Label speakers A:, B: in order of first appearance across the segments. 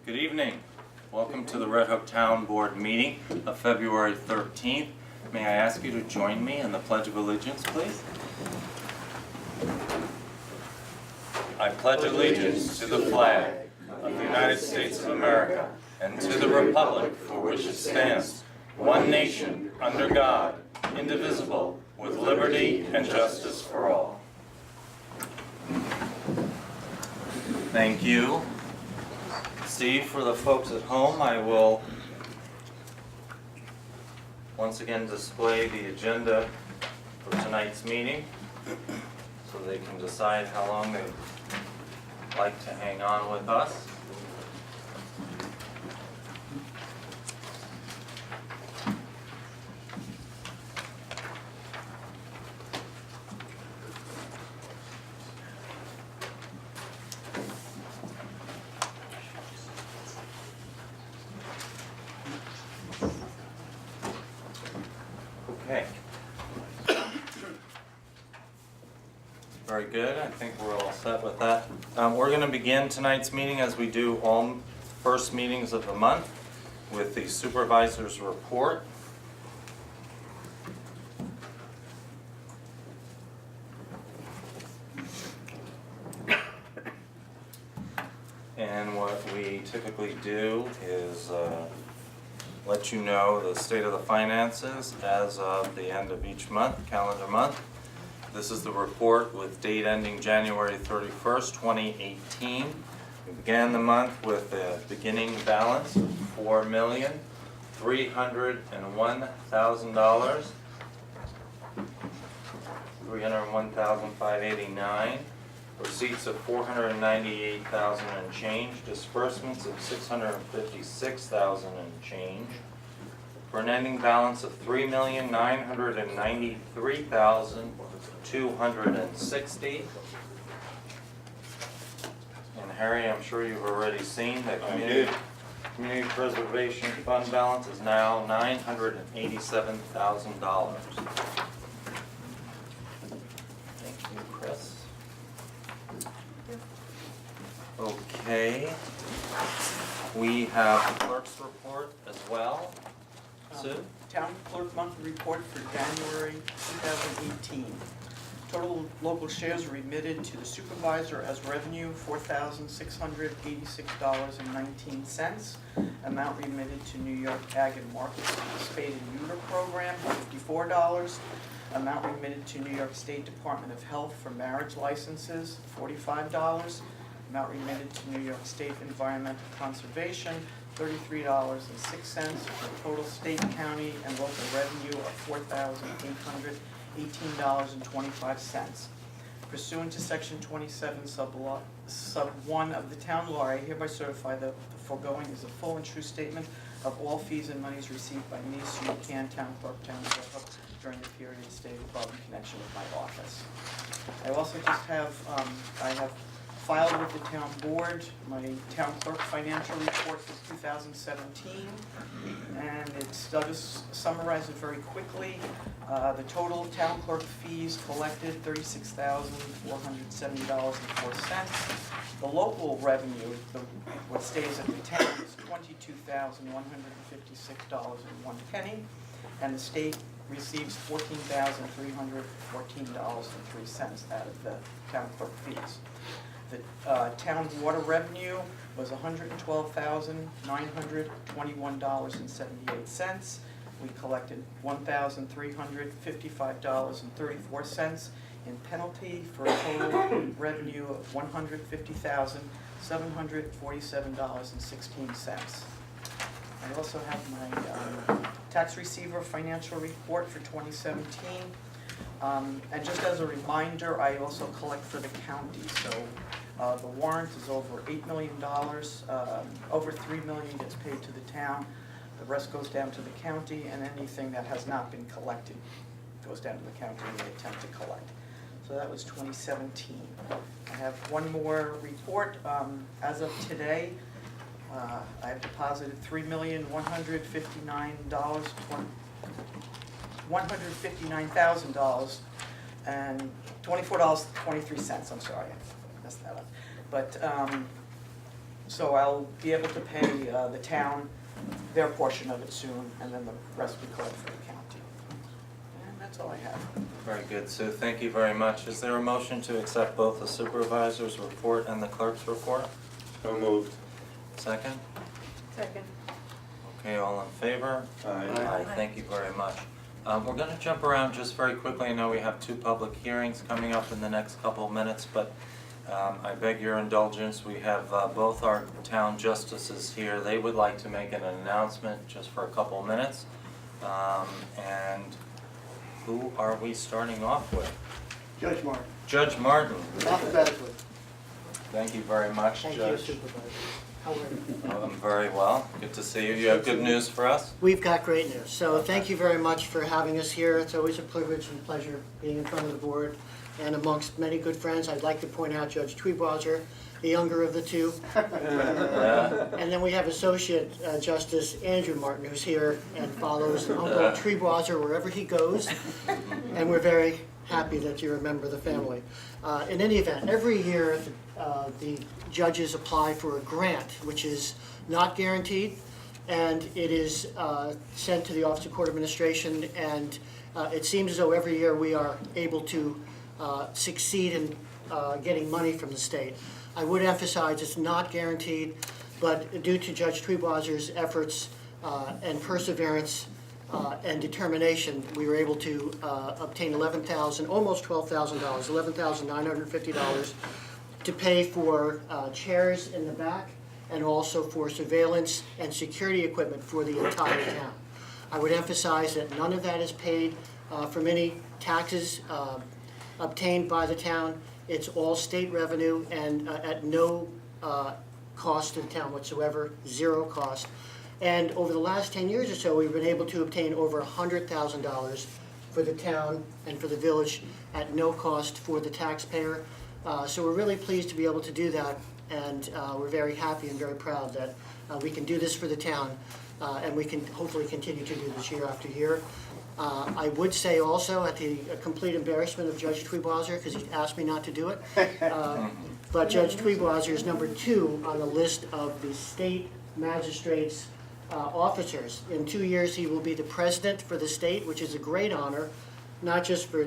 A: Good evening. Welcome to the Red Hook Town Board meeting of February 13th. May I ask you to join me in the Pledge of Allegiance, please? I pledge allegiance to the flag of the United States of America and to the republic for which it stands, one nation, under God, indivisible, with liberty and justice for all. Thank you. Steve, for the folks at home, I will once again display the agenda for tonight's meeting so they can decide how long they'd like to hang on with us. Okay. Very good. I think we're all set with that. We're going to begin tonight's meeting as we do all first meetings of the month with the Supervisors Report. And what we typically do is let you know the state of the finances as of the end of each month, calendar month. This is the report with date ending January 31st, 2018. We began the month with a beginning balance of $4,301,000, $301,589. Receipts of $498,000 and change, disbursements of $656,000 and change, for an ending balance of $3,993,260. And Harry, I'm sure you've already seen that Community Preservation Fund balance is now $987,000. Thank you, Chris. Okay, we have the clerk's report as well. Sue?
B: Town clerk monthly report for January 2018. Total local shares remitted to the supervisor as revenue, $4,686.19. Amount remitted to New York Ag and Markets Spade and Neuter Program, $54. Amount remitted to New York State Department of Health for marriage licenses, $45. Amount remitted to New York State Environmental Conservation, $33.06, for total state, county, and local revenue of $4,818.25. Pursuant to Section 27, sub 1 of the town law, I hereby certify that the foregoing is a full and true statement of all fees and monies received by me, Sue McCann, Town Clerk, Town of Red Hook, during the period stated above in connection with my office. I also just have, I have filed with the town board my town clerk financial report for 2017, and I'll just summarize it very quickly. The total town clerk fees collected, $36,470.04. The local revenue, what stays at the town, is $22,156.01, and the state receives $14,314.03 out of the town clerk fees. The town water revenue was $112,921.78. We collected $1,355.34 in penalty for a total revenue of $150,747.16. I also have my tax receiver financial report for 2017. And just as a reminder, I also collect for the county. So the warrant is over $8 million. Over $3 million gets paid to the town. The rest goes down to the county, and anything that has not been collected goes down to the county and they attempt to collect. So that was 2017. I have one more report. As of today, I have deposited $159,000 and $24.23. I'm sorry, I messed that up. But So I'll be able to pay the town their portion of it soon, and then the rest we collect for the county. And that's all I have.
A: Very good, Sue. Thank you very much. Is there a motion to accept both the supervisor's report and the clerk's report?
C: So moved.
A: Second?
D: Second.
A: Okay, all in favor?
C: Aye.
A: Thank you very much. We're going to jump around just very quickly. I know we have 2 public hearings coming up in the next couple of minutes, but I beg your indulgence. We have both our town justices here. They would like to make an announcement just for a couple of minutes. And who are we starting off with?
E: Judge Martin,
A: Judge Martin.
E: alphabetically.
A: Thank you very much,
E: Thank
A: Judge.
E: you, Supervisor. How are you?
A: I'm very well. Good to see you. You have good news for us?
E: We've got great news. So thank you very much for having us here. It's always a privilege and pleasure being in front of the board. And amongst many good friends, I'd like to point out Judge Tweebwasser, the younger of the two.
A: Yeah.
E: And then we have Associate Justice Andrew Martin, who's here and follows Uncle Tweebwasser wherever he goes. And we're very happy that you're a member of the family. In any event, every year the judges apply for a grant, which is not guaranteed, and it is sent to the Office of Court Administration, and it seems as though every year we are able to succeed in getting money from the state. I would emphasize it's not guaranteed, but due to Judge Tweebwasser's efforts and perseverance and determination, we were able to obtain almost $12,000, $11,950 to pay for chairs in the back and also for surveillance and security equipment for the entire town. I would emphasize that none of that is paid from any taxes obtained by the town. It's all state revenue and at no cost to the town whatsoever, 0 cost. And over the last 10 years or so, we've been able to obtain over $100,000 for the town and for the village at no cost for the taxpayer. So we're really pleased to be able to do that, and we're very happy and very proud that we can do this for the town, and we can hopefully continue to do this year after year. I would say also, at the complete embarrassment of Judge Tweebwasser, because he asked me not to do it, but Judge Tweebwasser is number 2 on the list of the state magistrates' officers. In 2 years, he will be the president for the state, which is a great honor, not just for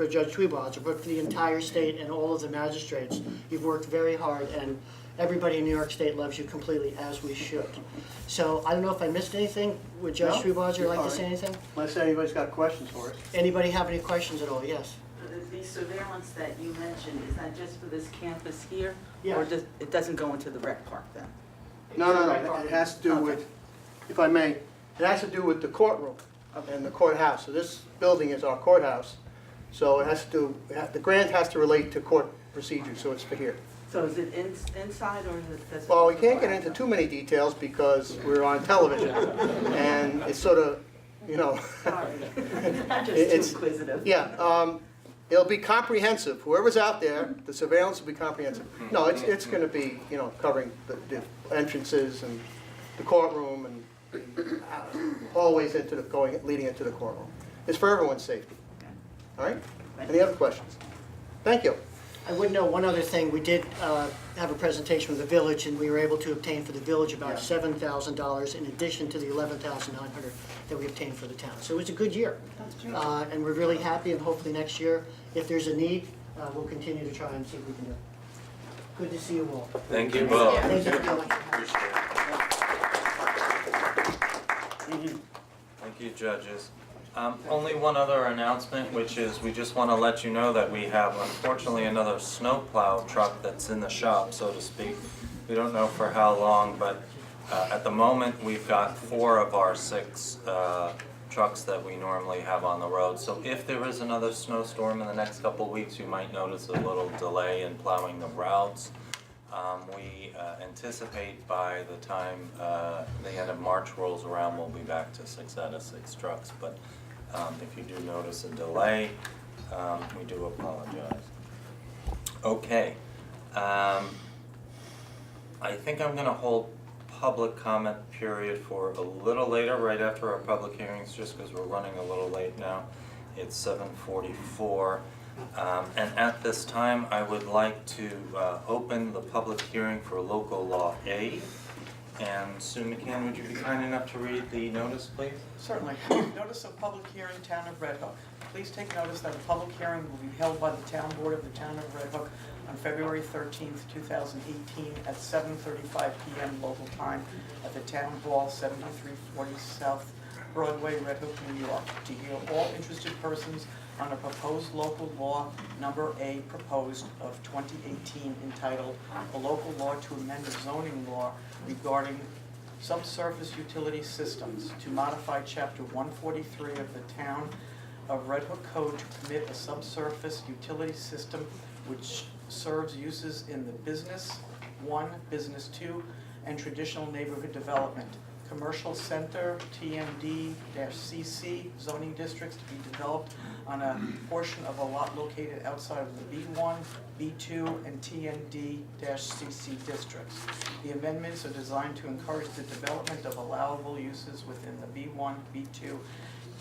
E: Judge Tweebwasser, but for the entire state and all of the magistrates. You've worked very hard, and everybody in New York State loves you completely, as we should. So I don't know if I missed anything. Would Judge Tweebwasser like to say anything? Unless anybody's got questions for us. Anybody have any questions at all? Yes.
D: The surveillance that you mentioned, is that just for this campus here?
E: Yeah.
D: Or it doesn't go into the rec park then?
E: No. It has to do with, if I may, it has to do with the courtroom and the courthouse. So this building is our courthouse. So it has to, the grant has to relate to court procedures, so it's for here.
D: So is it inside or is it?
E: Well, we can't get into too many details because we're on television, and it's sort of, you know.
D: Sorry, I'm
E: It's-
D: just too inquisitive.
E: Yeah, it'll be comprehensive. Whoever's out there, the surveillance will be comprehensive. No, it's going to be, you know, covering the entrances and the courtroom and the hallways leading into the courtroom. It's for everyone's safety. All right? Any other questions? Thank you. I would know one other thing. We did have a presentation with the village, and we were able to obtain for the village about $7,000 in addition to the $11,900 that we obtained for the town. So it was a good year. And we're really happy, and hopefully next year, if there's a need, we'll continue to try and see what we can do. Good to see you all.
A: Thank you both.
E: Thank you.
A: Appreciate it. Thank you, judges. Only one other announcement, which is we just want to let you know that we have, unfortunately, another snowplow truck that's in the shop, so to speak. We don't know for how long, but at the moment, we've got 4 of our 6 trucks that we normally have on the road. So if there is another snowstorm in the next couple of weeks, you might notice a little delay in plowing the routes. We anticipate by the time the end of March rolls around, we'll be back to 6 out of 6 trucks. But if you do notice a delay, we do apologize. Okay. I think I'm going to hold public comment period for a little later, right after our public hearings, just because we're running a little late now. It's 7:44. And at this time, I would like to open the public hearing for local law A. And Sue McCann, would you be kind enough to read the notice, please?
B: Certainly. Notice of public hearing, Town of Red Hook. Please take notice that a public hearing will be held by the Town Board of the Town of Red Hook on February 13th, 2018 at 7:35 p.m. local time at the Town Hall, 7340 South Broadway, Red Hook, New York, to hear all interested persons on a proposed local law number A proposed of 2018 entitled "A Local Law to Amend a Zoning Law Regarding Subsurface Utility Systems to Modify Chapter 143 of the Town of Red Hook Code to permit a subsurface utility system which serves uses in the Business 1, Business 2, and traditional neighborhood development, commercial center, TMD-CC zoning districts to be developed on a portion of a lot located outside of the B1, B2, and TND-CC districts. The amendments are designed to encourage the development of allowable uses within the B1, B2,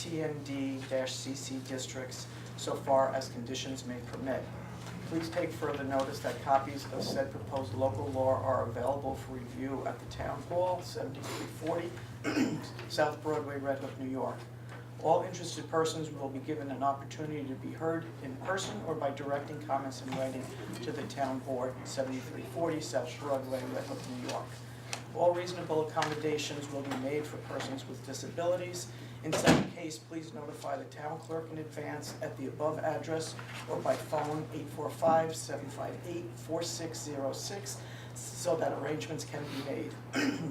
B: TND-CC districts so far as conditions may permit. Please take further notice that copies of said proposed local law are available for review at the Town Hall, 7340 South Broadway, Red Hook, New York. All interested persons will be given an opportunity to be heard in person or by directing comments in writing to the Town Board, 7340 South Broadway, Red Hook, New York. All reasonable accommodations will be made for persons with disabilities. In such a case, please notify the town clerk in advance at the above address or by phone 845-758-4606 so that arrangements can be made.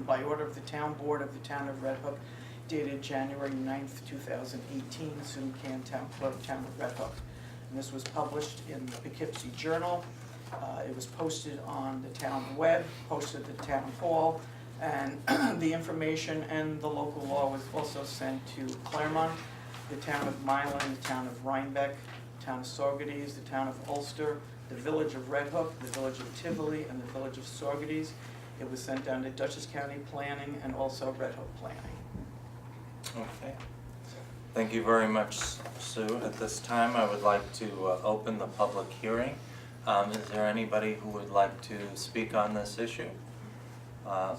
B: By order of the Town Board of the Town of Red Hook, dated January 9th, 2018, Sue McCann, Town Clerk, Town of Red Hook. And this was published in the Poughkeepsie Journal. It was posted on the town web, posted at the Town Hall, and the information and the local law was also sent to Claremont, the Town of Milan, the Town of Rhinebeck, the Town of Saugerties, the Town of Ulster, the Village of Red Hook, the Village of Tivoli, and the Village of Saugerties. It was sent down to Dutchess County Planning and also Red Hook Planning.
A: Okay. Thank you very much, Sue. At this time, I would like to open the public hearing. Is there anybody who would like to speak on this issue?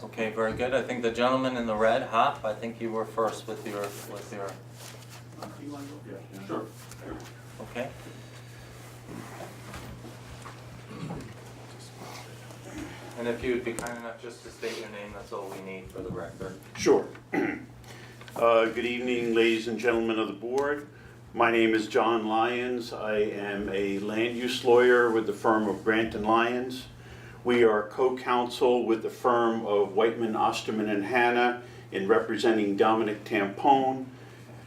A: Okay, very good. I think the gentleman in the red, Hop, I think you were first with your.
C: Sure.
A: Okay. And if you would be kind enough just to state your name, that's all we need for the record.
C: Sure. Good evening, ladies and gentlemen of the board. My name is John Lyons. I am a land use lawyer with the firm of Grant & Lyons. We are co-counsel with the firm of Whiteman, Osterman & Hanna in representing Dominic Tampone,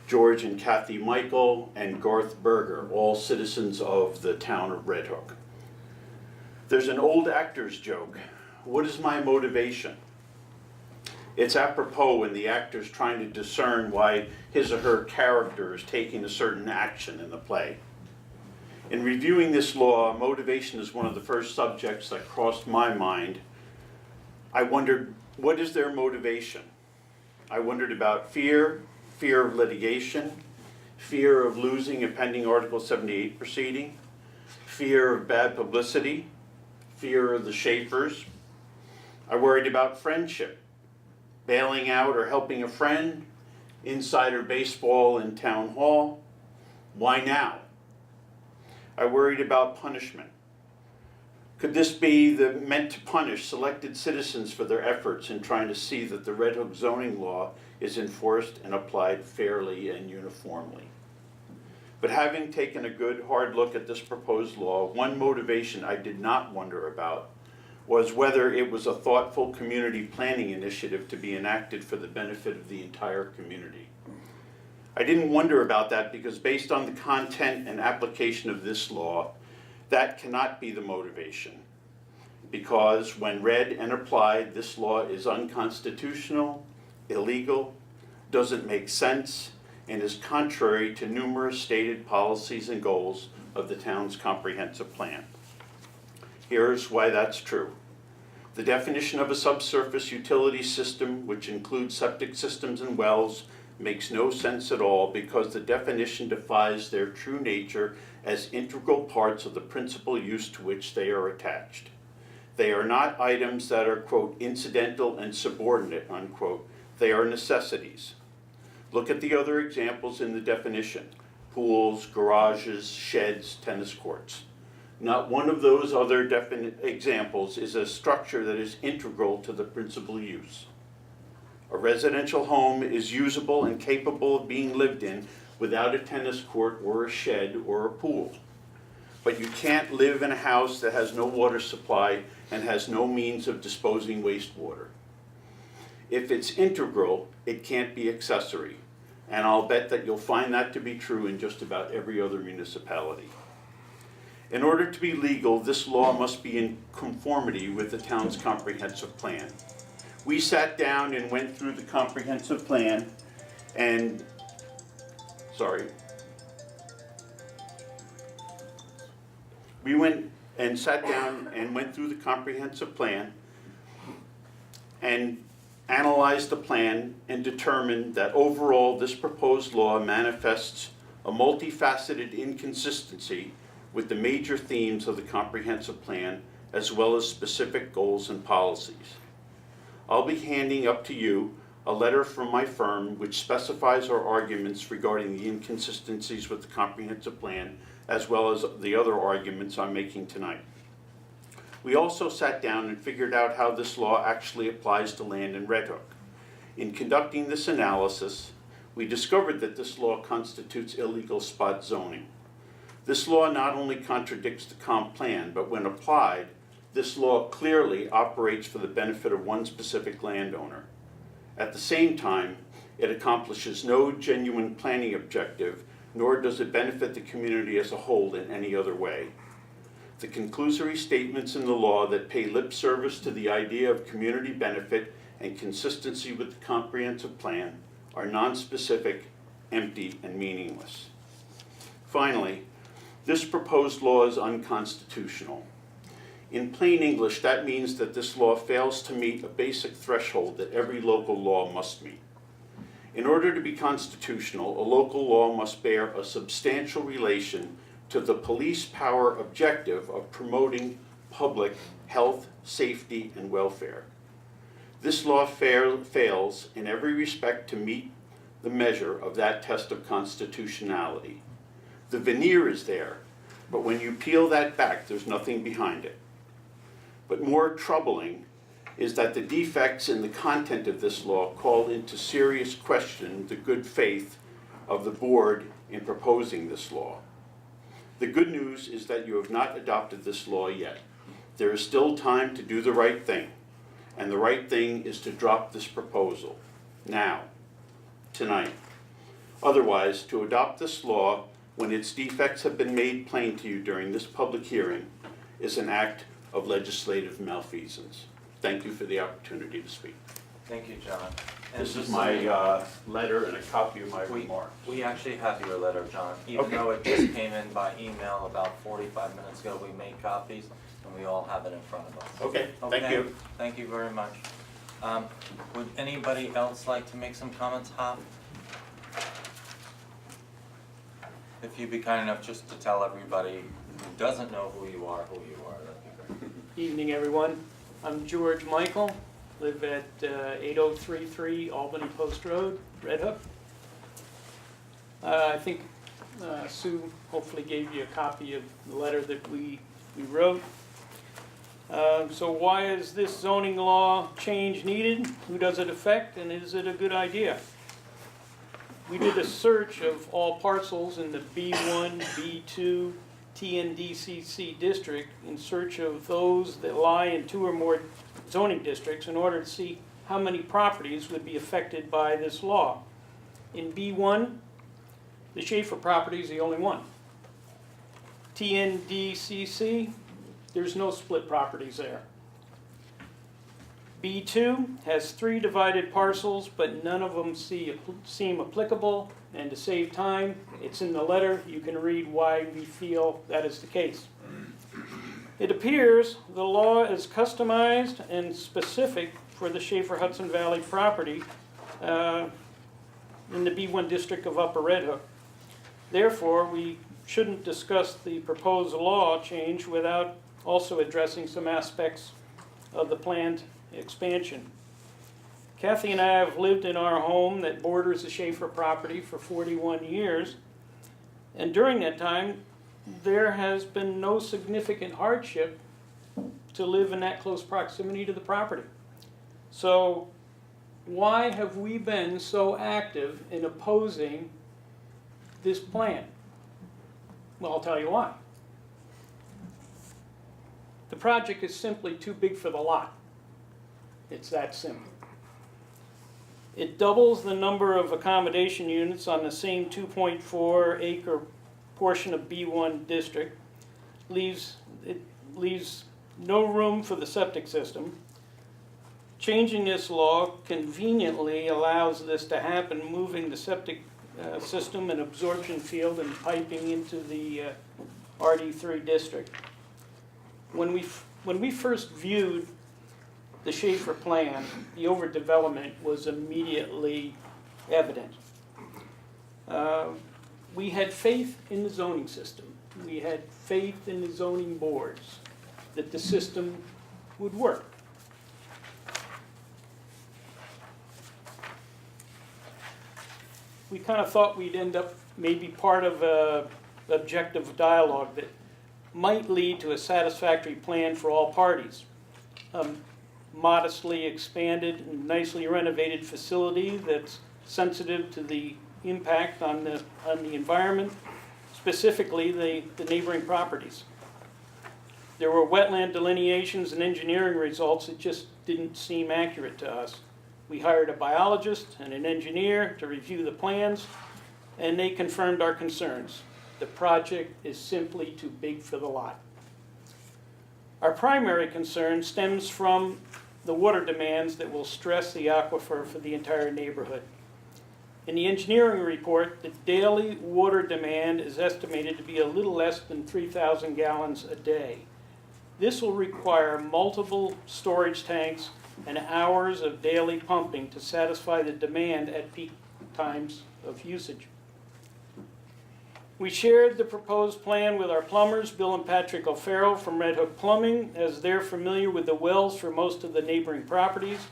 C: George and Kathy Michael, and Garth Berger, all citizens of the town of Red Hook. There's an old actor's joke. What is my motivation? It's apropos when the actor's trying to discern why his or her character is taking a certain action in the play. In reviewing this law, motivation is one of the first subjects that crossed my mind. I wondered, what is their motivation? I wondered about fear of litigation, fear of losing a pending Article 78 proceeding, fear of bad publicity, fear of the Schaffers. I worried about friendship, bailing out or helping a friend, insider baseball in town hall. Why now? I worried about punishment. Could this be meant to punish selected citizens for their efforts in trying to see that the Red Hook zoning law is enforced and applied fairly and uniformly? But having taken a good hard look at this proposed law, one motivation I did not wonder about was whether it was a thoughtful community planning initiative to be enacted for the benefit of the entire community. I didn't wonder about that because based on the content and application of this law, that cannot be the motivation. Because when read and applied, this law is unconstitutional, illegal, doesn't make sense, and is contrary to numerous stated policies and goals of the town's comprehensive plan. Here's why that's true. The definition of a subsurface utility system, which includes septic systems and wells, makes no sense at all because the definition defines their true nature as integral parts of the principal use to which they are attached. They are not items that are, quote, incidental and subordinate, unquote. They are necessities. Look at the other examples in the definition: pools, garages, sheds, tennis courts. Not one of those other examples is a structure that is integral to the principal use. A residential home is usable and capable of being lived in without a tennis court or a shed or a pool. But you can't live in a house that has no water supply and has no means of disposing wastewater. If it's integral, it can't be accessory. And I'll bet that you'll find that to be true in just about every other municipality. In order to be legal, this law must be in conformity with the town's comprehensive plan. We sat down and went through the comprehensive plan and, we went and sat down and went through the comprehensive plan and analyzed the plan and determined that overall this proposed law manifests a multifaceted inconsistency with the major themes of the comprehensive plan as well as specific goals and policies. I'll be handing up to you a letter from my firm which specifies our arguments regarding the inconsistencies with the comprehensive plan as well as the other arguments I'm making tonight. We also sat down and figured out how this law actually applies to land in Red Hook. In conducting this analysis, we discovered that this law constitutes illegal spot zoning. This law not only contradicts the comp plan, but when applied, this law clearly operates for the benefit of one specific landowner. At the same time, it accomplishes no genuine planning objective, nor does it benefit the community as a whole in any other way. The conclusory statements in the law that pay lip service to the idea of community benefit and consistency with the comprehensive plan are nonspecific, empty, and meaningless. Finally, this proposed law is unconstitutional. In plain English, that means that this law fails to meet a basic threshold that every local law must meet. In order to be constitutional, a local law must bear a substantial relation to the police power objective of promoting public health, safety, and welfare. This law fails in every respect to meet the measure of that test of constitutionality. The veneer is there, but when you peel that back, there's nothing behind it. But more troubling is that the defects in the content of this law call into serious question the good faith of the board in proposing this law. The good news is that you have not adopted this law yet. There is still time to do the right thing, and the right thing is to drop this proposal now, tonight. Otherwise, to adopt this law when its defects have been made plain to you during this public hearing is an act of legislative malfeasance. Thank you for the opportunity to speak.
A: Thank you, John. And
C: This is
A: just
C: my
A: so
C: letter and a copy of my
A: we,
C: remarks.
A: we actually have your letter, John. Even
C: Okay.
A: though it just came in by email about 45 minutes ago, we made copies and we all have it in front of us.
C: Okay, thank
A: Okay?
C: you.
A: Thank you very much. Would anybody else like to make some comments, Hop? If you'd be kind enough just to tell everybody who doesn't know who you are, that'd be great.
F: Evening, everyone. I'm George Michael, live at 8033 Albany Post Road, Red Hook. I think Sue hopefully gave you a copy of the letter that we wrote. So why is this zoning law change needed? Who does it affect, and is it a good idea? We did a search of all parcels in the B1, B2, TNDCC district in search of those that lie in 2 or more zoning districts in order to see how many properties would be affected by this law. In B1, the Schaffer property is the only one. TNDCC, there's no split properties there. B2 has 3 divided parcels, but none of them seem applicable, and to save time, it's in the letter. You can read why we feel that is the case. It appears the law is customized and specific for the Schaffer Hudson Valley property, in the B1 district of Upper Red Hook. Therefore, we shouldn't discuss the proposed law change without also addressing some aspects of the planned expansion. Kathy and I have lived in our home that borders the Schaffer property for 41 years, and during that time, there has been no significant hardship to live in that close proximity to the property. So why have we been so active in opposing this plan? Well, I'll tell you why. The project is simply too big for the lot. It's that simple. It doubles the number of accommodation units on the same 2.4 acre portion of B1 district. It leaves no room for the septic system. Changing this law conveniently allows this to happen, moving the septic system and absorption field and piping into the RD3 district. When we first viewed the Schaffer plan, the overdevelopment was immediately evident. We had faith in the zoning system. We had faith in the zoning boards that the system would work. We kind of thought we'd end up maybe part of an objective dialogue that might lead to a satisfactory plan for all parties. Modestly expanded and nicely renovated facility that's sensitive to the impact on the environment, specifically the neighboring properties. There were wetland delineations and engineering results that just didn't seem accurate to us. We hired a biologist and an engineer to review the plans, and they confirmed our concerns. The project is simply too big for the lot. Our primary concern stems from the water demands that will stress the aquifer for the entire neighborhood. In the engineering report, the daily water demand is estimated to be a little less than 3,000 gallons a day. This will require multiple storage tanks and hours of daily pumping to satisfy the demand at peak times of usage. We shared the proposed plan with our plumbers, Bill and Patrick O'Farrell from Red Hook Plumbing, as they're familiar with the wells for most of the neighboring properties.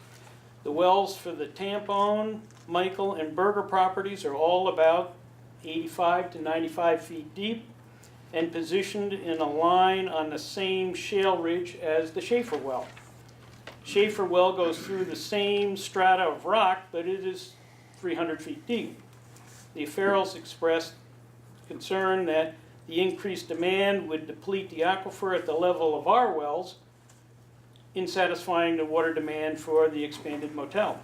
F: The wells for the Tampone, Michael, and Berger properties are all about 85 to 95 feet deep and positioned in a line on the same shale ridge as the Schaffer well. Schaffer well goes through the same strata of rock, but it is 300 feet deep. The O'Farrells expressed concern that the increased demand would deplete the aquifer at the level of our wells in satisfying the water demand for the expanded motel.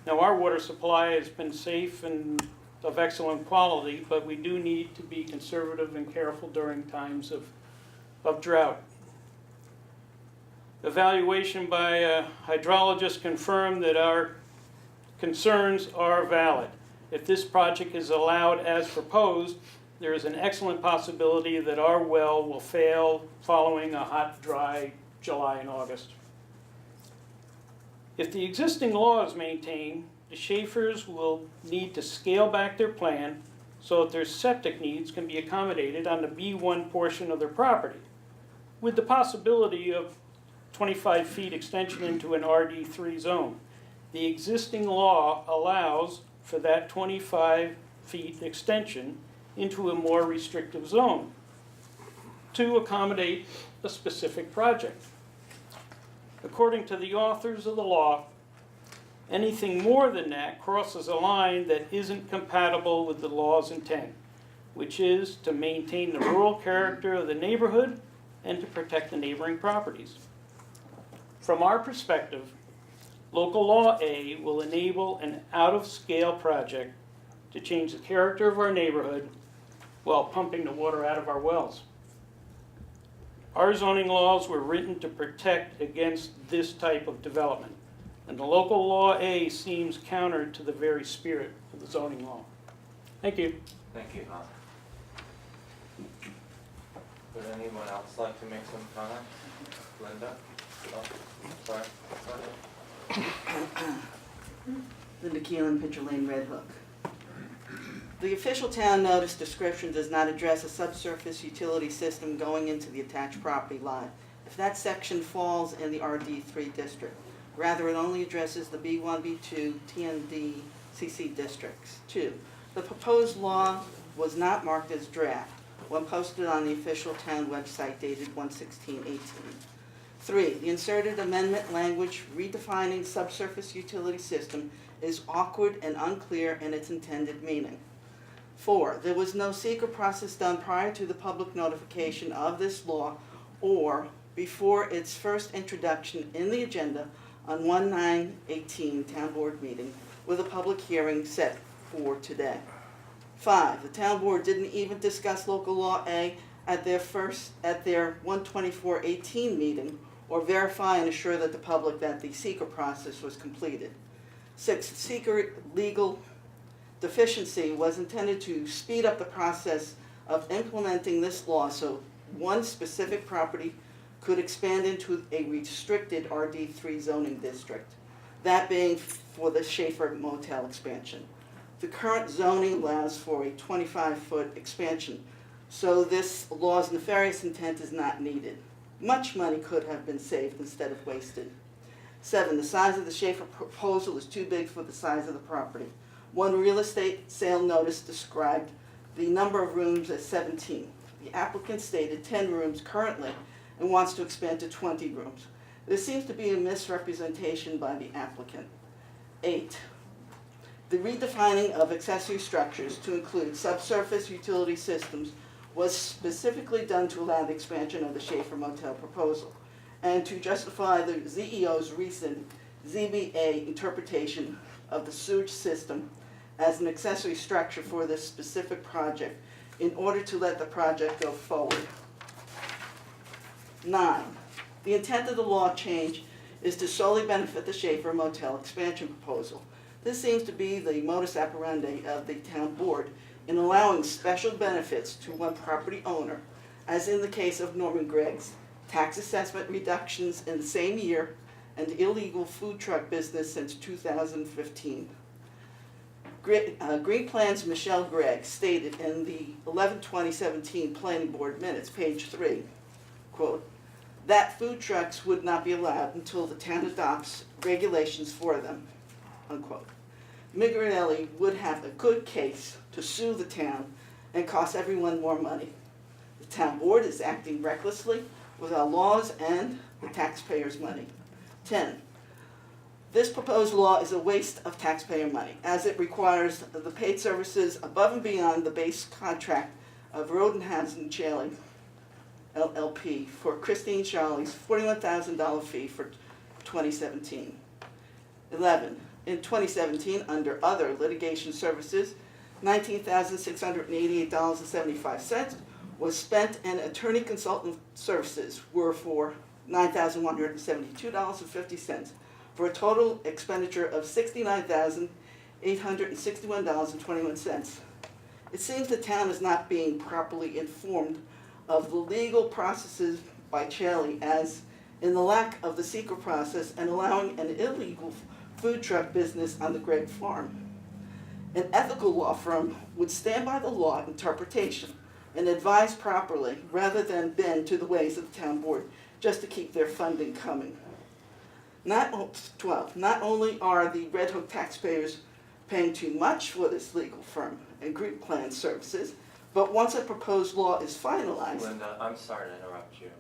F: Now, our water supply has been safe and of excellent quality, but we do need to be conservative and careful during times of drought. Evaluation by a hydrologist confirmed that our concerns are valid. If this project is allowed as proposed, there is an excellent possibility that our well will fail following a hot, dry July and August. If the existing law is maintained, the Schaffers will need to scale back their plan so that their septic needs can be accommodated on the B1 portion of their property, with the possibility of 25 feet extension into an RD3 zone. The existing law allows for that 25 feet extension into a more restrictive zone to accommodate a specific project. According to the authors of the law, anything more than that crosses a line that isn't compatible with the law's intent, which is to maintain the rural character of the neighborhood and to protect the neighboring properties. From our perspective, Local Law A will enable an out-of-scale project to change the character of our neighborhood while pumping the water out of our wells. Our zoning laws were written to protect against this type of development, and the Local Law A seems counter to the very spirit of the zoning law. Thank you.
A: Thank you, Tom. Would anyone else like to make some comments? Linda? Oh, sorry.
D: Linda Keelan, Pitcher Lane, Red Hook. The official town notice description does not address a subsurface utility system going into the attached property line, if that section falls in the RD3 district. Rather, it only addresses the B1, B2, TND, CC districts. 2, the proposed law was not marked as draft when posted on the official town website dated 1/16/18. 3, the inserted amendment language redefining subsurface utility system is awkward and unclear in its intended meaning. 4, there was no secret process done prior to the public notification of this law or before its first introduction in the agenda on 1/9/18 town board meeting with a public hearing set for today. 5, the town board didn't even discuss local law A at their 1/24/18 meeting or verify and assure that the public that the seeker process was completed. 6, the seeker legal deficiency was intended to speed up the process of implementing this law so one specific property could expand into a restricted RD3 zoning district, that being for the Schaffer Motel expansion. The current zoning allows for a 25-foot expansion, so this law's nefarious intent is not needed. Much money could have been saved instead of wasted. 7, the size of the Schaffer proposal is too big for the size of the property. One real estate sale notice described the number of rooms as 17. The applicant stated 10 rooms currently and wants to expand to 20 rooms. There seems to be a misrepresentation by the applicant. 8, the redefining of accessory structures to include subsurface utility systems was specifically done to allow the expansion of the Schaffer Motel proposal and to justify the ZEO's recent ZBA interpretation of the sewage system as an accessory structure for this specific project in order to let the project go forward. 9, the intent of the law change is to solely benefit the Schaffer Motel expansion proposal. This seems to be the modus operandi of the town board in allowing special benefits to one property owner, as in the case of Norman Gregg's, tax assessment reductions in the same year, and illegal food truck business since 2015. Green Plan's Michelle Gregg stated in the 11/2017 Planning Board minutes, page 3, quote, that food trucks would not be allowed until the town adopts regulations for them, unquote. Migarelli would have a good case to sue the town and cost everyone more money. The town board is acting recklessly with our laws and the taxpayers' money. 10, this proposed law is a waste of taxpayer money as it requires the paid services above and beyond the base contract of Rodenhausen Chaley LLP for Christine Charlie's $41,000 fee for 2017. 11, in 2017, under other litigation services, $19,688.75 was spent, and attorney consultant services were for $9,172.50 for a total expenditure of $69,861.21. It seems the town is not being properly informed of the legal processes by Chaley, as in the lack of the secret process and allowing an illegal food truck business on the Gregg farm. An ethical law firm would stand by the law interpretation and advise properly rather than bend to the ways of the town board just to keep their funding coming. 12, not only are the Red Hook taxpayers paying too much for this legal firm and group plan services, but once a proposed law is finalized.
A: Linda, I'm sorry to interrupt you.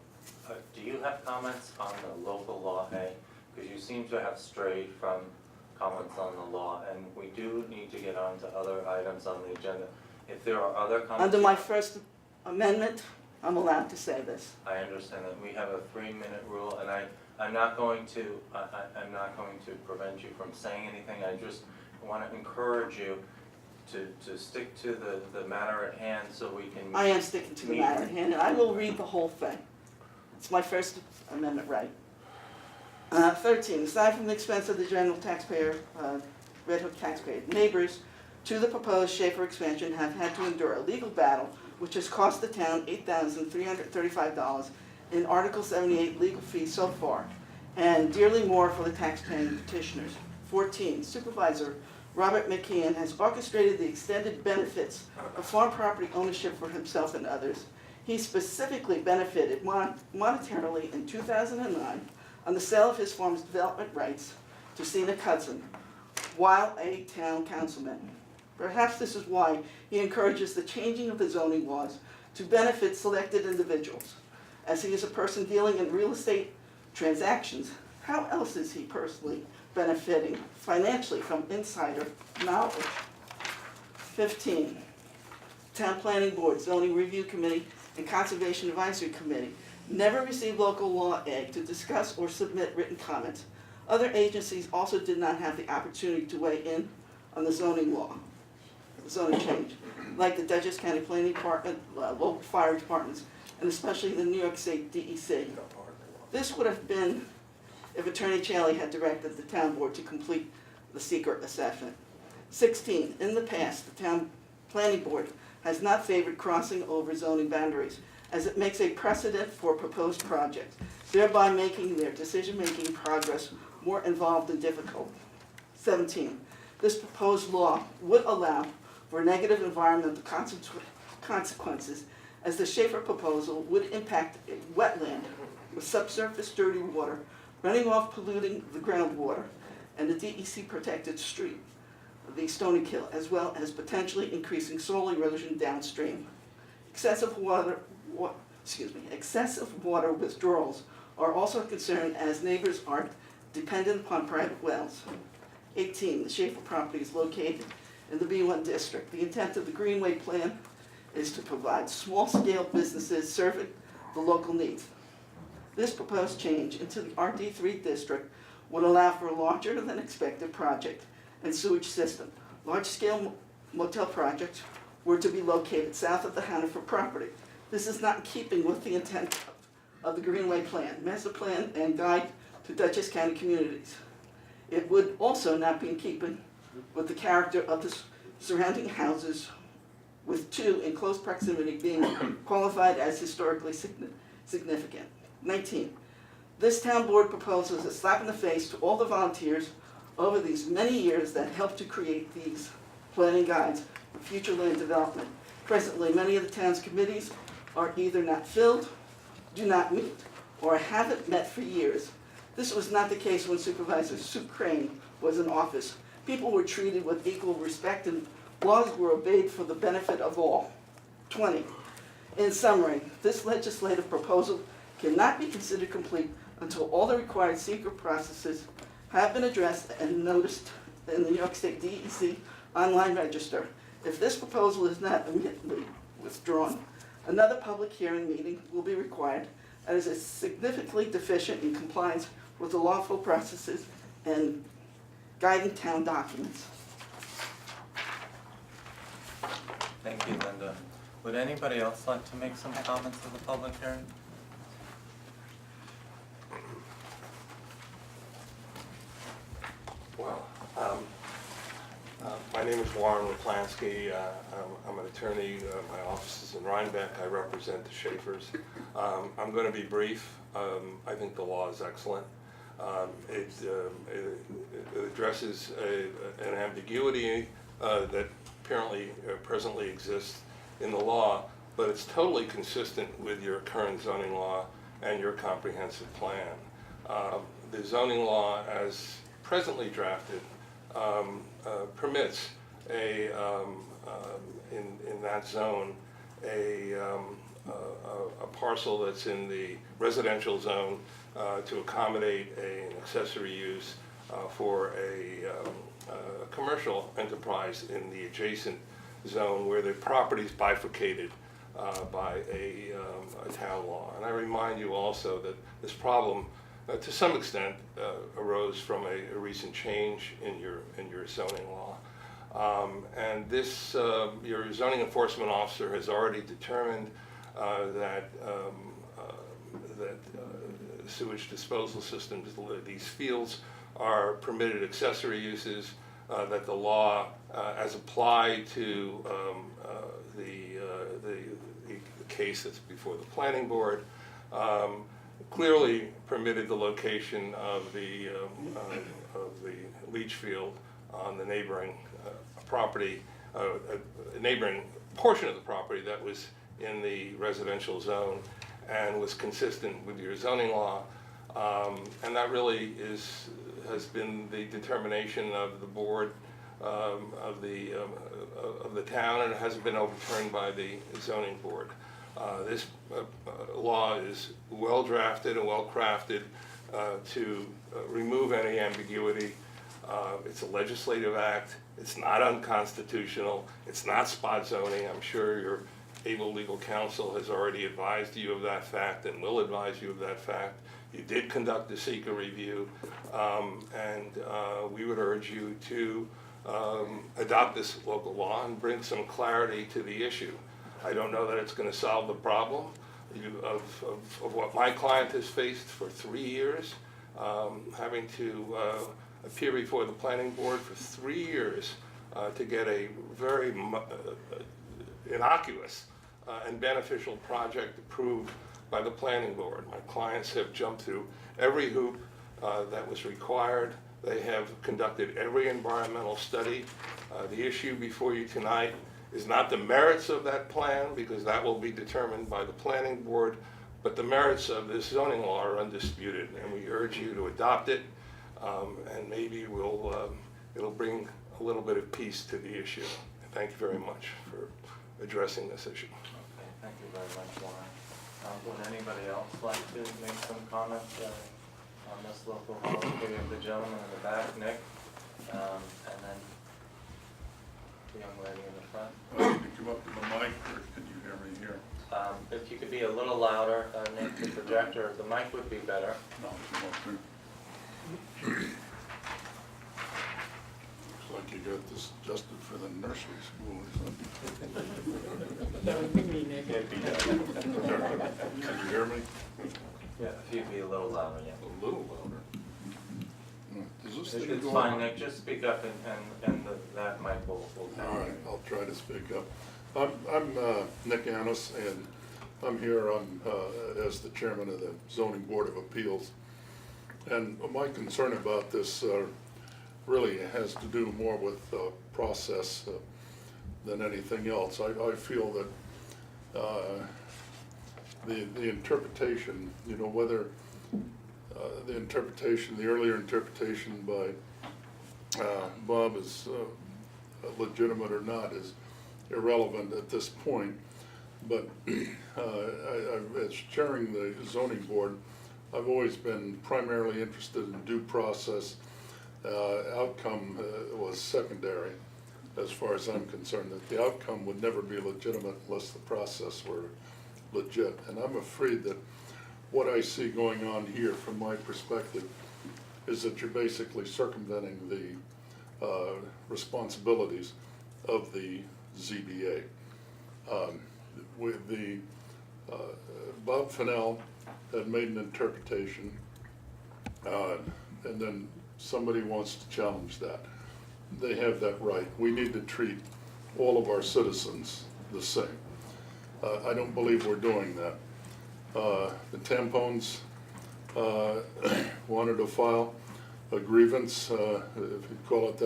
A: Do you have comments on the local law A? Because you seem to have strayed from comments on the law, and we do need to get on to other items on the agenda. If there are other comments.
D: Under my First Amendment, I'm allowed to say this.
A: I understand that we have a 3-minute rule, and I'm not going to prevent you from saying anything. I just want to encourage you to stick to the matter at hand so we can.
D: I am sticking to the matter at hand, and I will read the whole thing. It's my First Amendment right. 13, aside from the expense of the general taxpayer, Red Hook taxpayer, neighbors to the proposed Schaffer expansion have had to endure a legal battle which has cost the town $8,335 in Article 78 legal fees so far, and dearly more for the taxpaying petitioners. 14, Supervisor Robert McKeon, has orchestrated the extended benefits of farm property ownership for himself and others. He specifically benefited monetarily in 2009 on the sale of his farm's development rights to Scenic Hudson while a town councilman. Perhaps this is why he encourages the changing of the zoning laws to benefit selected individuals. As he is a person dealing in real estate transactions, how else is he personally benefiting financially from insider knowledge? 15, Town Planning Board, Zoning Review Committee, and Conservation Advisory Committee never received local law aid to discuss or submit written comments. Other agencies also did not have the opportunity to weigh in on the zoning law, zoning change, like the Dutchess County Planning Department, local fire departments, and especially the New York State DEC. This would have been if Attorney Chaley had directed the town board to complete the secret assessment. 16, in the past, the town planning board has not favored crossing over zoning boundaries, as it makes a precedent for proposed projects, thereby making their decision-making progress more involved and difficult. 17, this proposed law would allow for negative environmental consequences, as the Schaffer proposal would impact a wetland with subsurface dirty water running off, polluting the groundwater and the DEC protected stream, the Stony Kill, as well as potentially increasing soil erosion downstream. Excessive water withdrawals are also a concern, as neighbors are dependent upon private wells. 18, the Schaffer property is located in the B1 district. The intent of the Greenway Plan is to provide small-scale businesses serving the local needs. This proposed change into the RD3 district would allow for a larger than expected project and sewage system. Large-scale motel projects were to be located south of the Hannaford property. This is not in keeping with the intent of the Greenway Plan, Master Plan, and Guide to Dutchess County Communities. It would also not be in keeping with the character of the surrounding houses, with two in close proximity being qualified as historically significant. 19, this town board proposes a slap in the face to all the volunteers over these many years that helped to create these planning guides for future land development. Presently, many of the town's committees are either not filled, do not meet, or haven't met for years. This was not the case when Supervisor Sue Crane was in office. People were treated with equal respect and laws were obeyed for the benefit of all. 20, in summary, this legislative proposal cannot be considered complete until all the required secret processes have been addressed and noticed in the New York State DEC online register. If this proposal is not immediately withdrawn, another public hearing meeting will be required, as it is significantly deficient in compliance with the lawful processes and guiding town documents.
A: Thank you, Linda. Would anybody else like to make some comments in the public hearing?
G: Well, my name is Warren Laplansky. I'm an attorney. My office is in Rhinebeck. I represent the Schaffers. I'm going to be brief. I think the law is excellent. It addresses an ambiguity that apparently presently exists in the law, but it's totally consistent with your current zoning law and your comprehensive plan. The zoning law, as presently drafted, permits in that zone a parcel that's in the residential zone to accommodate an accessory use for a commercial enterprise in the adjacent zone where the property is bifurcated by a town law. And I remind you also that this problem to some extent arose from a recent change in your zoning law. And this, your zoning enforcement officer has already determined that sewage disposal systems, these fields, are permitted accessory uses, that the law, as applied to the case that's before the planning board, clearly permitted the location of the leach field on the neighboring property, a neighboring portion of the property that was in the residential zone and was consistent with your zoning law. And that really has been the determination of the board of the town, and it hasn't been overturned by the zoning board. This law is well drafted and well crafted to remove any ambiguity. It's a legislative act. It's not unconstitutional. It's not spot zoning. I'm sure your able legal counsel has already advised you of that fact and will advise you of that fact. You did conduct a seeker review, and we would urge you to adopt this local law and bring some clarity to the issue. I don't know that it's going to solve the problem of what my client has faced for 3 years, having to appear before the planning board for 3 years to get a very innocuous and beneficial project approved by the planning board. My clients have jumped through every hoop that was required. They have conducted every environmental study. The issue before you tonight is not the merits of that plan, because that will be determined by the planning board, but the merits of this zoning law are undisputed, and we urge you to adopt it, and maybe it'll bring a little bit of peace to the issue. Thank you very much for addressing this issue.
A: Okay, thank you very much, Warren. Would anybody else like to make some comments on this local law? We have the gentleman in the back, Nick, and then the young lady in the front.
H: Can you come up to the mic, or can you hear me here?
A: If you could be a little louder, Nick, the projector, the mic would be better.
H: No, come up here. Looks like you got this adjusted for the nursery school or something.
F: That would be me, Nick.
H: Can you hear me?
A: Yeah, if you'd be a little louder, yeah.
H: A little louder. Is this thing
A: It's
H: going
A: fine,
H: on?
A: Nick, just speak up and that mic will
H: All right, I'll try to speak up. I'm Nick Annis, and I'm here as the chairman of the Zoning Board of Appeals. And my concern about this really has to do more with process than anything else. I feel that the interpretation, whether the earlier interpretation by Bob is legitimate or not is irrelevant at this point. But as chairing the zoning board, I've always been primarily interested in due process. Outcome was secondary as far as I'm concerned, that the outcome would never be legitimate unless the process were legit. And I'm afraid that what I see going on here from my perspective is that you're basically circumventing the responsibilities of the ZBA. With the Bob Fennell had made an interpretation, and then somebody wants to challenge that. They have that right. We need to treat all of our citizens the same. I don't believe we're doing that. The tampons wanted to file a grievance, if you call it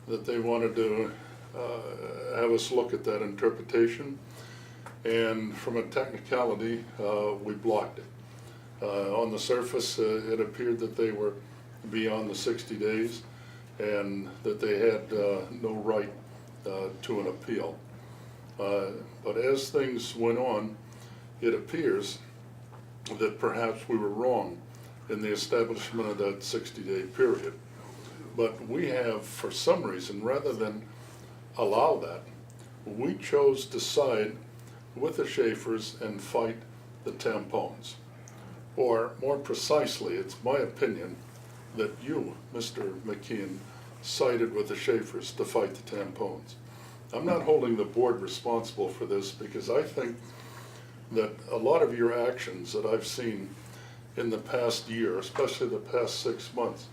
H: that they wanted to have us look at that interpretation. And from a technicality, we blocked it. On the surface, it appeared that they were beyond the 60 days and that they had no right to an appeal. But as things went on, it appears that perhaps we were wrong in the establishment of that 60-day period. But we have, for some reason, rather than allow that, we chose to side with the Schaffers and fight the tampons. Or more precisely, it's my opinion that you, Mr. McKeon, sided with the Schaffers to fight the tampons. I'm not holding the board responsible for this because I think that a lot of your actions that I've seen in the past year, especially the past 6 months,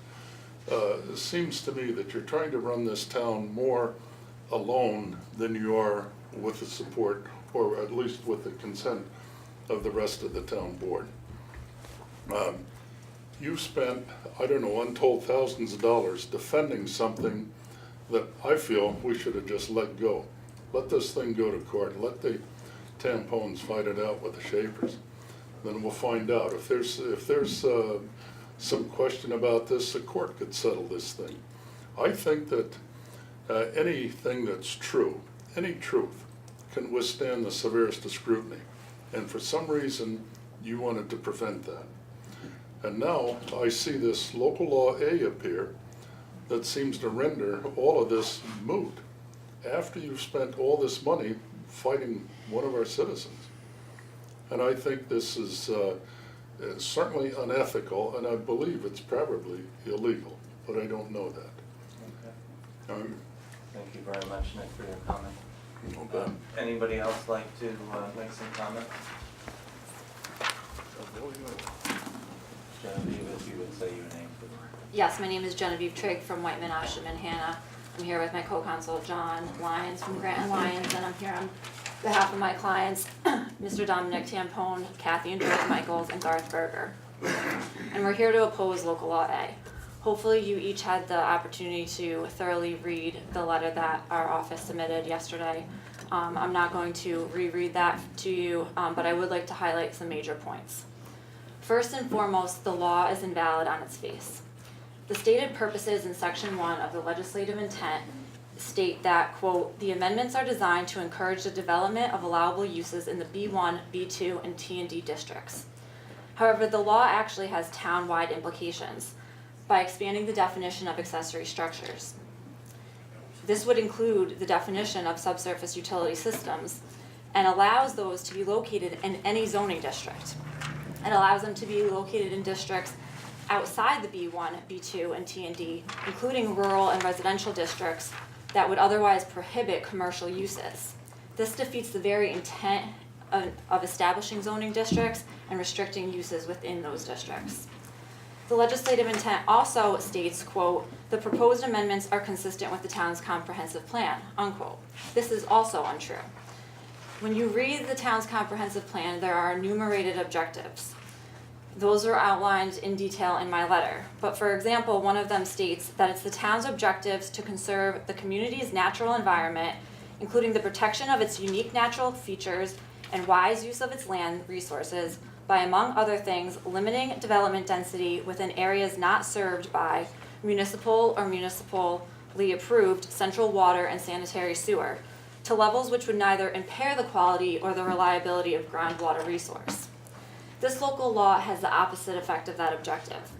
H: it seems to me that you're trying to run this town more alone than you are with the support, or at least with the consent of the rest of the town board. you've spent, I don't know, untold thousands of dollars defending something that I feel we should have just let go. Let this thing go to court, let the Tampones fight it out with the Schaffers. Then we'll find out. If there's some question about this, the court could settle this thing. I think that anything that's true, any truth, can withstand the severest of scrutiny. And for some reason, you wanted to prevent that. And now I see this local law A appear that seems to render all of this moot after you've spent all this money fighting one of our citizens. And I think this is certainly unethical, and I believe it's probably illegal, but I don't know that.
A: Okay. Thank you very much, Nick, for your comment.
H: Okay.
A: Anybody else like to make some comments? Genevieve, if you would say your name, please.
I: Yes, my name is Genevieve Trick from Whiteman, Asham, and Hannah. I'm here with my co-counsel, John Lyons from Grant and Lyons, and I'm here on behalf of my clients, Mr. Dominic Tampone, Kathy and George Michaels, and Garth Berger. And we're here to oppose Local Law A. Hopefully you each had the opportunity to thoroughly read the letter that our office submitted yesterday. I'm not going to reread that to you, but I would like to highlight some major points. First and foremost, the law is invalid on its face. The stated purposes in Section 1 of the legislative intent state that, quote, the amendments are designed to encourage the development of allowable uses in the B1, B2, and T&D districts. However, the law actually has town-wide implications by expanding the definition of accessory structures. This would include the definition of subsurface utility systems and allows those to be located in any zoning district. It allows them to be located in districts outside the B1, B2, and T&D, including rural and residential districts that would otherwise prohibit commercial uses. This defeats the very intent of establishing zoning districts and restricting uses within those districts. The legislative intent also states, quote, the proposed amendments are consistent with the town's comprehensive plan, unquote. This is also untrue. When you read the town's comprehensive plan, there are enumerated objectives. Those are outlined in detail in my letter. But for example, one of them states that it's the town's objectives to conserve the community's natural environment, including the protection of its unique natural features and wise use of its land resources by, among other things, limiting development density within areas not served by municipal or municipally approved central water and sanitary sewer to levels which would neither impair the quality or the reliability of groundwater resource. This local law has the opposite effect of that objective.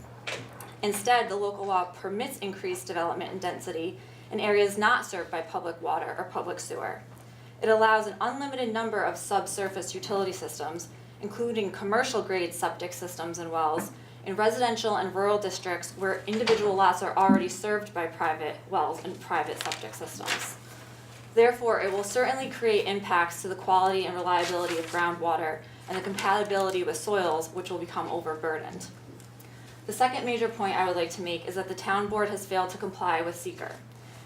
I: Instead, the local law permits increased development and density in areas not served by public water or public sewer. It allows an unlimited number of subsurface utility systems, including commercial-grade septic systems and wells, in residential and rural districts where individual lots are already served by private wells and private septic systems. Therefore, it will certainly create impacts to the quality and reliability of groundwater and the compatibility with soils, which will become overburdened. The second major point I would like to make is that the town board has failed to comply with SEQR.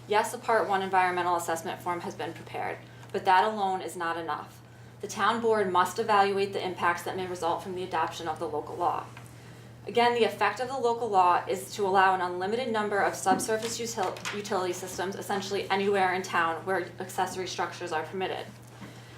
I: Yes, a Part 1 environmental assessment form has been prepared, but that alone is not enough. The town board must evaluate the impacts that may result from the adoption of the local law. Again, the effect of the local law is to allow an unlimited number of subsurface utility systems essentially anywhere in town where accessory structures are permitted.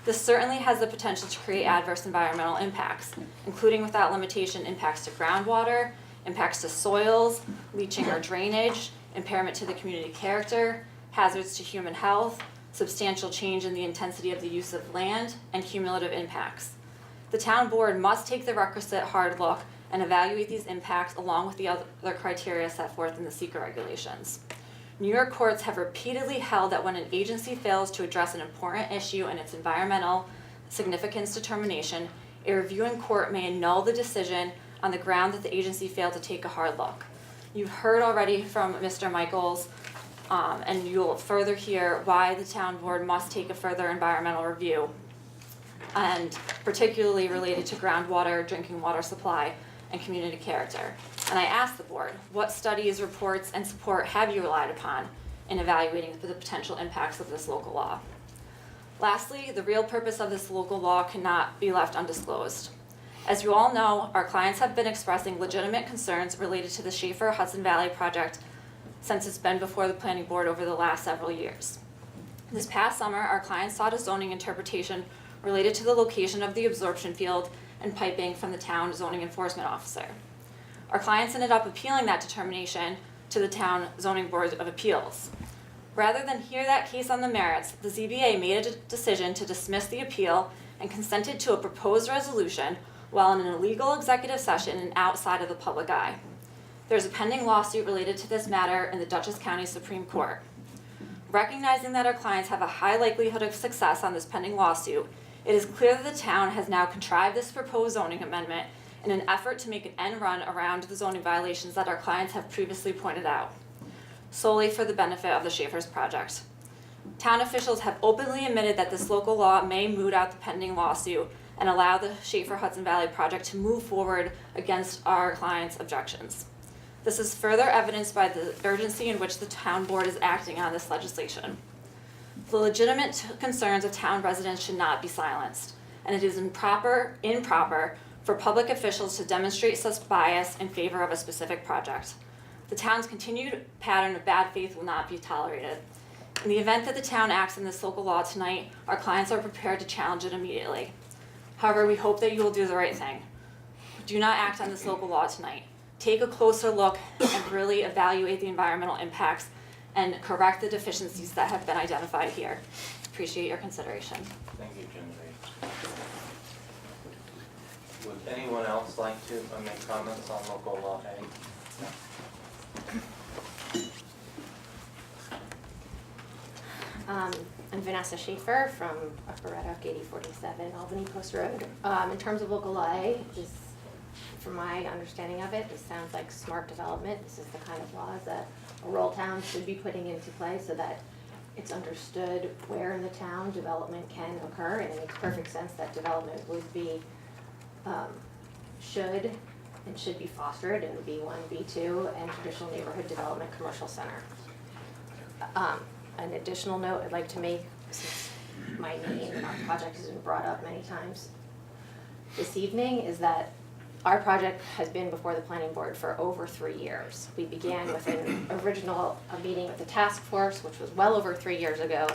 I: This certainly has the potential to create adverse environmental impacts, including without limitation impacts to groundwater, impacts to soils, leaching or drainage, impairment to the community character, hazards to human health, substantial change in the intensity of the use of land, and cumulative impacts. The town board must take the requisite hard look and evaluate these impacts along with the other criteria set forth in the SEQR regulations. New York courts have repeatedly held that when an agency fails to address an important issue in its environmental significance determination, a reviewing court may annul the decision on the ground that the agency failed to take a hard look. You've heard already from Mr. Michaels, and you'll further hear why the town board must take a further environmental review, and particularly related to groundwater, drinking water supply, and community character. And I asked the board, what studies, reports, and support have you relied upon in evaluating the potential impacts of this local law? Lastly, the real purpose of this local law cannot be left undisclosed. As you all know, our clients have been expressing legitimate concerns related to the Schaffer Hudson Valley project since it's been before the planning board over the last several years. This past summer, our clients sought a zoning interpretation related to the location of the absorption field and piping from the town zoning enforcement officer. Our clients ended up appealing that determination to the town zoning board of appeals. Rather than hear that case on the merits, the ZBA made a decision to dismiss the appeal and consented to a proposed resolution while in an illegal executive session and outside of the public eye. There's a pending lawsuit related to this matter in the Dutchess County Supreme Court. Recognizing that our clients have a high likelihood of success on this pending lawsuit, it is clear that the town has now contrived this proposed zoning amendment in an effort to make an end run around the zoning violations that our clients have previously pointed out, solely for the benefit of the Schaffer's project. Town officials have openly admitted that this local law may moot out the pending lawsuit and allow the Schaffer Hudson Valley project to move forward against our clients' objections. This is further evidenced by the urgency in which the town board is acting on this legislation. The legitimate concerns of town residents should not be silenced, and it is improper for public officials to demonstrate such bias in favor of a specific project. The town's continued pattern of bad faith will not be tolerated. In the event that the town acts on this local law tonight, our clients are prepared to challenge it immediately. However, we hope that you will do the right thing. Do not act on this local law tonight. Take a closer look and really evaluate the environmental impacts and correct the deficiencies that have been identified here. Appreciate your consideration.
A: Thank you, Genevieve. Would anyone else like to make comments on local law A?
J: I'm Vanessa Schaffer from Upper Red Hook, 8047 Albany Post Road. In terms of local law A, from my understanding of it, this sounds like smart development. This is the kind of laws that a rural town should be putting into play so that it's understood where in the town development can occur, and it makes perfect sense that development would be, should be fostered in the B1, B2, and traditional neighborhood development commercial center. An additional note I'd like to make, since my name and our project has been brought up many times this evening, is that our project has been before the planning board for over 3 years. We began with an original meeting with the task force, which was well over 3 years ago,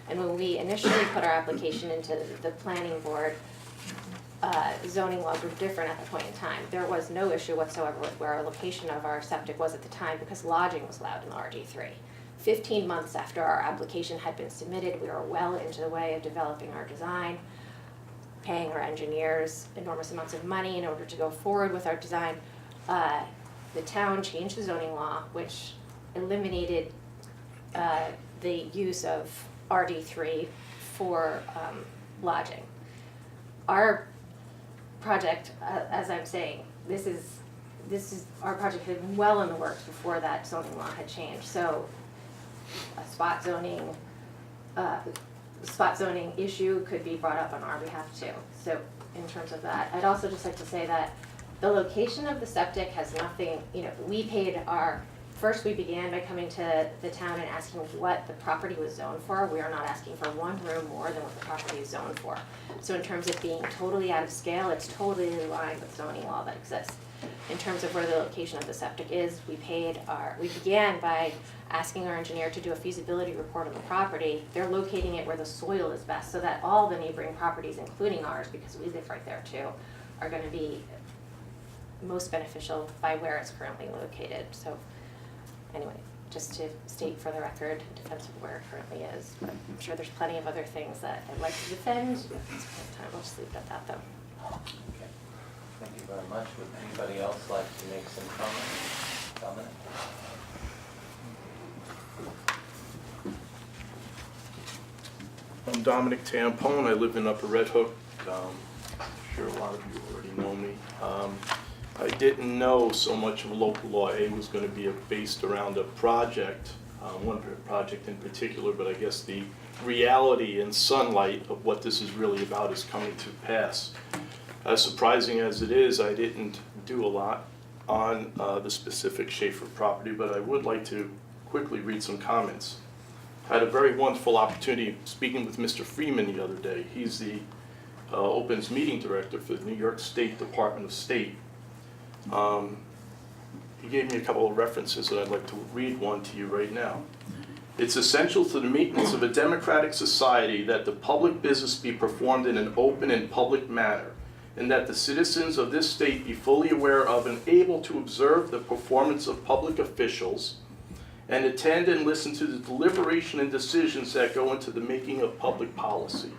J: and when we initially put our application into the planning board, zoning laws were different at that point in time. There was no issue whatsoever with where our location of our septic was at the time because lodging was allowed in the RD3. 15 months after our application had been submitted, we were well into the way of developing our design, paying our engineers enormous amounts of money in order to go forward with our design. The town changed the zoning law, which eliminated the use of RD3 for lodging. Our project, as I'm saying, this is our project had been well in the works before that zoning law had changed. So a spot zoning issue could be brought up on our behalf too. So in terms of that, I'd also just like to say that the location of the septic has nothing, we began by coming to the town and asking what the property was zoned for. We are not asking for one room more than what the property is zoned for. So in terms of being totally out of scale, it's totally in line with zoning law that exists. In terms of where the location of the septic is, we began by asking our engineer to do a feasibility report on the property. They're locating it where the soil is best so that all the neighboring properties, including ours, because we live right there too, are going to be most beneficial by where it's currently located. So anyway, just to state for the record, in defense of where it currently is. But I'm sure there's plenty of other things that I'd like to defend. At this point in time, we'll just leave it at that though.
A: Okay. Thank you very much. Would anybody else like to make some comments? Dominic?
K: I'm Dominic Tampone. I live in Upper Red Hook. I'm sure a lot of you already know me. I didn't know so much of local law A was going to be based around a project, one project in particular, but I guess the reality and sunlight of what this is really about is coming to pass. As surprising as it is, I didn't do a lot on the specific Schaffer property, but I would like to quickly read some comments. I had a very wonderful opportunity speaking with Mr. Freeman the other day. He's the Opens Meeting Director for the New York State Department of State. He gave me a couple of references, and I'd like to read one to you right now. It's essential to the maintenance of a democratic society that the public business be performed in an open and public manner, and that the citizens of this state be fully aware of and able to observe the performance of public officials and attend and listen to the deliberation and decisions that go into the making of public policy.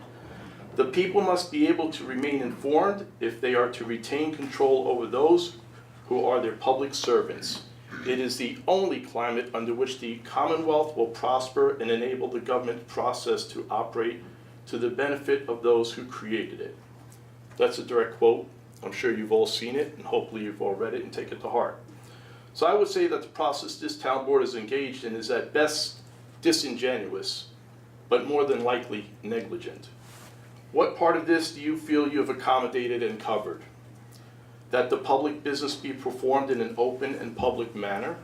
K: The people must be able to remain informed if they are to retain control over those who are their public servants. It is the only climate under which the Commonwealth will prosper and enable the government process to operate to the benefit of those who created it. That's a direct quote. I'm sure you've all seen it, and hopefully you've all read it and take it to heart. So I would say that the process this town board is engaged in is at best disingenuous, but more than likely negligent. What part of this do you feel you have accommodated and covered? That the public business be performed in an open and public manner,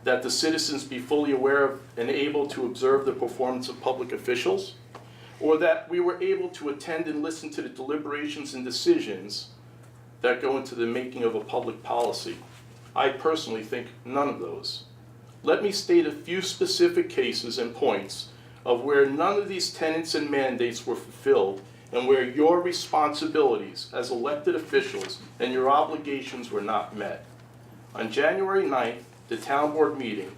K: that the citizens be fully aware of and able to observe the performance of public officials, or that we were able to attend and listen to the deliberations and decisions that go into the making of a public policy. I personally think none of those. Let me state a few specific cases and points of where none of these tenets and mandates were fulfilled and where your responsibilities as elected officials and your obligations were not met. On January 9th, the town board meeting,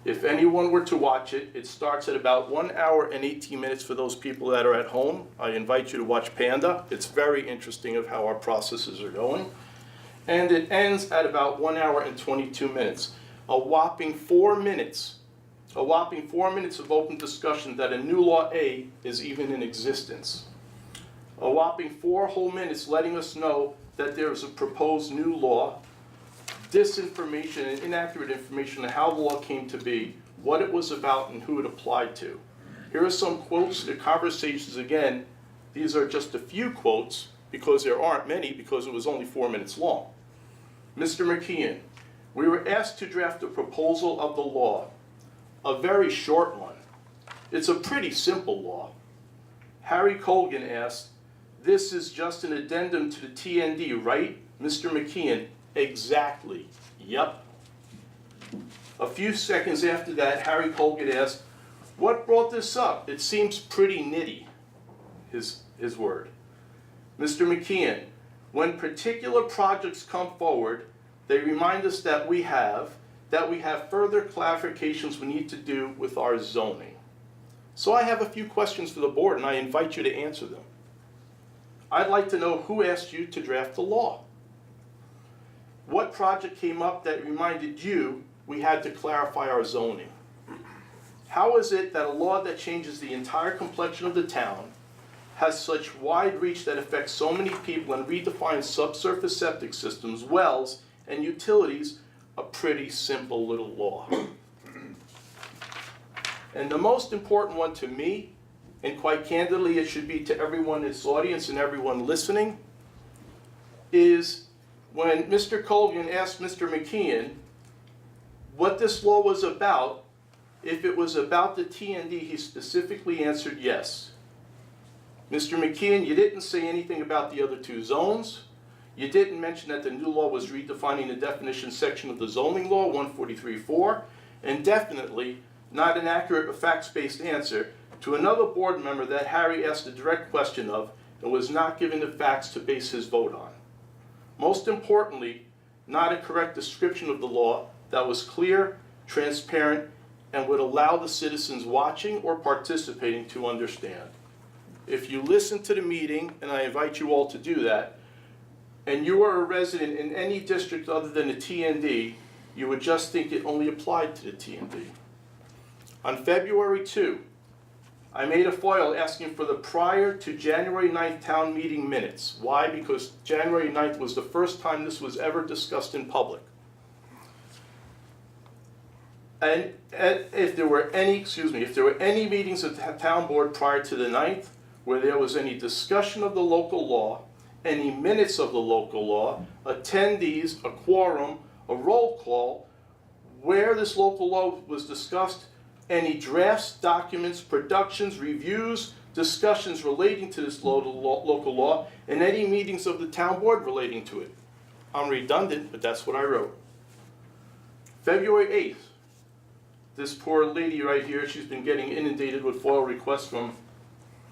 K: if anyone were to watch it, it starts at about 1 hour and 18 minutes for those people that are at home. I invite you to watch Panda. It's very interesting of how our processes are going. And it ends at about 1 hour and 22 minutes. A whopping 4 minutes. A whopping 4 minutes of open discussion that a new law A is even in existence. A whopping 4 whole minutes letting us know that there is a proposed new law, disinformation and inaccurate information on how the law came to be, what it was about, and who it applied to. Here are some quotes to the conversations. Again, these are just a few quotes because there aren't many because it was only 4 minutes long. Mr. McKeon, we were asked to draft a proposal of the law, a very short one. It's a pretty simple law. Harry Colgan asked, this is just an addendum to the TND, right? Mr. McKeon, exactly. Yep. A few seconds after that, Harry Colgan asked, what brought this up? It seems pretty nitty, his word. Mr. McKeon, when particular projects come forward, they remind us that we have further clarifications we need to do with our zoning. So I have a few questions for the board, and I invite you to answer them. I'd like to know who asked you to draft the law. What project came up that reminded you we had to clarify our zoning? How is it that a law that changes the entire complexion of the town has such wide reach that affects so many people and redefines subsurface septic systems, wells, and utilities, a pretty simple little law? And the most important one to me, and quite candidly it should be to everyone in this audience and everyone listening, is when Mr. Colgan asked Mr. McKeon what this law was about. If it was about the TND, he specifically answered yes. Mr. McKeon, you didn't say anything about the other 2 zones. You didn't mention that the new law was redefining the definition section of the zoning law, 143.4, and definitely not an accurate or facts-based answer to another board member that Harry asked a direct question of and was not given the facts to base his vote on. Most importantly, not a correct description of the law that was clear, transparent, and would allow the citizens watching or participating to understand. If you listen to the meeting, and I invite you all to do that, and you are a resident in any district other than the TND, you would just think it only applied to the TND. On February 2, I made a FOIL asking for the prior to January 9th town meeting minutes. Why? Because January 9th was the first time this was ever discussed in public. And if there were any meetings of the town board prior to the 9th where there was any discussion of the local law, any minutes of the local law, attendees, a quorum, a roll call, where this local law was discussed, any drafts, documents, productions, reviews, discussions relating to this local law, and any meetings of the town board relating to it. I'm redundant, but that's what I wrote. February 8th, this poor lady right here, she's been getting inundated with FOIL requests from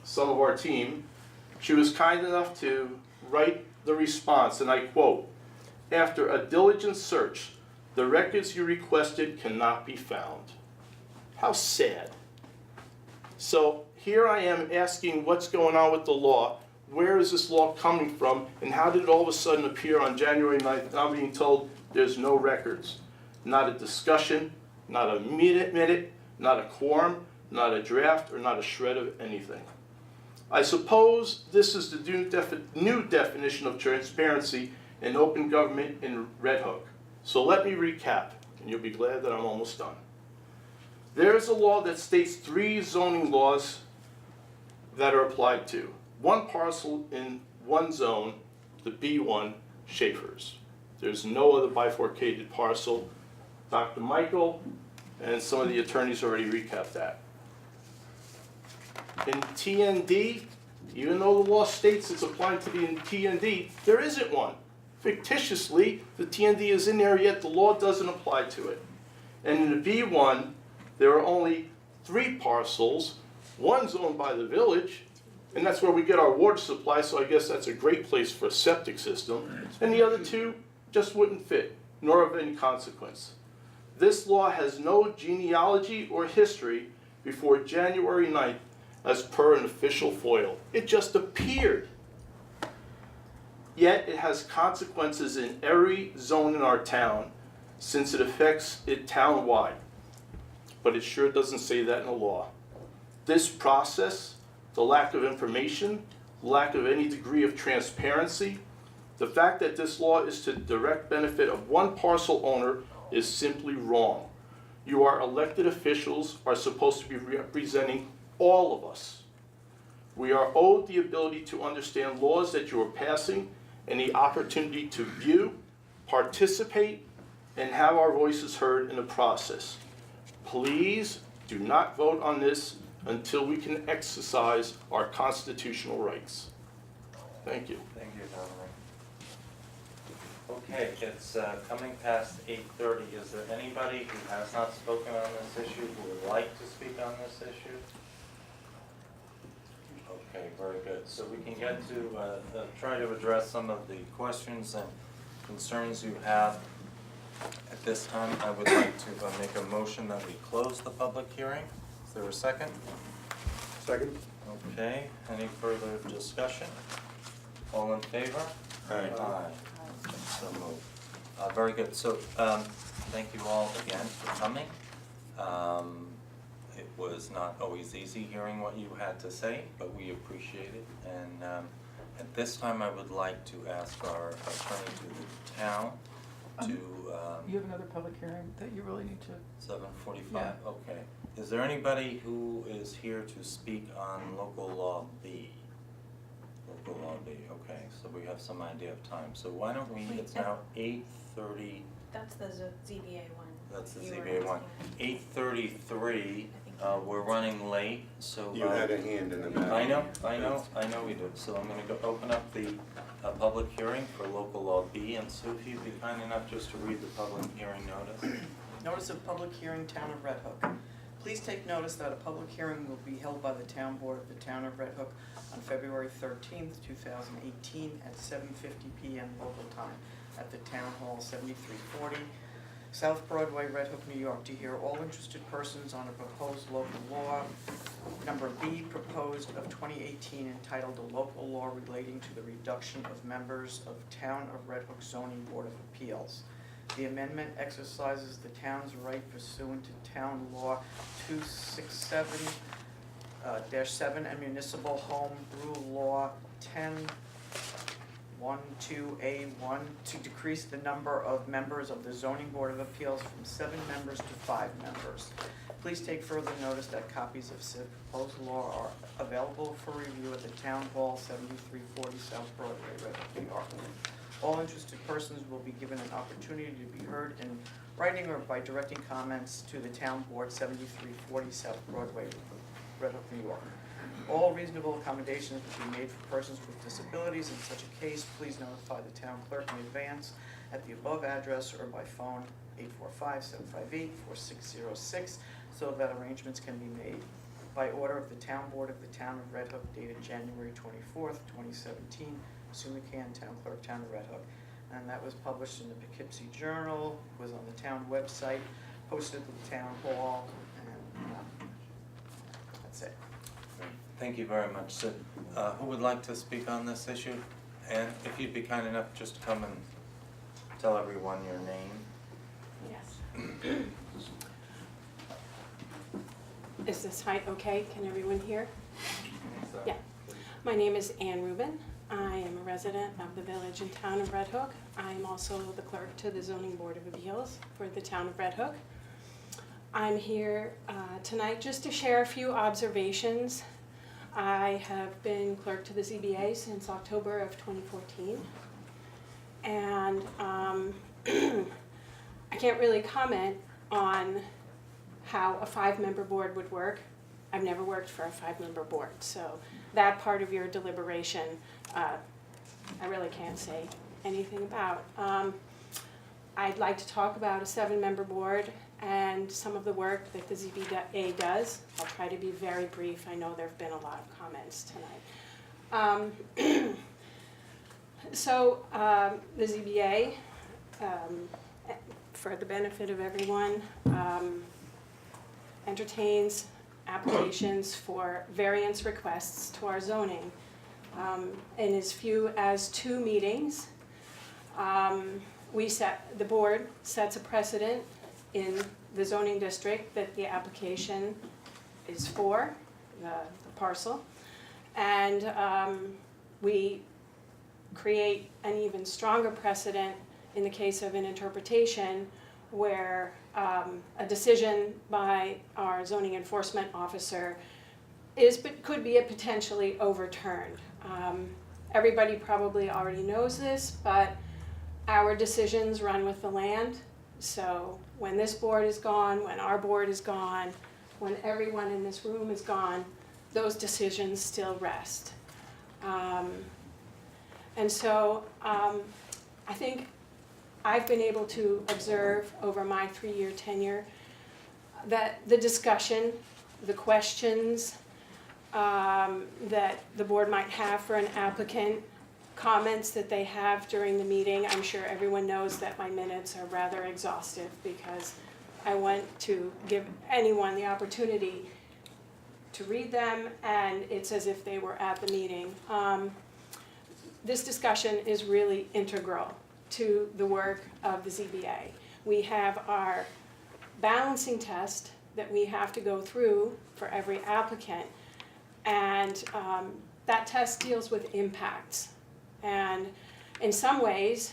K: some of our team. She was kind enough to write the response, and I quote, "After a diligent search, the records you requested cannot be found." How sad. So here I am asking what's going on with the law, where is this law coming from, and how did it all of a sudden appear on January 9th, and I'm being told there's no records. Not a discussion, not a minute, not a quorum, not a draft, or not a shred of anything. I suppose this is the new definition of transparency and open government in Red Hook. So let me recap, and you'll be glad that I'm almost done. There is a law that states 3 zoning laws that are applied to. One parcel in one zone, the B1, Schaffer's. There's no other bifurcated parcel. Dr. Michael and some of the attorneys already recapped that. In TND, even though the law states it's applying to the TND, there isn't one. Fictitiously, the TND is in there, yet the law doesn't apply to it. And in the B1, there are only 3 parcels. One's owned by the village, and that's where we get our water supply, so I guess that's a great place for a septic system. And the other 2 just wouldn't fit, nor of any consequence. This law has no genealogy or history before January 9th, as per an official FOIL. It just appeared. Yet it has consequences in every zone in our town, since it affects it town-wide. But it sure doesn't say that in the law. This process, the lack of information, lack of any degree of transparency, the fact that this law is to direct benefit of one parcel owner is simply wrong. You, our elected officials, are supposed to be representing all of us. We are owed the ability to understand laws that you are passing and the opportunity to view, participate, and have our voices heard in the process. Please do not vote on this until we can exercise our constitutional rights. Thank you.
A: Thank you, Dominic. Okay, it's coming past 8:30. Is there anybody who has not spoken on this issue who would like to speak on this issue? Okay, very good. So we can get to try to address some of the questions and concerns you have. At this time, I would like to make a motion that we close the public hearing. Is there a second?
G: Second?
A: Okay, any further discussion? All in favor?
G: Aye.
A: Aye. So moved. Very good. So, thank you all again for coming. It was not always easy hearing what you had to say, but we appreciate it. And at this time, I would like to ask our attorney to the town to.
B: You have another public hearing that you really need to.
A: 7:45. Okay. Is there anybody who is here to speak on local law B? Local law B. Okay. So we have some idea of time. So why don't we? It's now 8:30.
L: That's the ZBA one.
A: That's the
L: You were
A: ZBA one.
L: asking.
A: 8:33. We're running late, so.
G: You had a hand in the matter.
A: I know we did. So I'm gonna go open up the public hearing for local law B, and Sue, if you'd be kind enough just to read the public hearing notice.
B: Notice of public hearing, Town of Red Hook. Please take notice that a public hearing will be held by the Town Board of the Town of Red Hook on February 13th, 2018 at 7:50 p.m. local time at the Town Hall, 7340 South Broadway, Red Hook, New York, to hear all interested persons on a proposed local law, number B, proposed of 2018, entitled a local law relating to the reduction of members of Town of Red Hook Zoning Board of Appeals. The amendment exercises the town's right pursuant to Town Law 267-7 and Municipal Home Rule Law 10-12A1 to decrease the number of members of the Zoning Board of Appeals from 7 members to 5 members. Please take further notice that copies of said proposed law are available for review at the Town Hall, 7340 South Broadway, Red Hook, New York. All interested persons will be given an opportunity to be heard in writing or by directing comments to the Town Board, 7340 South Broadway, Red Hook, New York. All reasonable accommodations will be made for persons with disabilities. In such a case, please notify the town clerk in advance at the above address or by phone 845-758-4606 so that arrangements can be made. By order of the Town Board of the Town of Red Hook dated January 24th, 2017, Sue McCann, Town Clerk, Town of Red Hook. And that was published in the Poughkeepsie Journal, was on the town website, posted at the town hall, and that's it.
A: Thank you very much, Sid. Who would like to speak on this issue? And if you'd be kind enough just to come and tell everyone your name.
M: Yes. Is this height okay? Can everyone hear? Yeah. My name is Ann Rubin. I am a resident of the village and town of Red Hook. I am also the clerk to the Zoning Board of Appeals for the town of Red Hook. I'm here tonight just to share a few observations. I have been clerk to the ZBA since October of 2014. And I can't really comment on how a 5-member board would work. I've never worked for a 5-member board, so that part of your deliberation, I really can't say anything about. I'd like to talk about a 7-member board and some of the work that the ZBA does. I'll try to be very brief. I know there have been a lot of comments tonight. So the ZBA, for the benefit of everyone, entertains applications for variance requests to our zoning in as few as 2 meetings. The board sets a precedent in the zoning district that the application is for, the parcel, and we create an even stronger precedent in the case of an interpretation where a decision by our zoning enforcement officer could be potentially overturned. Everybody probably already knows this, but our decisions run with the land. So when this board is gone, when our board is gone, when everyone in this room is gone, those decisions still rest. And so I think I've been able to observe over my 3-year tenure that the discussion, the questions that the board might have for an applicant, comments that they have during the meeting. I'm sure everyone knows that my minutes are rather exhaustive because I want to give anyone the opportunity to read them, and it's as if they were at the meeting. This discussion is really integral to the work of the ZBA. We have our balancing test that we have to go through for every applicant, and that test deals with impacts. And in some ways,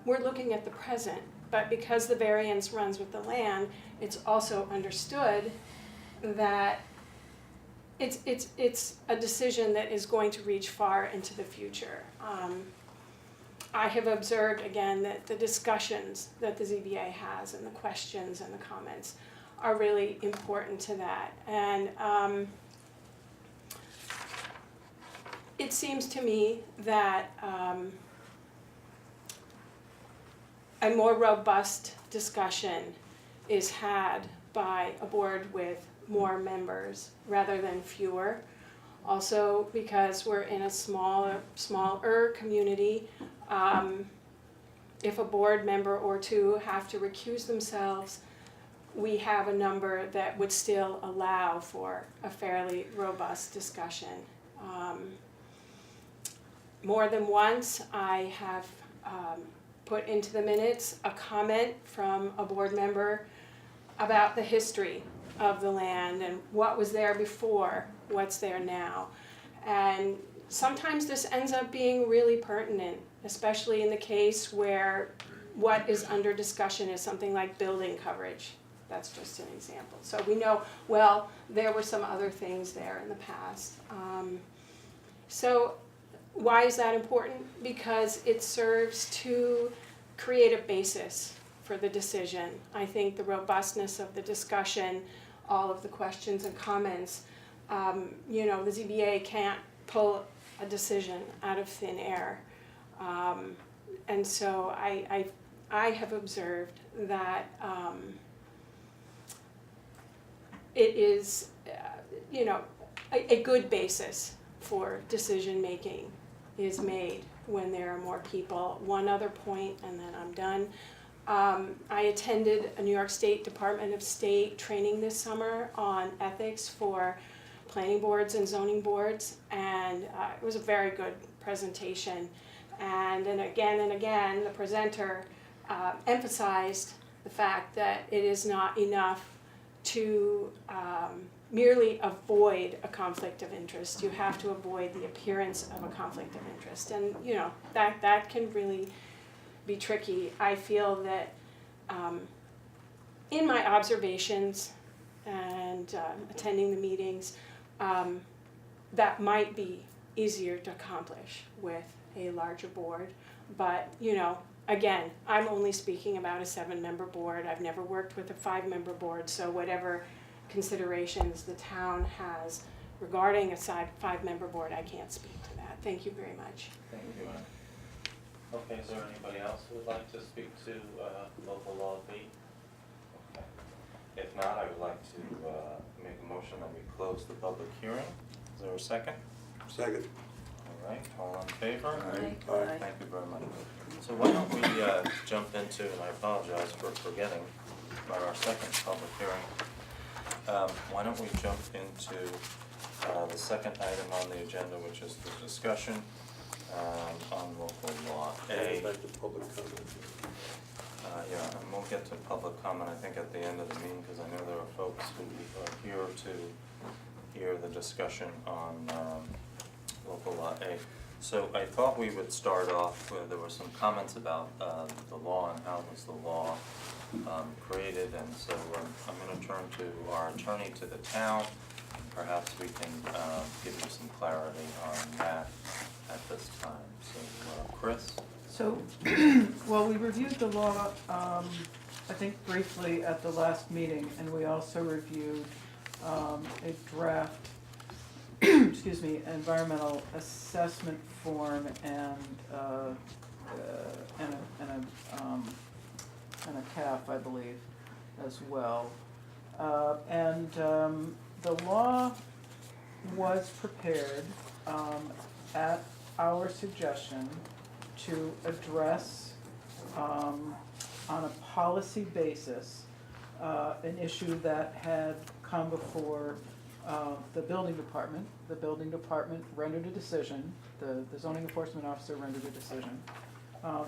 M: we're looking at the present, but because the variance runs with the land, it's also understood that it's a decision that is going to reach far into the future. I have observed again that the discussions that the ZBA has and the questions and the comments are really important to that. And it seems to me that a more robust discussion is had by a board with more members rather than fewer. Also because we're in a smaller community, if a board member or two have to recuse themselves, we have a number that would still allow for a fairly robust discussion. More than once, I have put into the minutes a comment from a board member about the history of the land and what was there before, what's there now. And sometimes this ends up being really pertinent, especially in the case where what is under discussion is something like building coverage. That's just an example. So we know, well, there were some other things there in the past. So why is that important? Because it serves to create a basis for the decision. I think the robustness of the discussion, all of the questions and comments You know, the ZBA can't pull a decision out of thin air. And so I have observed that it is, you know, a good basis for decision-making is made when there are more people. One other point, and then I'm done. I attended a New York State Department of State training this summer on ethics for planning boards and zoning boards, and it was a very good presentation. And again, the presenter emphasized the fact that it is not enough to merely avoid a conflict of interest. You have to avoid the appearance of a conflict of interest, and you know that can really be tricky. I feel that in my observations and attending the meetings, that might be easier to accomplish with a larger board. But you know, again, I'm only speaking about a 7-member board. I've never worked with a 5-member board, so whatever considerations the town has regarding a 5-member board, I can't speak to that. Thank you very much.
A: Thank you, Ann. Okay, is there anybody else who would like to speak to local law B? Okay. If not, I would like to make a motion that we close the public hearing. Is there a second?
G: Second.
A: All right, all in favor?
G: Aye.
A: Thank you very much. So why don't we jump into, and I apologize for forgetting about our second public hearing. Why don't we jump into the second item on the agenda, which is the discussion on local law A.
G: Back to public comment.
A: Yeah, and we'll get to public comment, I think, at the end of the meeting, because I know there are folks who are here to hear the discussion on local law A. So I thought we would start off where there were some comments about the law and how was the law created, and so I'm going to turn to our attorney to the town. Perhaps we can give you some clarity on that at this time. So, Chris?
B: So, well, we reviewed the law, I think briefly at the last meeting, and we also reviewed a draft, excuse me, environmental assessment form and a CAF, I believe, as well. And the law was prepared at our suggestion to address on a policy basis an issue that had come before the building department. The building department rendered a decision, the zoning enforcement officer rendered a decision.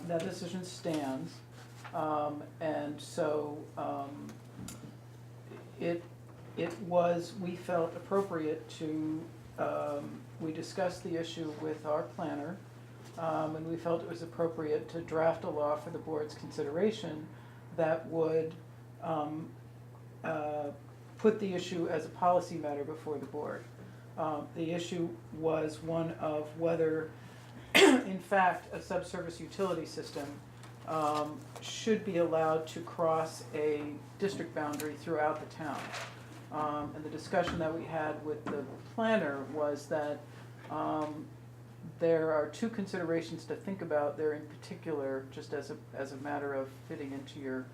B: That decision stands, and so it was, we felt appropriate to, we discussed the issue with our planner, and we felt it was appropriate to draft a law for the board's consideration that would put the issue as a policy matter before the board. The issue was one of whether, in fact, a subsurface utility system should be allowed to cross a district boundary throughout the town. And the discussion that we had with the planner was that there are two considerations to think about there in particular, just as a matter of fitting into your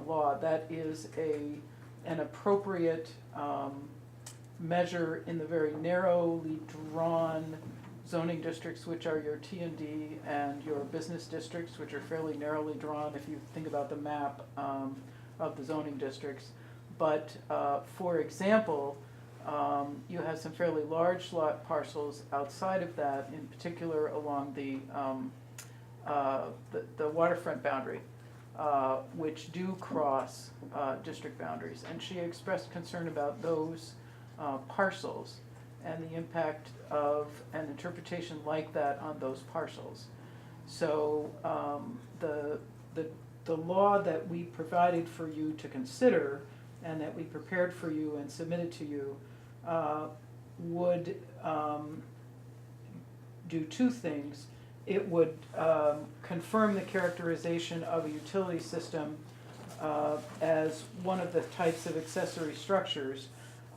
B: law. That is an appropriate measure in the very narrowly drawn zoning districts, which are your T&D and your business districts, which are fairly narrowly drawn if you think about the map of the zoning districts. But for example, you have some fairly large lot parcels outside of that, in particular along the waterfront boundary, which do cross district boundaries. And she expressed concern about those parcels and the impact of an interpretation like that on those parcels. So the law that we provided for you to consider and that we prepared for you and submitted to you would do two things. It would confirm the characterization of a utility system as one of the types of accessory structures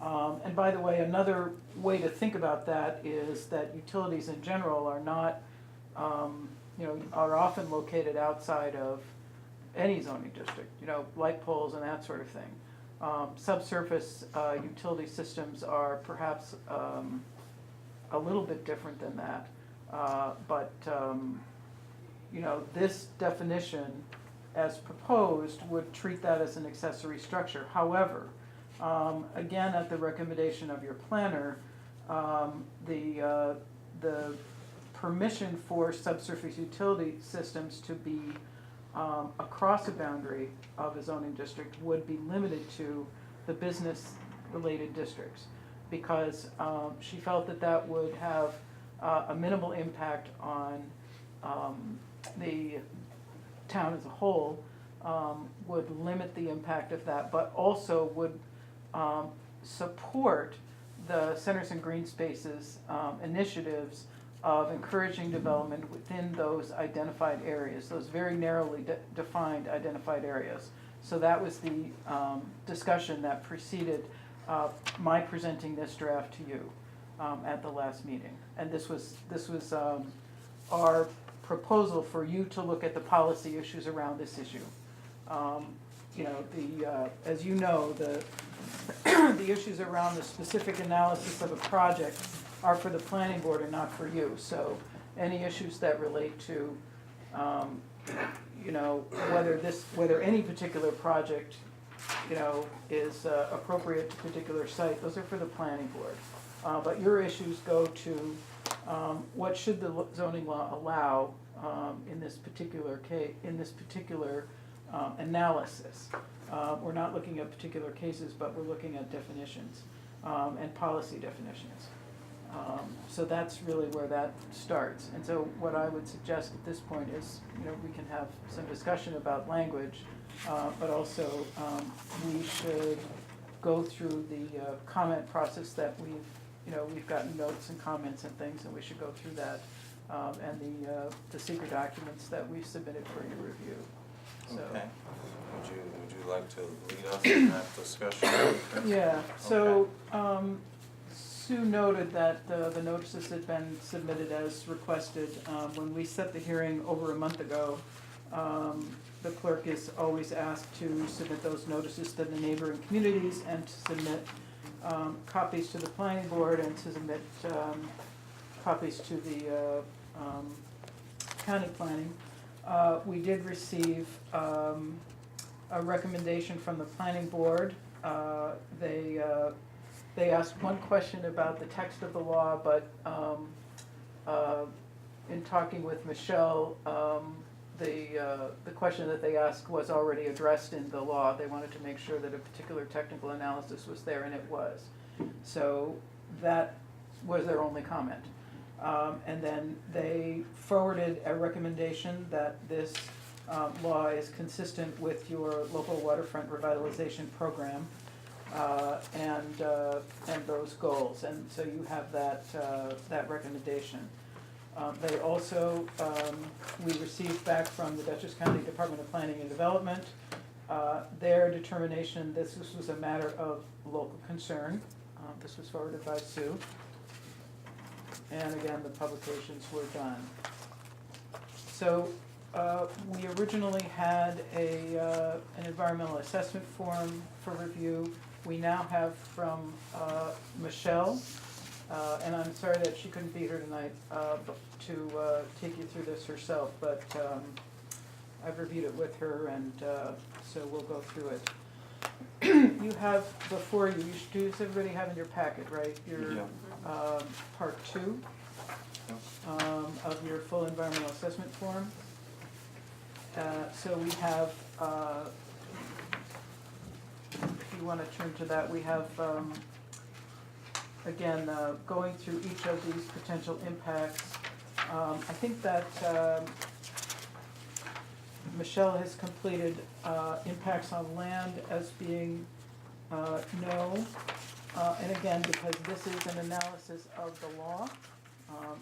F: And by the way, another way to think about that is that utilities in general are not, are often located outside of any zoning district, light poles and that sort of thing. Subsurface utility systems are perhaps a little bit different than that. But this definition, as proposed, would treat that as an accessory structure. However, again, at the recommendation of your planner, the permission for subsurface utility systems to be across a boundary of a zoning district would be limited to the business-related districts, because she felt that that would have a minimal impact on the town as a whole, would limit the impact of that, but also would support the Centers and Green Spaces initiatives of encouraging development within those identified areas, those very narrowly defined identified areas. So that was the discussion that preceded my presenting this draft to you at the last meeting. And this was our proposal for you to look at the policy issues around this issue. As you know, the issues around the specific analysis of a project are for the planning board and not for you. So any issues that relate to, whether any particular project, is appropriate to a particular site, those are for the planning board. But your issues go to what should the zoning law allow in this particular case, in this particular analysis. We're not looking at particular cases, but we're looking at definitions and policy definitions. So that's really where that starts. And so what I would suggest at this point is, we can have some discussion about language, but also we should go through the comment process that we've gotten notes and comments and things, and we should go through that, and the secret documents that we've submitted for your review. So.
A: Okay. Would you like to lead us in that discussion?
F: Yeah, so Sue noted that the notices had been submitted as requested. When we set the hearing over a month ago, the clerk is always asked to submit those notices to the neighboring communities and to submit copies to the planning board and to submit copies to the county planning. We did receive a recommendation from the planning board. They asked one question about the text of the law, but in talking with Michelle, the question that they asked was already addressed in the law. They wanted to make sure that a particular technical analysis was there, and it was. So that was their only comment. And then they forwarded a recommendation that this law is consistent with your local waterfront revitalization program and those goals. And so you have that recommendation. They also, we received back from the Dutchess County Department of Planning and Development their determination this was a matter of local concern. This was forwarded by Sue. And again, the publications were done. So we originally had an environmental assessment form for review. We now have from Michelle, and I'm sorry that she couldn't be here tonight to take you through this herself, but I've reviewed it with her, and so we'll go through it. You have before you, does everybody have in your packet, right? Your part 2 of your full environmental assessment form. So we have, if you want to turn to that, we have, again, going through each of these potential impacts. I think that Michelle has completed impacts on land as being no. And again, because this is an analysis of the law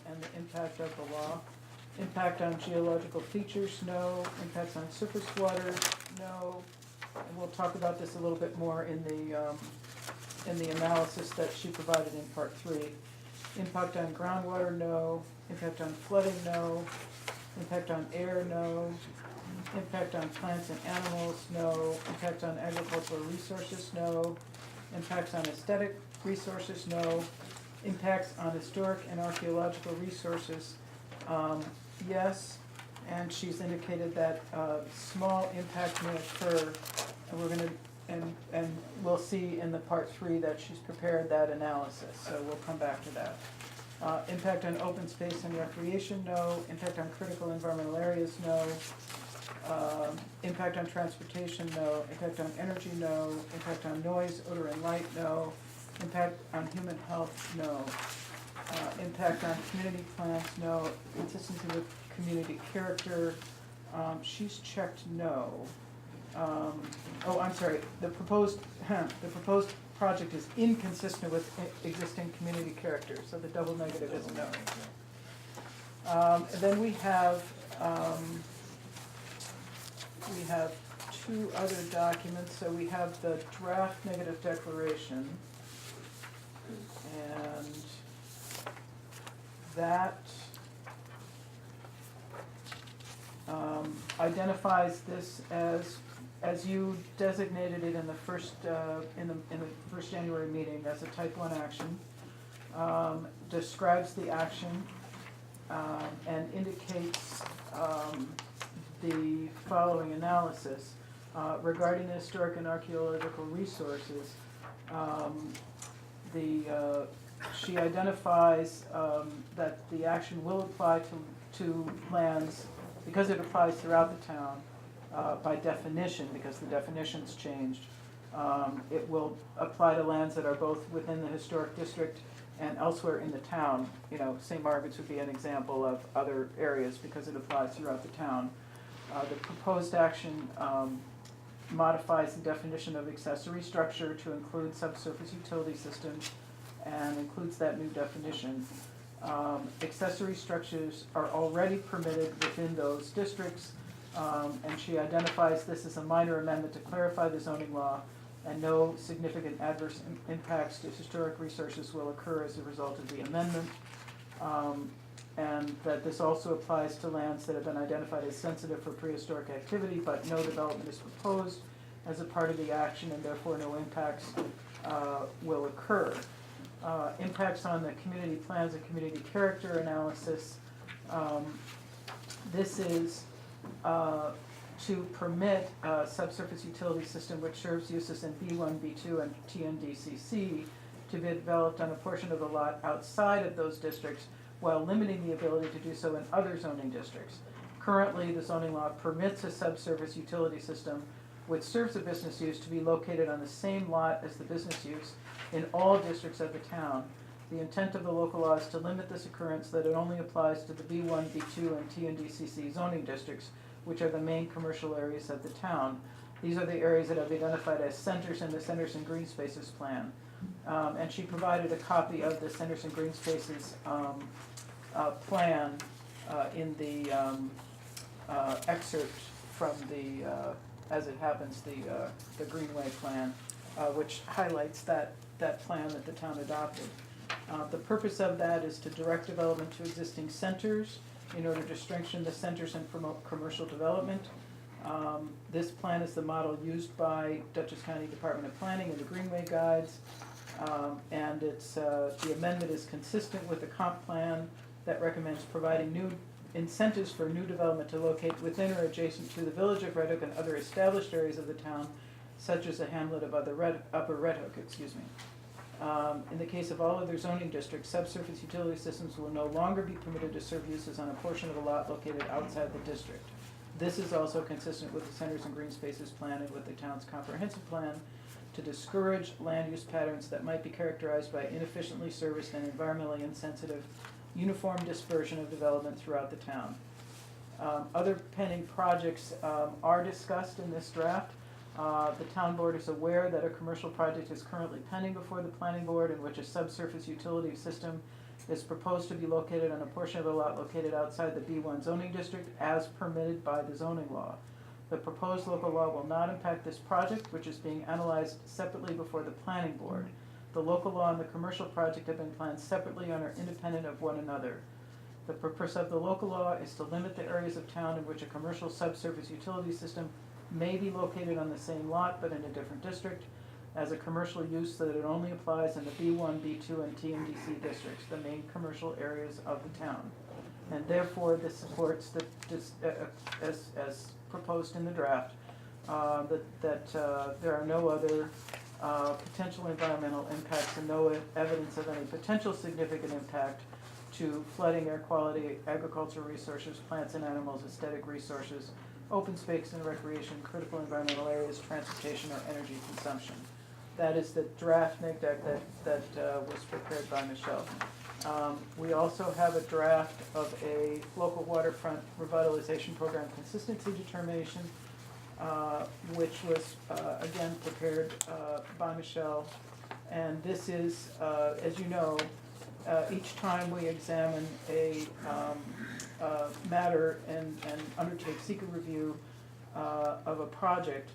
F: and the impact of the law. Impact on geological features, no. Impacts on surface water, no. And we'll talk about this a little bit more in the
B: in the analysis that she provided in part 3. Impact on groundwater, no. Impact on flooding, no. Impact on air, no. Impact on plants and animals, no. Impact on agricultural resources, no. Impacts on aesthetic resources, no. Impacts on historic and archaeological resources, yes. And she's indicated that small impact may occur, and we're gonna, and we'll see in the part 3 that she's prepared that analysis, so we'll come back to that. Impact on open space and recreation, no. Impact on critical environmental areas, no. Impact on transportation, no. Impact on energy, no. Impact on noise, odor, and light, no. Impact on human health, no. Impact on community plans, no. Consistency with community character, she's checked no. Oh, I'm sorry, the proposed project is inconsistent with existing community character, so the double negative is no. And then we have 2 other documents. So we have the draft negative declaration, and that identifies this as you designated it in the first January meeting as a type 1 action, describes the action, and indicates the following analysis regarding the historic and archaeological resources. She identifies that the action will apply to lands because it applies throughout the town. By definition, because the definition's changed, it will apply to lands that are both within the historic district and elsewhere in the town. You know, St. Margaret's would be an example of other areas because it applies throughout the town. The proposed action modifies the definition of accessory structure to include subsurface utility systems and includes that new definition. Accessory structures are already permitted within those districts. And she identifies this as a minor amendment to clarify the zoning law, and no significant adverse impacts to historic resources will occur as a result of the amendment. And that this also applies to lands that have been identified as sensitive for prehistoric activity, but no development is proposed as a part of the action, and therefore no impacts will occur. Impacts on the community plans and community character analysis. This is to permit a subsurface utility system which serves uses in B1, B2, and TNDCC to be developed on a portion of the lot outside of those districts while limiting the ability to do so in other zoning districts. Currently, the zoning law permits a subsurface utility system which serves a business use to be located on the same lot as the business use in all districts of the town. The intent of the local law is to limit this occurrence so that it only applies to the B1, B2, and TNDCC zoning districts, which are the main commercial areas of the town. These are the areas that have been identified as centers in the Centers and Green Spaces Plan. And she provided a copy of the Centers and Green Spaces plan in the excerpt from the, as it happens, the Greenway plan, which highlights that plan that the town adopted. The purpose of that is to direct development to existing centers in order to strengthen the centers and promote commercial development. This plan is the model used by Dutchess County Department of Planning and the Greenway Guides. And it's, the amendment is consistent with the comp plan that recommends providing new incentives for new development to locate within or adjacent to the village of Red Hook and other established areas of the town, such as the hamlet of Upper Red Hook, In the case of all other zoning districts, subsurface utility systems will no longer be permitted to serve uses on a portion of a lot located outside the district. This is also consistent with the Centers and Green Spaces Plan and with the town's comprehensive plan to discourage land use patterns that might be characterized by inefficiently serviced and environmentally insensitive uniform dispersion of development throughout the town. Other pending projects are discussed in this draft. The town board is aware that a commercial project is currently pending before the planning board in which a subsurface utility system is proposed to be located on a portion of a lot located outside the B1 zoning district as permitted by the zoning law. The proposed local law will not impact this project, which is being analyzed separately before the planning board. The local law and the commercial project have been planned separately and are independent of one another. The purpose of the local law is to limit the areas of town in which a commercial subsurface utility system may be located on the same lot but in a different district, as a commercial use so that it only applies in the B1, B2, and TMDC districts, the main commercial areas of the town. And therefore, this supports the, as proposed in the draft, that there are no other potential environmental impacts and no evidence of any potential significant impact to flooding, air quality, agricultural resources, plants and animals, aesthetic resources, open space and recreation, critical environmental areas, transportation, or energy consumption. That is the draft neg deck that was prepared by Michelle. We also have a draft of a local waterfront revitalization program consistency determination, which was, again, prepared by Michelle. And this is, as you know, each time we examine a matter and undertake seeker review of a project,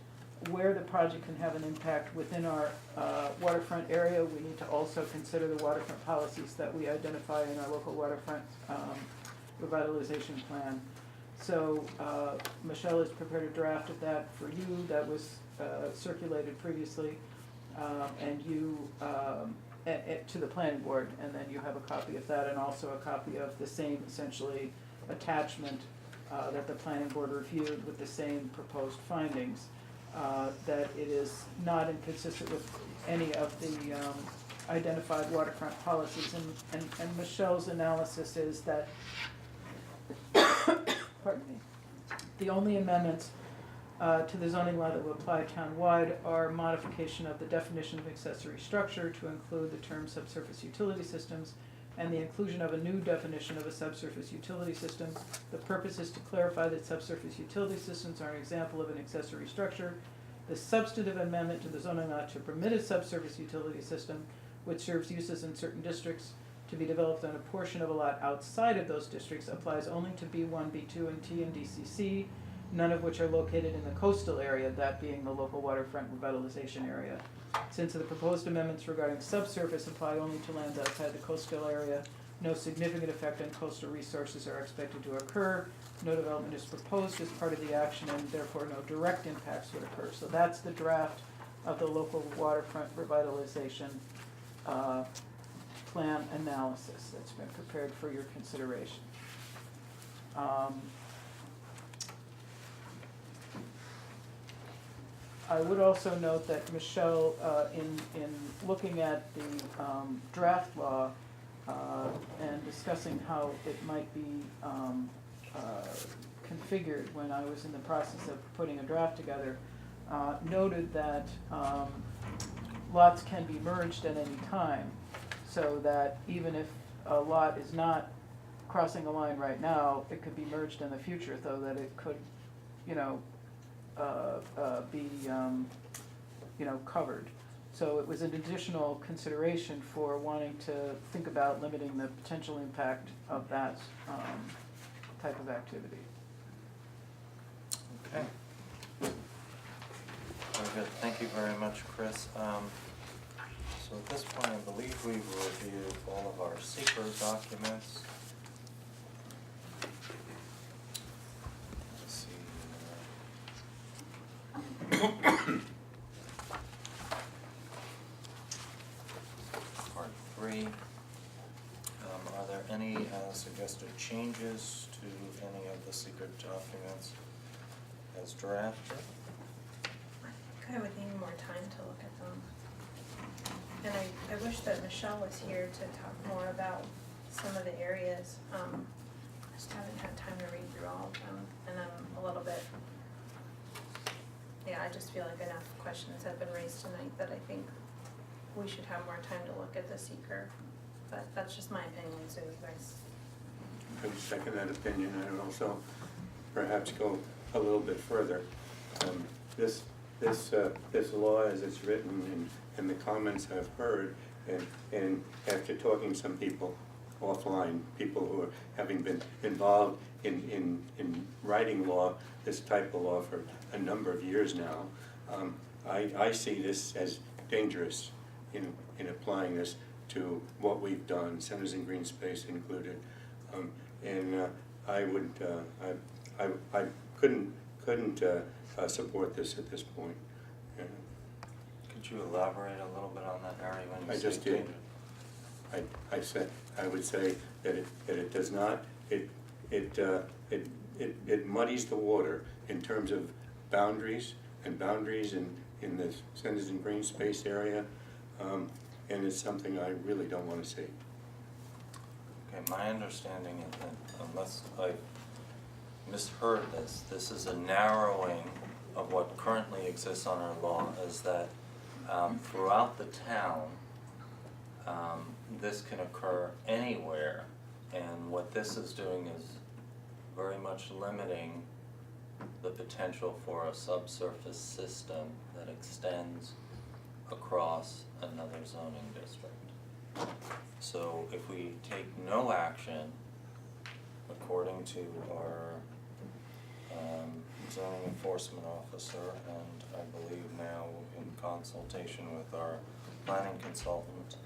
B: where the project can have an impact within our waterfront area, we need to also consider the waterfront policies that we identify in our local waterfront revitalization plan. So Michelle has prepared a draft of that for you that was circulated previously, and you to the planning board, and then you have a copy of that and also a copy of the same essentially attachment that the planning board reviewed with the same proposed findings. That it is not inconsistent with any of the identified waterfront policies, and Michelle's analysis is that pardon me, the only amendments to the zoning law that will apply town-wide are modification of the definition of accessory structure to include the term subsurface utility systems and the inclusion of a new definition of a subsurface utility system. The purpose is to clarify that subsurface utility systems are an example of an accessory structure. The substantive amendment to the zoning law to permit a subsurface utility system which serves uses in certain districts to be developed on a portion of a lot outside of those districts applies only to B1, B2, and T and DCC, none of which are located in the coastal area, that being the local waterfront revitalization area. Since the proposed amendments regarding subsurface apply only to lands outside the coastal area, no significant effect on coastal resources are expected to occur. No development is proposed as part of the action, and therefore no direct impacts would occur. So that's the draft of the local waterfront revitalization plan analysis that's been prepared for your consideration. I would also note that Michelle, in looking at the draft law and discussing how it might be configured when I was in the process of putting a draft together, noted that lots can be merged at any time, so that even if a lot is not crossing a line right now, it could be merged in the future, though that it could, be covered. So it was an additional consideration for wanting to think about limiting the potential impact of that type of activity.
A: Okay. Very good. Thank you very much, Chris. So at this point, I believe we've reviewed all of our seeker documents. Let's see. Part 3. Are there any suggested changes to any of the secret documents as drafted?
L: I would need more time to look at them. And I wish that Michelle was here to talk more about some of the areas. I just haven't had time to read through all of them, and I'm a little bit, I just feel like enough questions have been raised tonight that I think we should have more time to look at the seeker. But that's just my opinion, so you guys.
N: I would second that opinion. I would also perhaps go a little bit further. This law, as it's written, and the comments I've heard, and after talking to some people offline, people who are having been involved in writing law, this type of law for a number of years now, I see this as dangerous in applying this to what we've done, centers in green space included. And I would, I couldn't support this at this point.
A: Could you elaborate a little bit on that, Harry, when you
N: I
A: say
N: just did.
A: change?
N: I would say that it does not, it muddies the water in terms of boundaries and boundaries in the centers in green space area, and it's something I really don't want to see.
A: Okay, my understanding is that, unless I misheard this, this is a narrowing of what currently exists on our law, is that throughout the town, this can occur anywhere, and what this is doing is very much limiting the potential for a subsurface system that extends across another zoning district. So if we take no action, according to our zoning enforcement officer, and I believe now in consultation with our planning consultant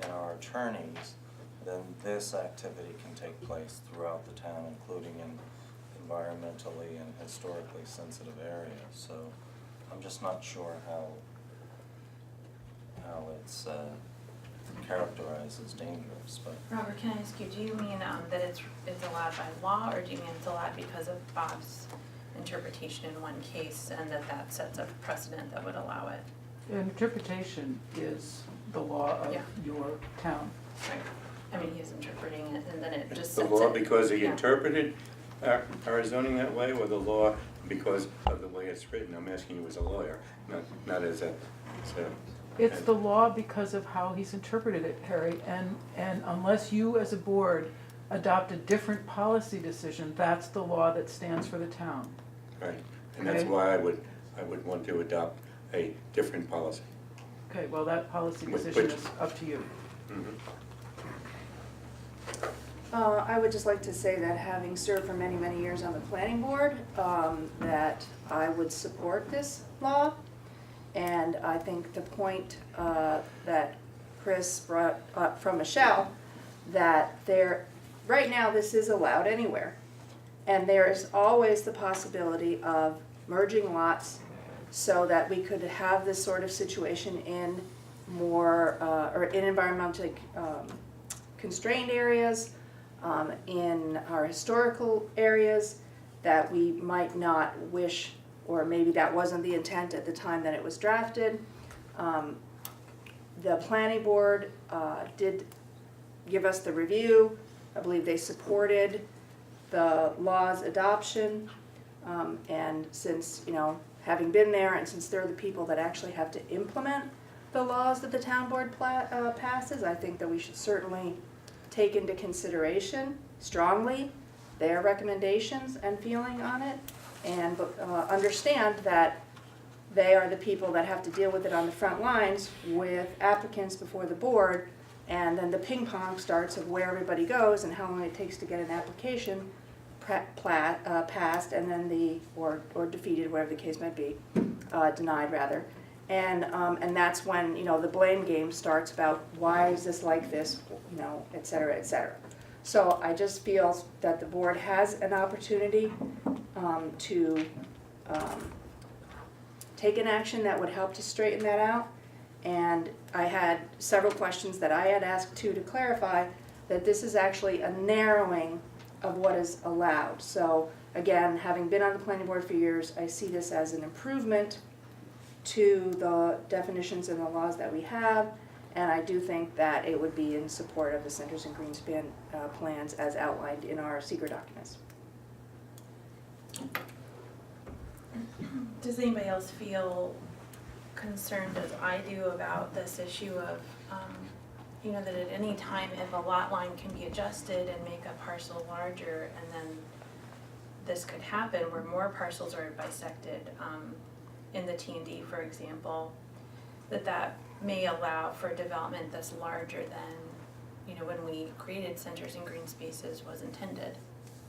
A: and our attorneys, then this activity can take place throughout the town, including in environmentally and historically sensitive areas. So I'm just not sure how it's characterized as dangerous, but.
L: Robert, can I ask you, do you mean that it's allowed by law, or do you mean it's allowed because of Bob's interpretation in one case, and that sets a precedent that would allow it?
B: Interpretation is the law of
L: Yeah.
B: your town.
L: Right. I mean, he's interpreting it, and then it just
N: The
L: sets it.
N: law because he
L: Yeah.
N: interpreted our zoning that way, or the law because of the way it's written? I'm asking you as a lawyer, not as a.
O: It's the law because of how he's interpreted it, Harry, and unless you as a board adopt a different policy decision, that's the law that stands for the town.
N: Right, and that's
O: Okay.
N: why I would want to adopt a different policy.
O: Okay, well, that policy
N: Which-
O: decision is up to you.
N: Mhm.
P: I would just like to say that having served for many, many years on the planning board, that I would support this law. And I think the point that Chris brought up from Michelle, that right now this is allowed anywhere. And there is always the possibility of merging lots so that we could have this sort of situation in more, or in environmentally constrained areas, in our historical areas that we might not wish, or maybe that wasn't the intent at the time that it was drafted. The planning board did give us the review. I believe they supported the law's adoption. And since, having been there, and since they're the people that actually have to implement the laws that the town board passes, I think that we should certainly take into consideration strongly their recommendations and feeling on it, and understand that they are the people that have to deal with it on the front lines with applicants before the board, and then the ping pong starts of where everybody goes and how long it takes to get an application passed, and then or defeated, whatever the case might be, denied rather. And that's when, the blame game starts about why is this like this, et cetera, et cetera. So I just feel that the board has an opportunity to take an action that would help to straighten that out. And I had several questions that I had asked to clarify that this is actually a narrowing of what is allowed. So again, having been on the planning board for years, I see this as an improvement to the definitions and the laws that we have, and I do think that it would be in support of the Centers and Greenspan plans as outlined in our secret documents.
L: Does anybody else feel concerned as I do about this issue of, that at any time if a lot line can be adjusted and make a parcel larger, and then this could happen where more parcels are bisected, in the T&D, for example, that may allow for development that's larger than, when we created centers and green spaces was intended.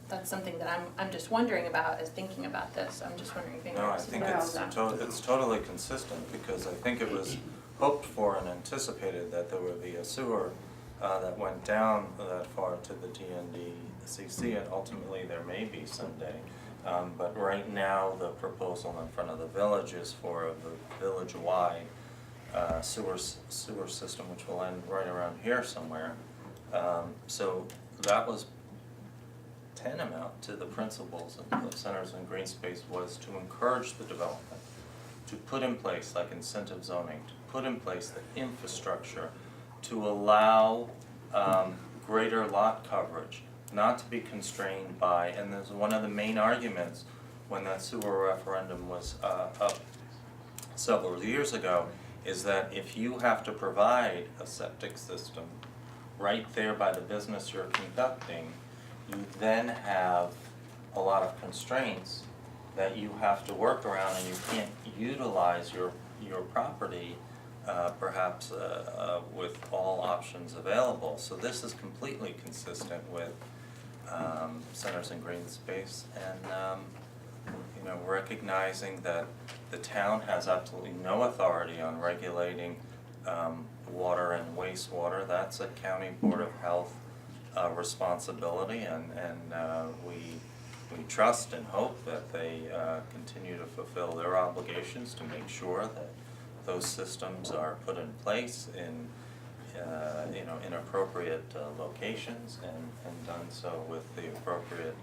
L: That's something that I'm just wondering about as thinking about this. I'm just wondering if anybody
A: No, I
L: else
A: think
L: knows that.
A: it's totally consistent, because I think it was hoped for and anticipated that there would be a sewer that went down that far to the DNDCC, and ultimately there may be someday. But right now, the proposal in front of the village is for the village-wide sewer system, which will end right around here somewhere. So that was tantamount to the principles of Centers in Green Space, was to encourage the development, to put in place like incentive zoning, to put in place the infrastructure, to allow greater lot coverage, not to be constrained by, and there's one of the main arguments when that sewer referendum was up several years ago, is that if you have to provide a septic system right there by the business you're conducting, you then have a lot of constraints that you have to work around, and you can't utilize your property perhaps with all options available. So this is completely consistent with Centers in Green Space, and you know, recognizing that the town has absolutely no authority on regulating water and wastewater. That's a county board of health responsibility, and we trust and hope that they continue to fulfill their obligations to make sure that those systems are put in place in you know, in appropriate locations, and done so with the appropriate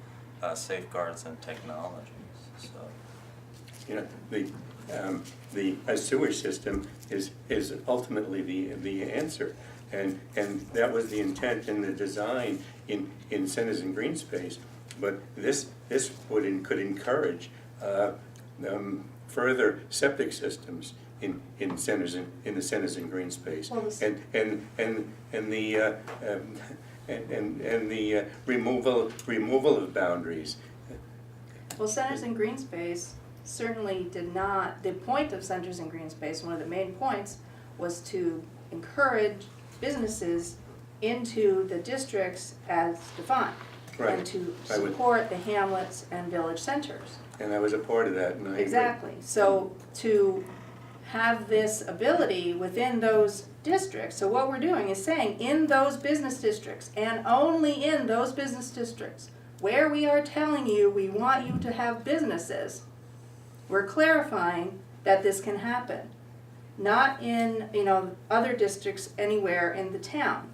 A: safeguards and technologies. So,
N: You know, the sewage system is ultimately the answer, and that was the intent in the design in Centers in Green Space. But this could encourage further septic systems in the Centers in Green Space,
P: Well, this-
N: and the removal of boundaries.
P: Well, Centers in Green Space certainly did not, the point of Centers in Green Space, one of the main points, was to encourage businesses into the districts as defined.
N: Right.
P: And to
N: I would-
P: support the hamlets and village centers.
N: And I was a part of that, and I agree.
P: Exactly, so to have this ability within those districts, so what we're doing is saying in those business districts, and only in those business districts, where we are telling you we want you to have businesses, we're clarifying that this can happen. Not in, you know, other districts anywhere in the town.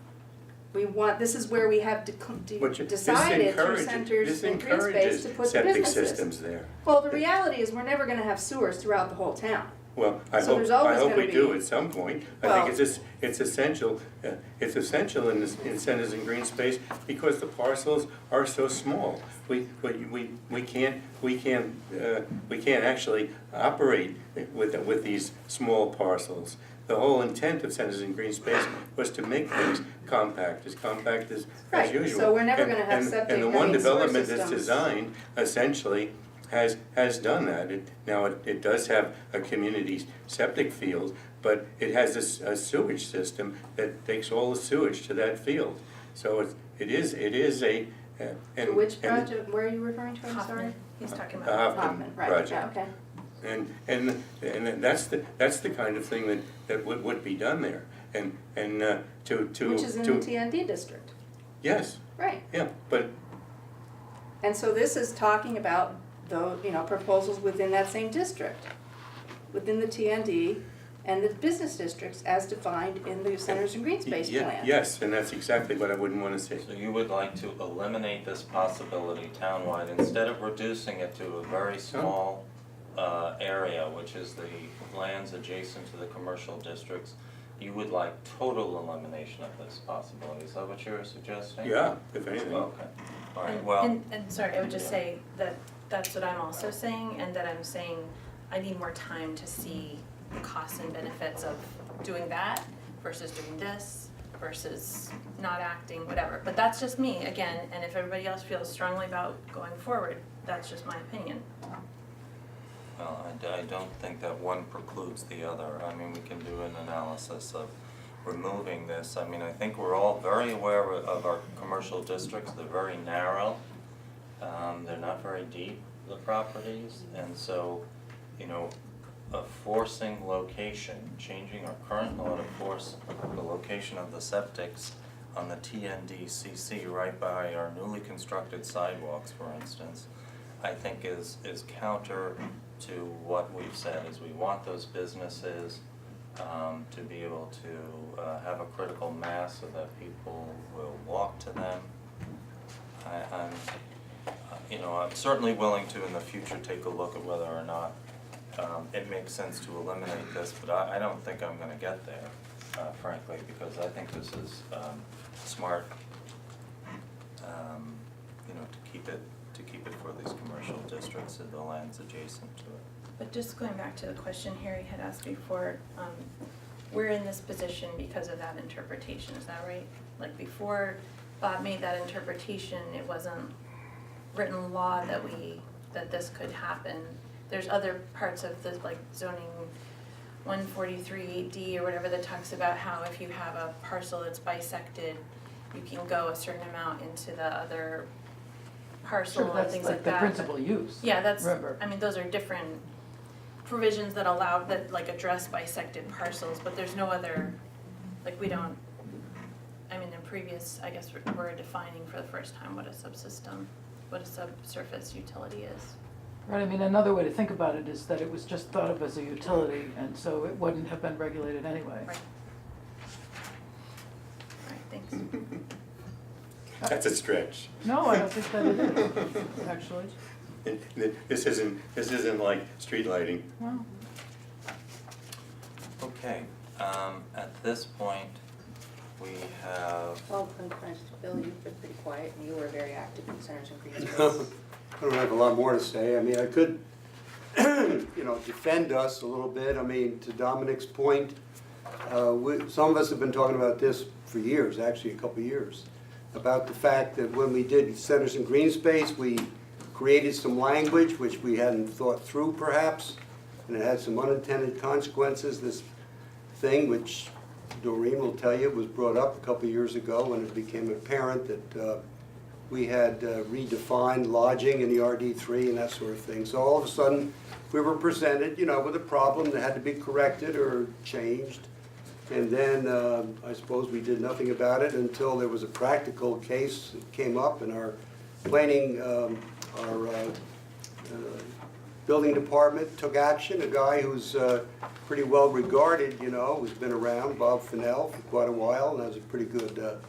P: We want, this is where we have decided through Centers in Green Space to put the
N: septic
P: businesses.
N: systems there.
P: Well, the reality is we're never gonna have sewers throughout the whole town.
N: Well, I
P: So
N: hope,
P: there's always
N: I hope
P: gonna
N: we do
P: be-
N: at some point. I
P: Well-
N: think it's essential in Centers in Green Space, because the parcels are so small. We can't actually operate with these small parcels. The whole intent of Centers in Green Space was to make things compact as
P: Right,
N: usual.
P: so we're never
N: And-
P: gonna have
N: and-
P: septic,
N: And the
P: I
N: one
P: mean, sewer
N: development that's
P: systems.
N: designed essentially has done that. It does have a community septic field, but it has a sewage system that takes all the sewage to that field. So it is a, and.
P: Which
N: and-
P: project, where are you referring to, I'm sorry?
L: Hoffman, he's talking
N: The
L: about.
N: Hoffman
P: Right,
N: project.
P: yeah, okay.
N: And that's the kind of thing that would be done there. And to.
P: Which is in the TND district,
N: Yes,
P: right.
N: yeah, but
P: And so this is talking about the, you know, proposals within that same district, within the TND and the business districts as defined in the Centers in Green Space plan.
N: Yes, and that's exactly what I wouldn't want to see.
A: so you would like to eliminate this possibility townwide, instead of reducing it to a very small area, which is the lands adjacent to the commercial districts. You would like total elimination of this possibility, is that what you're suggesting?
N: Yeah, if anything.
A: Okay, all right,
L: And-
A: well.
L: And sorry, I would just say that that's what I'm also saying, and that I'm saying I need more time to see the costs and benefits of doing that versus doing this versus not acting, whatever. But that's just me, again, and if everybody else feels strongly about going forward, that's just my opinion.
A: Well, I don't think that one precludes the other. I mean, we can do an analysis of removing this. I mean, I think we're all very aware of our commercial districts. They're very narrow. They're not very deep, the properties. And so, you know, of forcing location, changing our current law to force the location of the septics on the TNDCC right by our newly constructed sidewalks, for instance, I think is counter to what we've said, is we want those businesses to be able to have a critical mass so that people will walk to them. I'm certainly willing to in the future take a look at whether or not it makes sense to eliminate this, but I don't think I'm gonna get there, frankly, because I think this is smart, to keep it for these commercial districts and the lands adjacent to it.
L: But just going back to the question Harry had asked before, we're in this position because of that interpretation, is that right? Like before Bob made that interpretation, it wasn't written law that this could happen. There's other parts of the like zoning 143D or whatever that talks about how if you have a parcel that's bisected, you can go a certain amount into the other parcel
O: Sure,
L: and
O: that's
L: things
O: like
L: like
O: the
L: that.
O: principal use.
L: Yeah, that's,
O: Remember.
L: I mean, those are different provisions that allow, that like address bisected parcels, but there's no other, like we don't, I mean, in previous, I guess we're defining for the first time what a subsurface utility is.
O: Right, I mean, another way to think about it is that it was just thought of as a utility, and so it wouldn't have been regulated anyway.
L: Right. All right, thanks.
N: That's a stretch.
O: No, I don't think that it is, actually.
N: This isn't like street lighting.
O: Well,
A: Okay, at this point, we have,
P: Well, Bill, you've been pretty quiet, and you were very active in Centers and Green Space.
Q: I don't have a lot more to say. I mean, I could, defend us a little bit. I mean, to Dominic's point, some of us have been talking about this for years, actually a couple of years, about the fact that when we did Centers and Green Space, we created some language which we hadn't thought through perhaps, and it had some unintended consequences. This thing, which Doreen will tell you, was brought up a couple of years ago when it became apparent that we had redefined lodging in the RD3 and that sort of thing. So all of a sudden, we were presented, with a problem that had to be corrected or changed. And then I suppose we did nothing about it until there was a practical case that came up, and our planning, our building department took action. A guy who's pretty well regarded, who's been around, Bob Fennell, for quite a while, and has a pretty good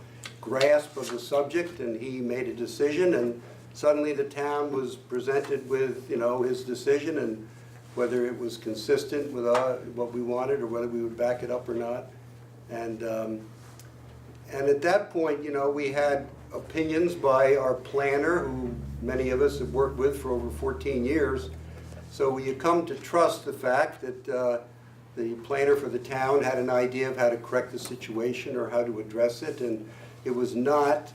Q: grasp of the subject, and he made a decision, and suddenly the town was presented with, his decision, and whether it was consistent with what we wanted or whether we would back it up or not. And at that point, we had opinions by our planner, who many of us have worked with for over 14 years. So we had come to trust the fact that the planner for the town had an idea of how to correct the situation or how to address it, and it was not,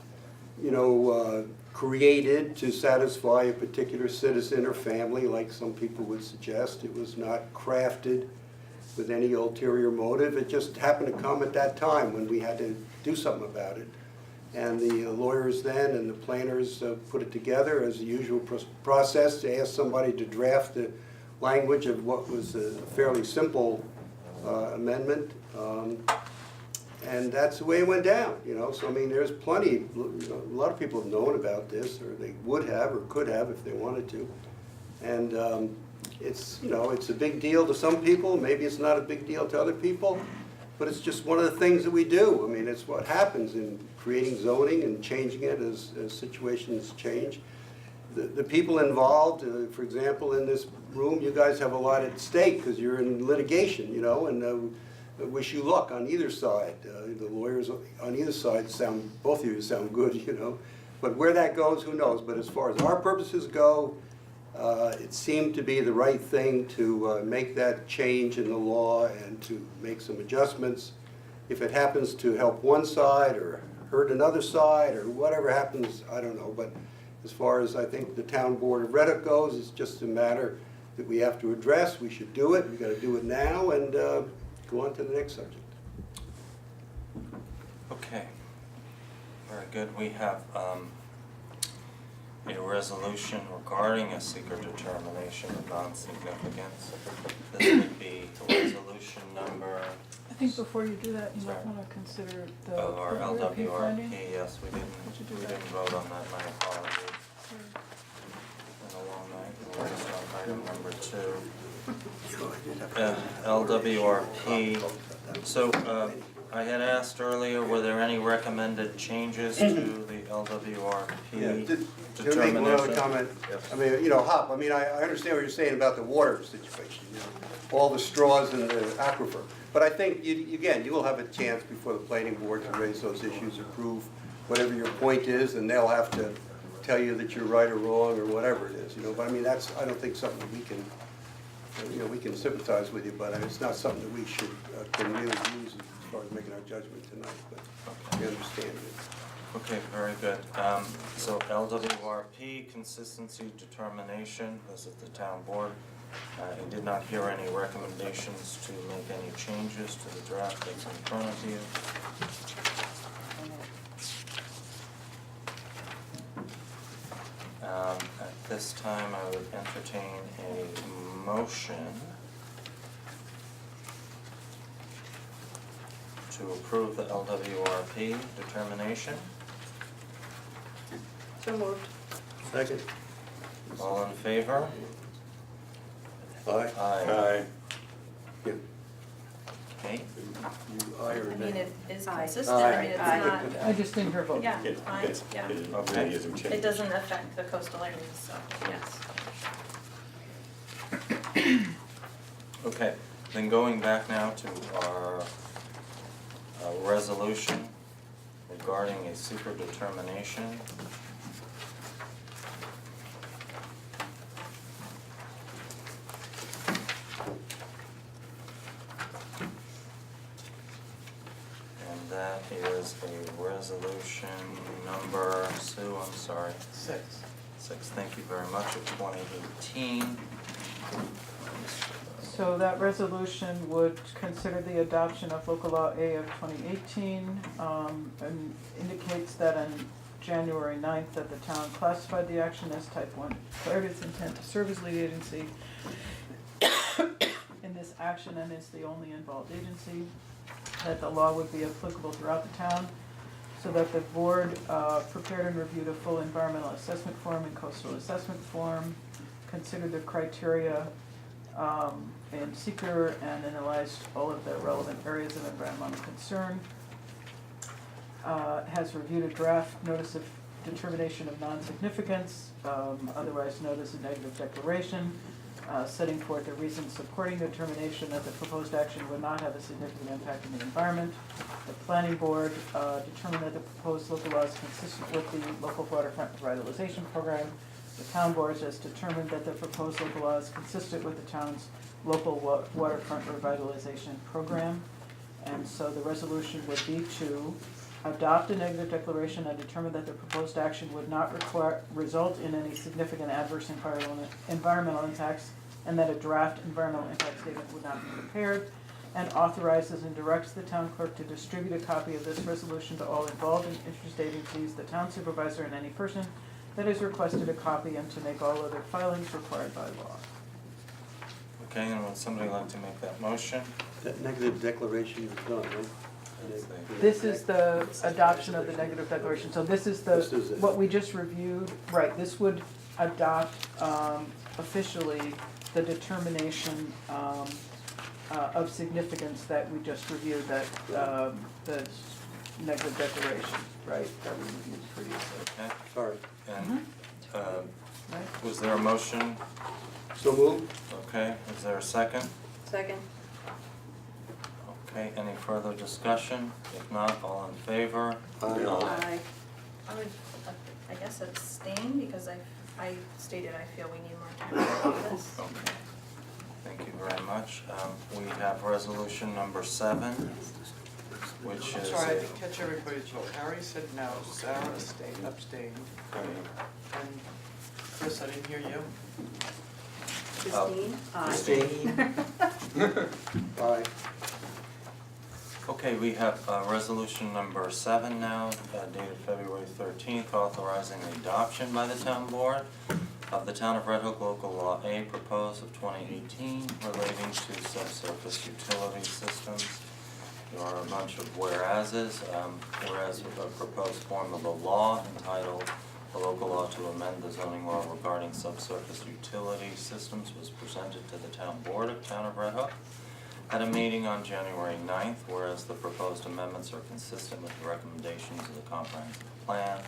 Q: created to satisfy a particular citizen or family like some people would suggest. It was not crafted with any ulterior motive. It just happened to come at that time when we had to do something about it. And the lawyers then and the planners put it together as the usual process to ask somebody to draft the language of what was a fairly simple amendment. And that's the way it went down, So, I mean, there's plenty, a lot of people have known about this, or they would have or could have if they wanted to. And it's, it's a big deal to some people. Maybe it's not a big deal to other people. But it's just one of the things that we do. I mean, it's what happens in creating zoning and changing it as situations change. The people involved, for example, in this room, you guys have a lot at stake because you're in litigation, and I wish you luck on either side. The lawyers on either side both of you sound good, But where that goes, who knows? But as far as our purposes go, it seemed to be the right thing to make that change in the law and to make some adjustments. If it happens to help one side or hurt another side or whatever happens, I don't know. But as far as I think the town board of Red Hook goes, it's just a matter that we have to address. We should do it. We got to do it now and go on to the next subject.
A: okay, very good. We have a resolution regarding a seeker determination of non-significance. This would be resolution number,
O: I think before you do that, you might
A: Sorry.
O: wanna consider the
A: our
O: LWRP finding.
A: LWRP, yes, we
O: Would you do
A: didn't
O: that?
A: vote on that, my apologies. Been a long night, we're just on item number 2. LWRP, so, I had asked earlier, were there any recommended changes to the LWRP
Q: Yeah,
A: determination?
Q: to make one other comment, I mean, you know, Hop, I mean, I understand what you're saying about the water situation, you know, all the straws in the aquifer. But I think, again, you will have a chance before the planning board to raise those issues, approve whatever your point is, and they'll have to tell you that you're right or wrong or whatever it is, you know. But I mean, that's, I don't think something that we can, you know, we can sympathize with you, but it's not something that we should, can really use as far as making our judgment tonight, but we understand it.
A: Okay, very good. So LWRP consistency determination, this is the town board. I did not hear any recommendations to make any changes to the draft that's in front of you. At this time, I would entertain a motion to approve the LWRP determination.
P: So moved.
Q: Second?
A: All in favor?
Q: Aye.
A: Aye.
Q: Yeah.
A: Okay,
Q: You aye or
L: I
Q: nay?
L: mean, it is
P: Aye.
L: consistent, I mean, it's
P: Aye.
L: not,
O: I just didn't hear vote.
L: yeah,
N: It-
L: fine,
N: it's-
L: yeah.
N: it
A: Okay.
N: really isn't changed.
L: It doesn't affect the coastal areas, so, yes.
A: okay, then going back now to our resolution regarding a seeker determination. And that is a resolution number, Sue, I'm sorry,
B: 6.
A: 6, thank you very much, of 2018.
O: So that resolution would consider the adoption of local law A of 2018, and indicates that on January 9th that the town classified the action as type 1, declared its intent to serve as lead agency in this action and is the only involved agency, that the law would be applicable throughout the town, so that the board prepared and reviewed a full environmental assessment form and coastal assessment form, considered the criteria and seeker, and analyzed all of the relevant areas of environmental concern. Has reviewed a draft notice of determination of non-significance, otherwise known as a negative declaration, setting forth the reasons supporting the determination that the proposed action would not have a significant impact on the environment. The planning board determined that the proposed local law is consistent with the local waterfront revitalization program. The town board has determined that the proposed local law is consistent with the town's local waterfront revitalization program. And so the resolution would be to adopt a negative declaration and determine that the proposed action would not result in any significant adverse environmental impacts, and that a draft environmental impact statement would not be prepared, and authorizes and directs the town clerk to distribute a copy of this resolution to all involved and interested agencies, the town supervisor, and any person that has requested a copy, and to make all other filings required by law.
A: Okay, and would somebody like to make that motion?
Q: That negative declaration is done, right?
O: This is the adoption of the negative declaration, so this is
Q: This is it.
O: what we just reviewed, right, this would adopt officially the determination of significance that we just reviewed, that the negative declaration, right, that we reviewed previously.
A: Okay,
Q: Sorry.
A: and,
O: Right.
A: was there a motion?
Q: So moved?
A: Okay, is there a second?
P: Second.
A: Okay, any further discussion? If not, all in favor?
P: Aye.
L: I would, I guess abstain, because I stated I feel we need more time to review this.
A: Okay, thank you very much. We have resolution number 7, which
B: I'm
A: is
B: sorry, I
A: a-
B: didn't catch everybody's vote. Harry said no, Sarah abstained, and Chris, I didn't hear you.
P: Christine? Aye.
Q: Christine? Aye.
A: Okay, we have resolution number 7 now, dated February 13th, authorizing the adoption by the town board of the Town of Red Hook Local Law A proposed of 2018 relating to subsurface utility systems. There are a bunch of whereases, whereas a proposed form of a law entitled "A Local Law to Amend the Zoning Law Regarding Subsurface Utility Systems" was presented to the Town Board of Town of Red Hook at a meeting on January 9th, whereas the proposed amendments are consistent with the recommendations of the comprehensive plan.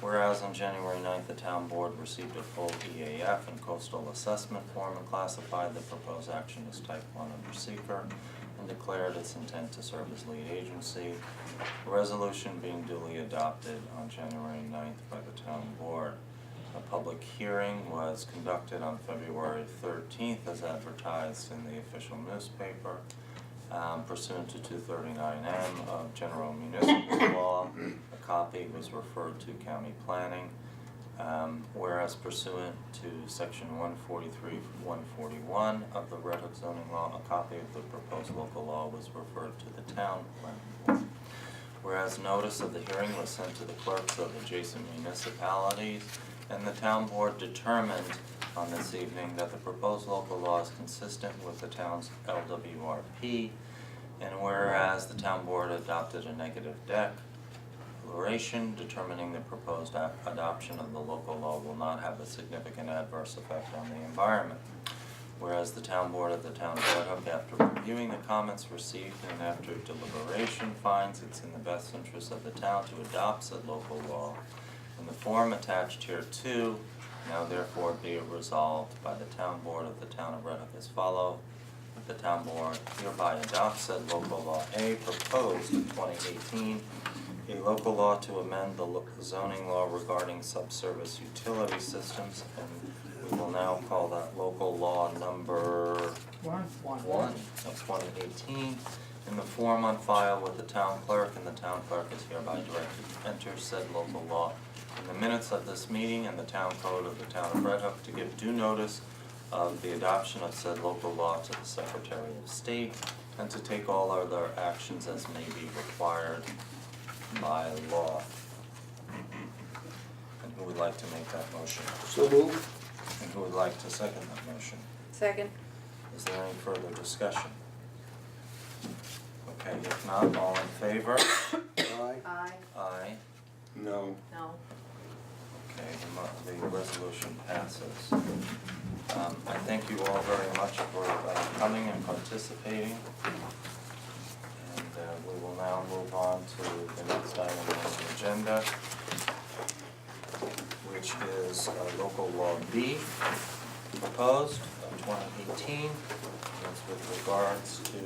A: Whereas on January 9th, the town board received a full EAF and coastal assessment form and classified the proposed action as type 1 under seeker and declared its intent to serve as lead agency. The resolution being duly adopted on January 9th by the town board. A public hearing was conducted on February 13th as advertised in the official newspaper. Pursuant to 239M of General Municipal Law, a copy was referred to County Planning. Whereas pursuant to Section 143-141 of the Red Hook zoning law, a copy of the proposed local law was referred to the Town Planning Board. Whereas notice of the hearing was sent to the clerks of adjacent municipalities, and the town board determined on this evening that the proposed local law is consistent with the town's LWRP, and whereas the town board adopted a negative declaration determining the proposed adoption of the local law will not have a significant adverse effect on the environment. Whereas the town board of the town of Red Hook, after reviewing the comments received and after deliberation, finds it's in the best interest of the town to adopt said local law in the form attached hereto. Now therefore be it resolved by the town board of the town of Red Hook as follows. The town board hereby adopts said local law A proposed in 2018, a local law to amend the zoning law regarding subsurface utility systems, and we will now call that local law number 1 of 2018, in the form on file with the town clerk, and the town clerk is hereby directed to enter said local law in the minutes of this meeting and the town code of the town of Red Hook, to give due notice of the adoption of said local law to the Secretary of State, and to take all other actions as may be required by law. And who would like to make that motion?
Q: So moved.
A: And who would like to second that motion?
P: Second.
A: Is there any further discussion? Okay, if not, all in favor?
Q: Aye.
P: Aye.
A: Aye.
N: No.
P: No.
A: Okay, the resolution passes. I thank you all very much for coming and participating. And we will now move on to the next item on the agenda, which is local law B, proposed of 2018. That's with regards to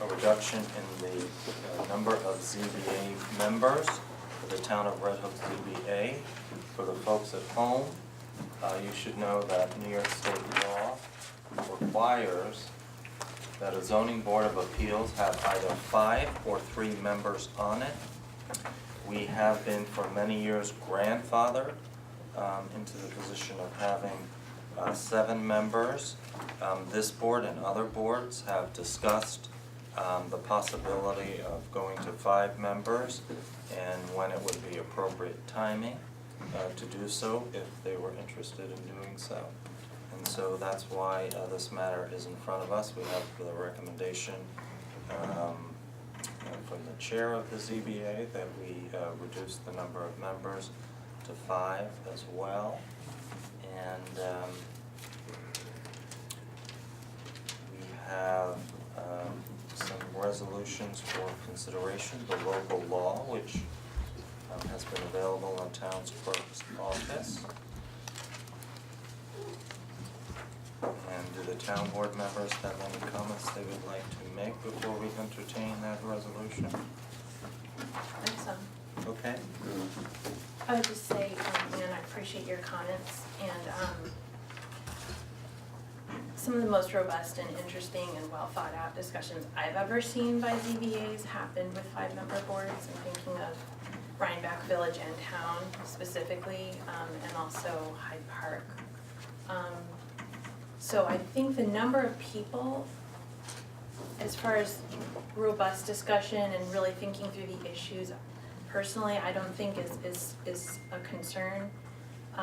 A: a reduction in the number of ZBA members for the town of Red Hook ZBA. For the folks at home, you should know that New York State law requires that a zoning board of appeals have either 5 or 3 members on it. We have been for many years grandfathered into the position of having 7 members. This board and other boards have discussed the possibility of going to 5 members and when it would be appropriate timing to do so if they were interested in doing so. And so that's why this matter is in front of us. We have the recommendation from the chair of the ZBA that we reduce the number of members to 5 as well. And we have some resolutions for consideration. The local law, which has been available in town's clerk's office. And do the town board members have any comments they would like to make before we entertain that resolution?
L: And some.
A: Okay.
L: I would just say, Ann, I appreciate your comments, and some of the most robust and interesting and well thought out discussions I've ever seen by ZBAs happened with 5-member boards. I'm thinking of Rhinebeck Village and Town specifically, and also Hyde Park. So I think the number of people, as far as robust discussion and really thinking through the issues, personally, I don't think is a concern.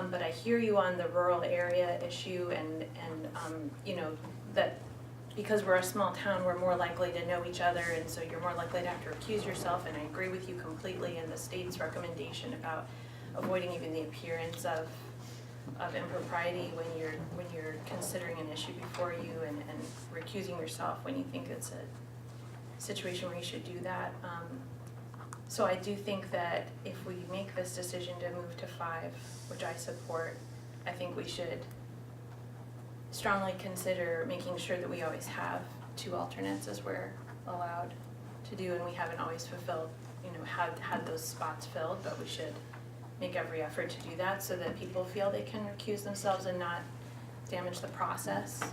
L: But I hear you on the rural area issue and you know, that because we're a small town, we're more likely to know each other, and so you're more likely to have to recuse yourself, and I agree with you completely in the state's recommendation about avoiding even the appearance of impropriety when you're considering an issue before you and recusing yourself when you think it's a situation where you should do that. So I do think that if we make this decision to move to 5, which I support, I think we should strongly consider making sure that we always have 2 alternates as we're allowed to do, and we haven't always fulfilled, you know, had those spots filled, but we should make every effort to do that so that people feel they can recuse themselves and not damage the process.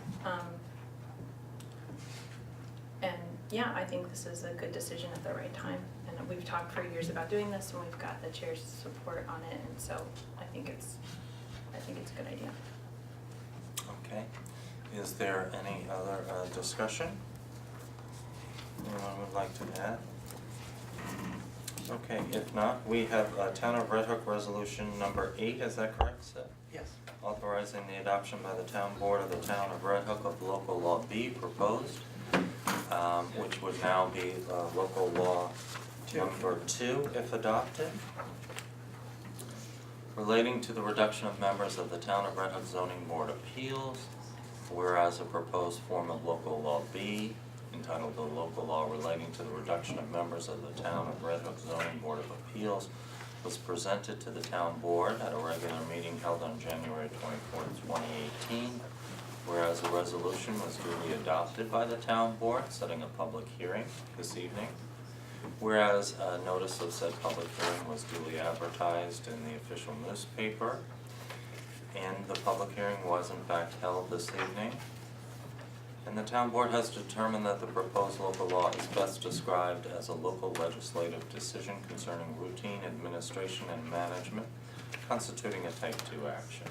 L: And yeah, I think this is a good decision at the right time. And we've talked for years about doing this, and we've got the chair's support on it, and so I think it's a good idea.
A: Okay, is there any other discussion? Anyone would like to add? Okay, if not, we have Town of Red Hook Resolution number 8, is that correct, Seth?
B: Yes.
A: Authorizing the adoption by the Town Board of the Town of Red Hook of Local Law B proposed, which would now be Local Law number 2 if adopted. Relating to the reduction of members of the Town of Red Hook Zoning Board of Appeals, whereas a proposed form of Local Law B, entitled the Local Law Relating to the Reduction of Members of the Town of Red Hook Zoning Board of Appeals, was presented to the Town Board at a regular meeting held on January 24th, 2018, whereas a resolution was duly adopted by the Town Board, setting a public hearing this evening. Whereas a notice of said public hearing was duly advertised in the official newspaper, and the public hearing was in fact held this evening. And the Town Board has determined that the proposed local law is best described as a local legislative decision concerning routine administration and management, constituting a Type 2 action,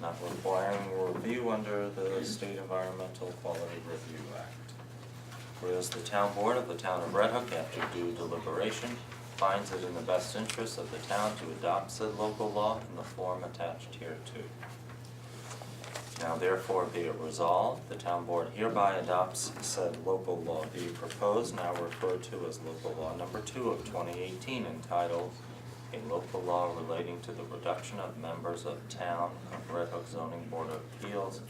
A: not requiring review under the State Environmental Quality Review Act. Whereas the Town Board of the Town of Red Hook, after due deliberation, finds it in the best interest of the town to adopt said local law in the form attached hereto. Now therefore be it resolved, the Town Board hereby adopts said local law be proposed, now referred to as local law number 2 of 2018, entitled A Local Law Relating to the Reduction of Members of Town of Red Hook Zoning Board of Appeals,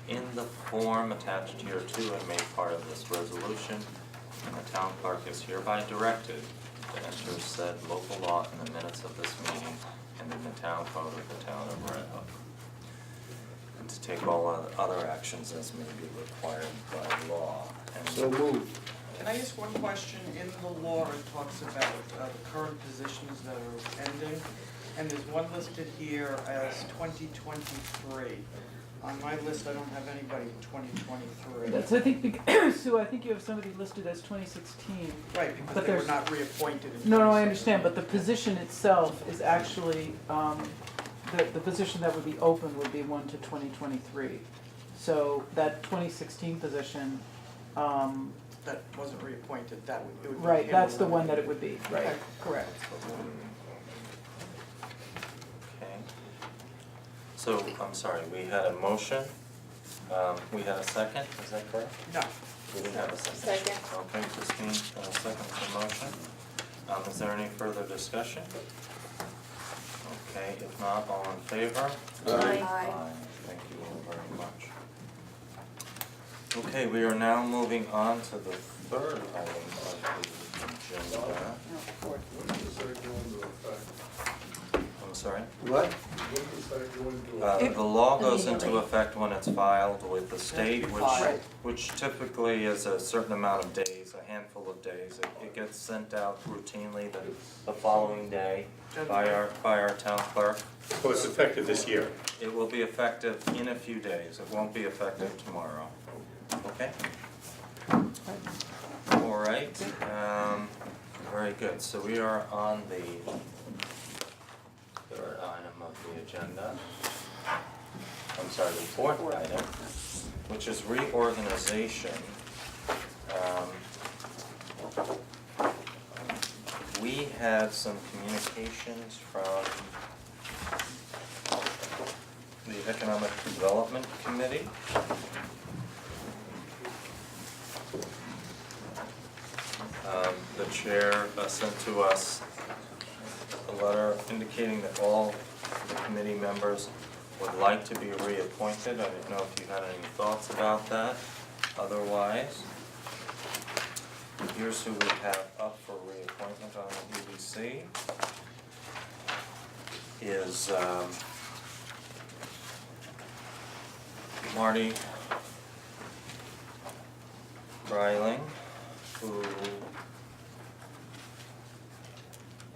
A: in the form attached hereto and made part of this resolution, and the town clerk is hereby directed to enter said local law in the minutes of this meeting and in the town code of the Town of Red Hook, and to take all other actions as may be required by law. And
Q: So moved.
B: Can I ask one question? In the law, it talks about the current positions that are ending, and there's one listed here as 2023. On my list, I don't have anybody in 2023.
O: That's, I think, Sue, I think you have somebody listed as 2016.
B: Right, because
O: But
B: they were
O: there's-
B: not reappointed in 2016.
O: No, I understand, but the position itself is actually, the position that would be open would be one to 2023. So that 2016 position,
B: That wasn't reappointed, that would, it would be.
O: right,
B: him
O: that's the
B: alone.
O: one that it would be, right,
B: Okay.
O: correct.
A: Okay. So, I'm sorry, we had a motion, we had a second, is that correct?
B: No.
A: We didn't have a second.
I: Second.
A: Okay, Christine, seconds the motion. Is there any further discussion? Okay, if not, all in favor?
I: Aye.
A: Thank you all very much. Okay, we are now moving on to the third item of the agenda.
H: When does that go into effect?
A: I'm sorry?
Q: What?
H: When does that go into effect?
A: The law goes into effect when it's filed with the state,
B: Right.
A: which typically is a certain amount of days, a handful of days. It gets sent out routinely the following day by our town clerk.
N: So it's effective this year.
A: It will be effective in a few days. It won't be effective tomorrow. Okay? All right, very good. So we are on the third item of the agenda. I'm sorry, the fourth item, which is reorganization We had some communications from the Economic Development Committee. The chair sent to us a letter indicating that all the committee members would like to be reappointed. I didn't know if you had any thoughts about that. Otherwise, here's who we have up for reappointment on the EDC. Is Marty Breiling, who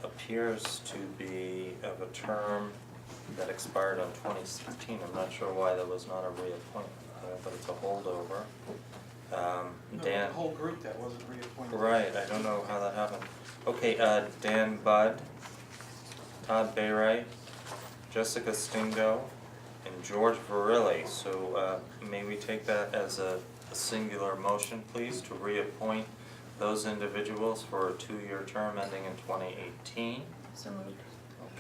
A: appears to be of a term that expired on 2016. I'm not sure why that was not a reappointment, but it's a holdover.
B: No,
A: Dan.
B: the whole group that wasn't reappointed.
A: Right, I don't know how that happened. Okay, Dan Budd, Todd Bayray, Jessica Stingo, and George Verilli. So may we take that as a singular motion, please, to reappoint those individuals for a 2-year term ending in 2018?
J: So moved.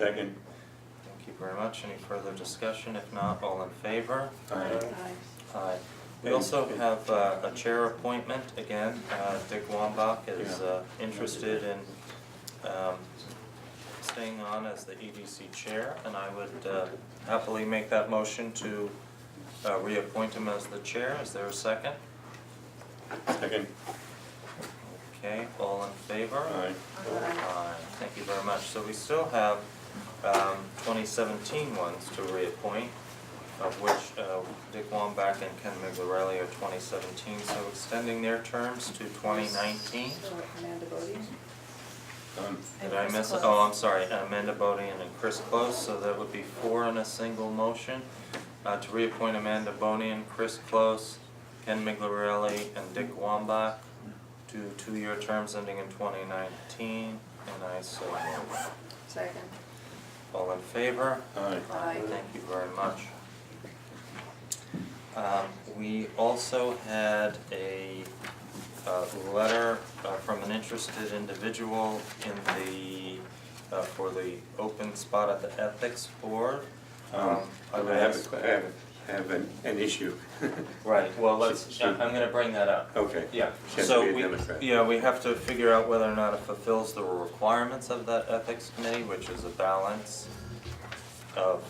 A: Okay. Thank you very much. Any further discussion? If not, all in favor?
N: Aye.
A: Aye. We also have a chair appointment, again, Dick Wambach is interested in staying on as the EDC chair, and I would happily make that motion to reappoint him as the chair. Is there a second?
N: Second.
A: Okay, all in favor?
N: Aye.
A: Aye. Thank you very much. So we still have 2017 ones to reappoint, of which Dick Wambach and Ken Migliarelli are 2017, so extending their terms to 2019.
P: Amanda Bodie.
A: Did I miss it? Oh, I'm sorry, Amanda Bodian and Chris Close, so that would be 4 in a single motion. To reappoint Amanda Bodian, Chris Close, Ken Migliarelli, and Dick Wambach to 2-year terms ending in 2019, and I so move.
P: Second.
A: All in favor?
N: Aye.
P: Aye.
A: Thank you very much. We also had a letter from an interested individual in the, for the open spot at the Ethics Board.
N: I have an issue.
A: Right, well, I'm gonna bring that up.
N: Okay.
A: Yeah,
N: She has to
A: so
N: be a Democrat.
A: we have to figure out whether or not it fulfills the requirements of that ethics committee, which is a balance of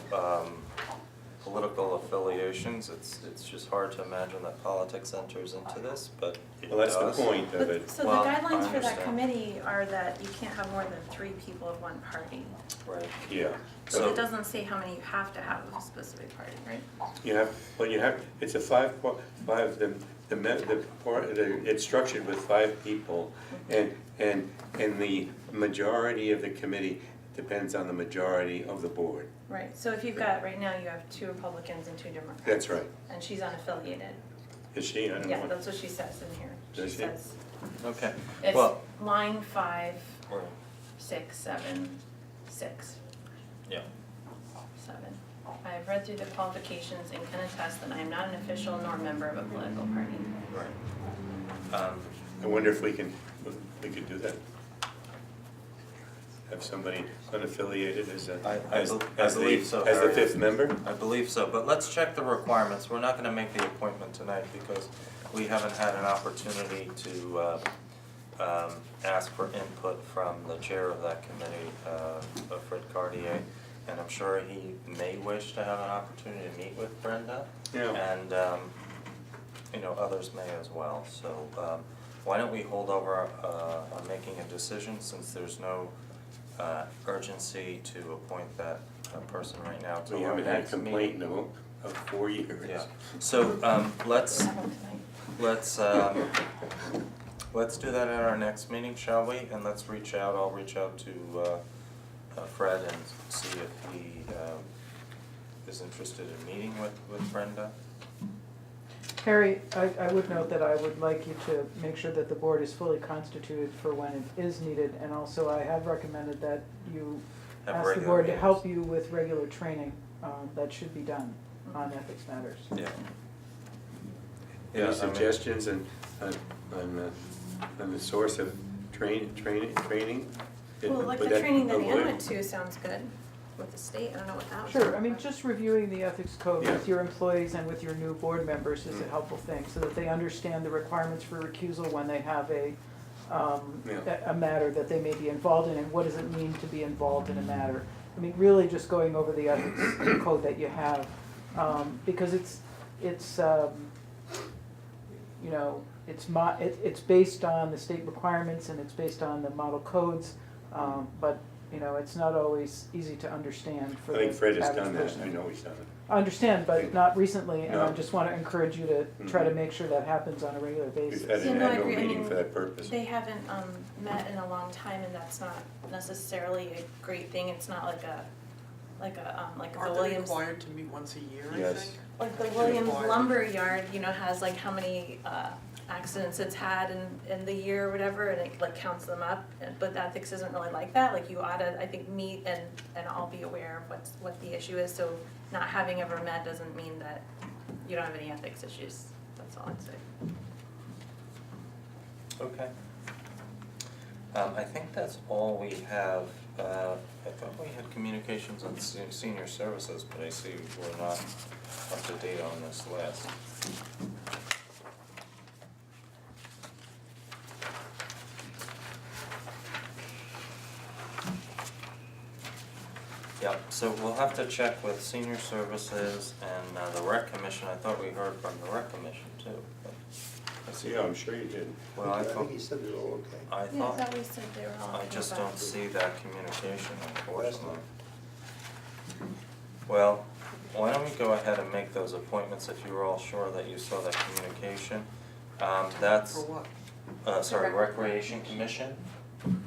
A: political affiliations. It's just hard to imagine that politics enters into this, but it does.
N: Well, that's the point of it.
L: So the
A: Well, I
L: guidelines for that
A: understand.
L: committee are that you can't have more than 3 people of one party.
A: Right.
N: Yeah.
L: So
A: So-
L: it doesn't say how many you have to have of a specific party, right?
N: It's a it's structured with 5 people, and the majority of the committee depends on the majority of the board.
L: Right, so if you've got, right now you have 2 Republicans and 2 Democrats.
N: That's right.
L: And she's unaffiliated.
N: Is she? I don't know.
L: Yeah, that's what she says in here.
N: Does
L: She
N: she?
L: says,
A: Okay,
L: it's
A: well,
L: line 5,
A: right,
L: 6, 7, 6,
A: yeah.
L: 7. I have read through the qualifications and can attest that I am not an official nor member of a political party.
A: Right.
N: I wonder if we could do that. Have somebody unaffiliated as
A: I believe so,
N: as the
A: Harry.
N: 5th member?
A: I believe so, but let's check the requirements. We're not gonna make the appointment tonight because we haven't had an opportunity to ask for input from the chair of that committee, Fred Cartier. And I'm sure he may wish to have an opportunity to meet with Brenda.
N: Yeah.
A: And, others may as well. So why don't we hold over on making a decision since there's no urgency to appoint that person right now to
N: We
A: our
N: haven't had a
A: next meeting.
N: complaint of 4 years.
A: Yeah, so let's do that at our next meeting, shall we? And let's reach out, I'll reach out to Fred and see if he is interested in meeting with Brenda.
O: Harry, I would note that I would like you to make sure that the board is fully constituted for when it is needed, and also I have recommended that you
A: Have
O: ask the
A: regular
O: board to
A: meetings.
O: help you with regular training that should be done on ethics matters.
A: Yeah.
N: Any suggestions on the source of training?
L: Well, like
N: would
L: the
N: that
L: training that Ann
N: avoid-
L: went to sounds good with the state, I don't know what that was.
O: Sure, I mean,
L: about.
O: just reviewing the ethics code
N: Yeah.
O: with your employees and with your new board members is a helpful thing, so that they understand the requirements for recusal when they have a matter that they may be involved in, and what does it mean to be involved in a matter. I mean, really just going over the ethics code that you have, because it's you know, it's based on the state requirements and it's based on the model codes, but, you know, it's not always easy to understand for
N: I
O: the
N: think Fred has
O: average
N: done that,
O: person.
N: I know he's done it.
O: I understand, but not recently, and I
N: No.
O: just wanna encourage you to try to make sure that happens on a regular basis.
N: We've had
L: Yeah,
N: an
L: no, I
N: annual
L: agree. I
N: meeting
L: mean,
N: for that purpose.
L: They haven't met in a long time, and that's not necessarily a great thing. It's not like a the
B: Aren't they
L: Williams,
B: required to meet once a year, I
N: Yes.
B: think?
L: like the
B: They're
L: Williams
B: required.
L: lumber yard, you know, has like how many accidents it's had in the year or whatever, and it like counts them up. But ethics isn't really like that. Like you ought to, I think, meet and all be aware of what the issue is. So not having ever met doesn't mean that you don't have any ethics issues. That's all I'd say.
A: Okay. I think that's all we have. I thought we had communications on senior services, but I see we're not up to date on this list. Yep, so we'll have to check with senior services and the rec commission. I thought we heard from the rec commission too, but I see.
N: Yeah, I'm sure you did.
A: Well, I
Q: I
A: thought,
Q: think he said they're all okay.
A: I
L: Yeah, I
A: thought,
L: thought we said they were all
A: I
L: okay
A: just
L: with that.
A: don't see that communication, unfortunately.
Q: month.
A: Well, why don't we go ahead and make those appointments if you were all sure that you saw that communication. That's,
B: For what?
A: sorry, Recreation Commission.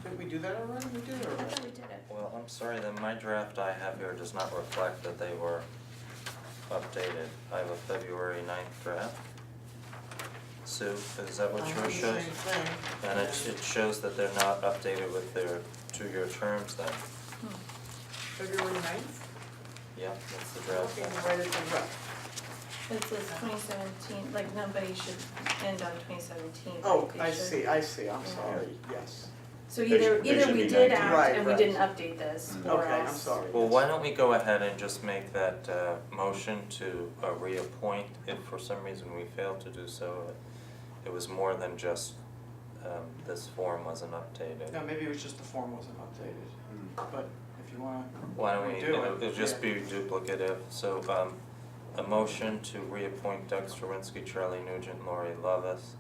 B: Did we do that already? We did it
L: I
B: already.
L: thought we did it.
A: Well, I'm sorry that my draft I have here does not reflect that they were updated. I have a February 9th draft. Sue, is that what yours shows?
B: Same thing.
A: And it shows that they're not updated with their 2-year terms then.
B: February 9th?
A: Yeah, that's the draft.
B: Looking right at the rec.
L: It says 2017, like nobody should end on 2017.
B: Oh,
L: like they
B: I
L: should.
B: see, I'm sorry, yes.
L: So
N: There
L: either
N: should- there should
L: we
N: be
L: did
N: 19.
L: act
B: Right,
L: and we
B: right.
L: didn't update this, or
B: Okay, I'm
L: else.
B: sorry.
A: Well,
B: yes.
A: why don't we go ahead and just make that motion to reappoint if for some reason we failed to do so. It was more than just this form wasn't updated.
B: No, maybe it was just the form wasn't updated, but if you wanna
A: Why don't we,
B: redo it.
A: it'll just
B: yeah.
A: be duplicative, so a motion to reappoint Doug Strawinsky, Charlie Nugent, Lori Lovis,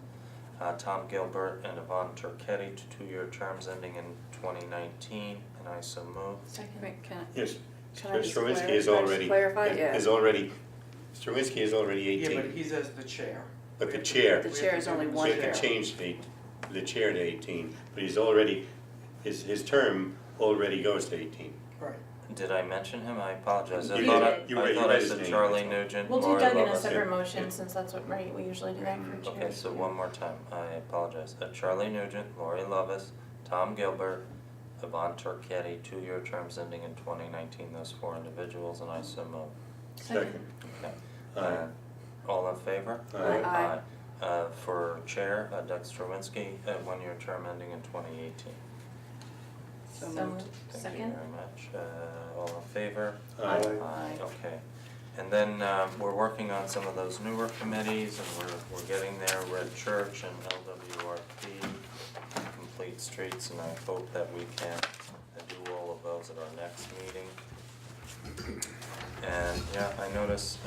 A: Tom Gilbert, and Yvonne Turketti to 2-year terms ending in 2019, and I so move.
I: Second, can
N: Yes,
P: Can I just
N: Strawinsky
P: clar-
N: is
P: can I just
N: already,
P: clarify? Yeah.
N: Strawinsky is already
B: Yeah,
N: 18.
B: but he's as the chair.
N: But
B: We
N: the
B: have to-
N: chair-
P: The
B: we have
P: chair
B: to
P: is
B: do
P: only
B: it.
P: one
N: We have
P: year.
N: to change the chair to 18, but he's already, his term already goes to 18.
B: Right.
A: Did I mention him? I apologize. I
N: You
A: thought
L: did.
N: You read
A: I
N: his
A: said
N: name,
A: Charlie
N: that's all.
A: Nugent,
L: We'll do
A: Lori
L: Doug in a
A: Lovis.
L: separate
N: Yeah.
L: motion, since that's what, right, we usually do that for chairs.
A: Okay, so one more time, I apologize. Charlie Nugent, Lori Lovis, Tom Gilbert, Yvonne Turketti, 2-year terms ending in 2019, those 4 individuals, and I so move.
N: Second.
A: Okay.
N: Aye.
A: All in favor?
N: Aye.
P: Aye.
A: For chair, Doug Strawinsky, 1-year term ending in 2018.
P: So
L: So
P: moved.
L: moved.
A: Thank
L: Second?
A: you very much. All in favor?
N: Aye.
A: Aye, okay. And then we're working on some of those newer committees, and we're getting there, Red Church and LWRP, Complete Streets, and I hope that we can do all of those at our next meeting. And yeah, I noticed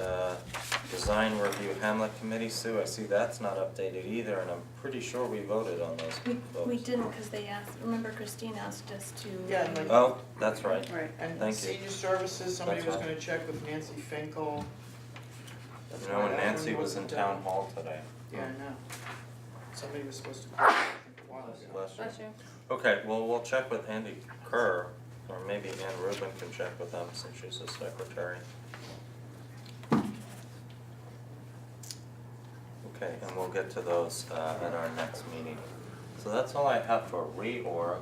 A: Design Review Hamlet Committee, Sue, I see that's not updated either, and I'm pretty sure we voted on those folks.
L: We didn't, because they asked, remember Christine asked us to.
B: Yeah, and like-
A: Oh, that's right.
P: Right.
B: And
A: Thank you.
B: senior services, somebody
A: That's
B: was
A: right.
B: gonna check with Nancy Finkel. That's
A: You know,
B: why
A: and
B: that one
A: Nancy was in
B: wasn't
A: town
B: done.
A: hall today.
B: Yeah, I know. Somebody was supposed to call, I think, a while ago.
A: Bless you.
I: Bless you.
A: Okay, well, we'll check with Andy Kerr, or maybe Ann Rubin can check with them since she's the secretary. Okay, and we'll get to those at our next meeting. So that's all I have for reorg.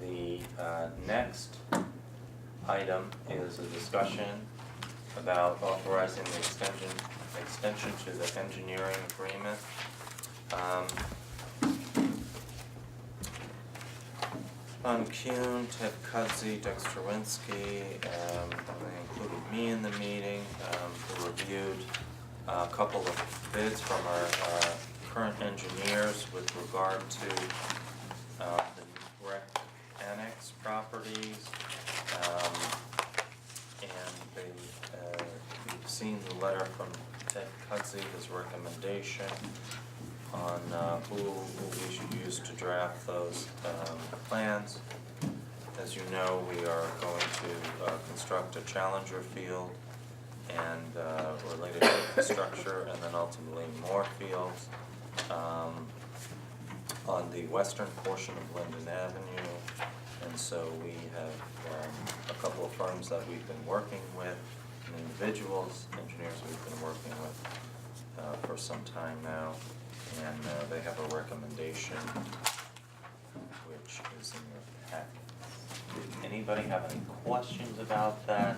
A: The next item is a discussion about authorizing the extension to the engineering agreement. Kuhn, Ted Kudzi, Dexter Winsky, they included me in the meeting, who reviewed a couple of bids from our current engineers with regard to the rec annex properties. And you've seen the letter from Ted Kudzi, his recommendation on who we should use to draft those plans. As you know, we are going to construct a Challenger field and related infrastructure, and then ultimately more fields on the western portion of Linden Avenue. And so we have a couple of firms that we've been working with, and individuals, engineers we've been working with for some time now. And they have a recommendation which is in your packet. Did anybody have any questions about that?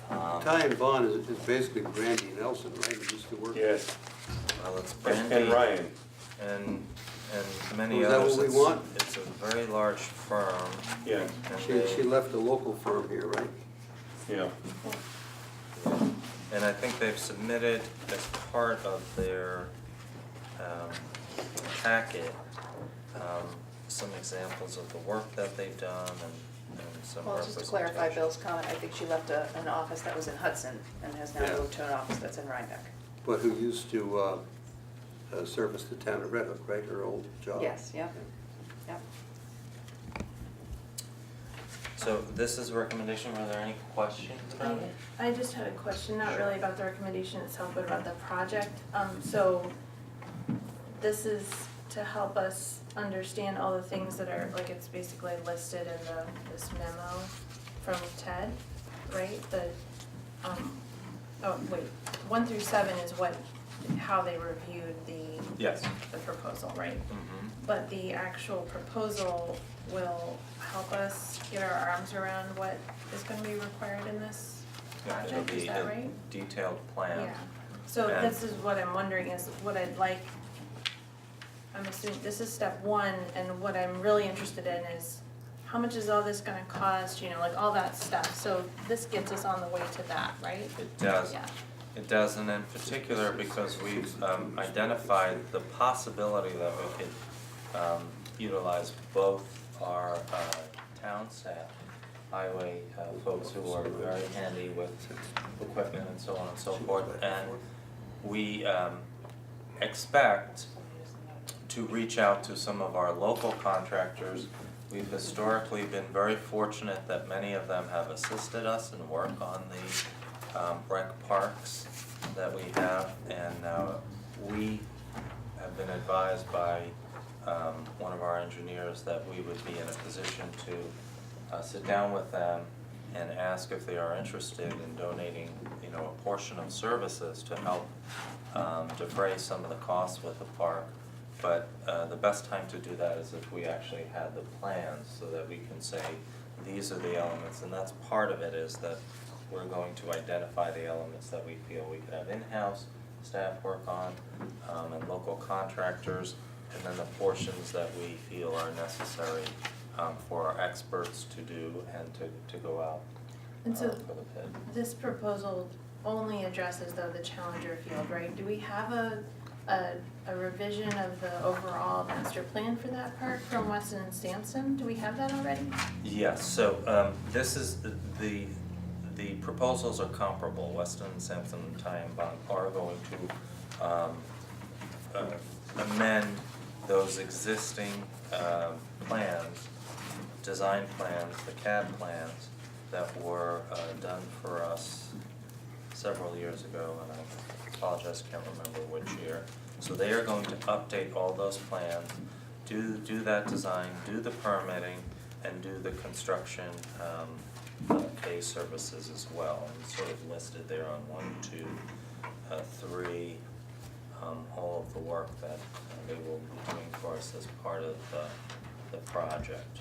Q: Ty and Vaughn is basically Brandy Nelson, right? Who used to work.
N: Yes.
A: Well, it's Brandy.
N: And Ryan.
A: And many
Q: Is that
A: others.
Q: what we want?
A: It's a very large firm.
N: Yeah.
A: And
Q: She left a local firm here, right?
N: Yeah.
A: And I think they've submitted as part of their packet some examples of the work that they've done and some
P: Well,
A: representation.
P: just to clarify Bill's comment, I think she left an office that was in Hudson and has now
Q: Yeah.
P: moved to an office that's in Rhinebeck.
Q: But who used to service the town of Red Hook, right? Her old job.
P: Yes, yep, yep.
A: So this is a recommendation. Were there any questions about it?
L: I just had a question, not really about the recommendation itself, but about the project. So this is to help us understand all the things that are, like, it's basically listed in this memo from Ted, right? Oh, wait, 1 through 7 is how they reviewed
A: Yes.
L: the proposal, right?
A: Mm-hmm.
L: But the actual proposal will help us get our arms around what is gonna be required in this
A: Yeah, it'll
L: project, is
A: be
L: that
A: a
L: right?
A: detailed plan.
L: Yeah, so
A: And-
L: this is what I'm wondering is what I'd like, I'm assuming this is step 1, and what I'm really interested in is how much is all this gonna cost, like all that stuff, so this gets us on the way to that, right?
A: It does.
L: Yeah.
A: It does, and in particular because we've identified the possibility that we could utilize both our town staff, highway folks who are very handy with equipment and so on and so forth, and we expect to reach out to some of our local contractors. We've historically been very fortunate that many of them have assisted us in work on the rec parks that we have, and we have been advised by one of our engineers that we would be in a position to sit down with them and ask if they are interested in donating, a portion of services to help defray some of the costs with the park. But the best time to do that is if we actually had the plans so that we can say, these are the elements, and that's part of it, is that we're going to identify the elements that we feel we could have in-house staff work on, and local contractors, and then the portions that we feel are necessary for our experts to do and to go out
L: And so
A: for the bid.
L: this proposal only addresses though the Challenger field, right? Do we have a revision of the overall master plan for that park from Weston and Sampson? Do we have that already?
A: Yes, so this is the proposals are comparable. Weston and Sampson and Ty and Bond are going to amend those existing plans, design plans, the CAD plans that were done for us several years ago, and I apologize, can't remember which year. So they are going to update all those plans, do that design, do the permitting, and do the construction phase services as well. And sort of listed there on 1, 2, 3, all of the work that they will be doing for us as part of the project.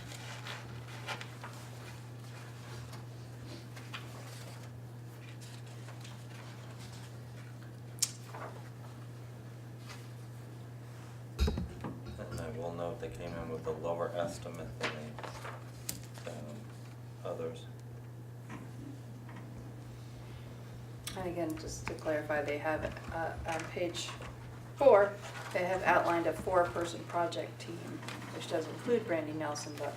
A: And I will note they came in with a lower estimate than they others.
P: And again, just to clarify, they have, on page 4, they have outlined a 4-person project team, which does include Brandy Nelson, but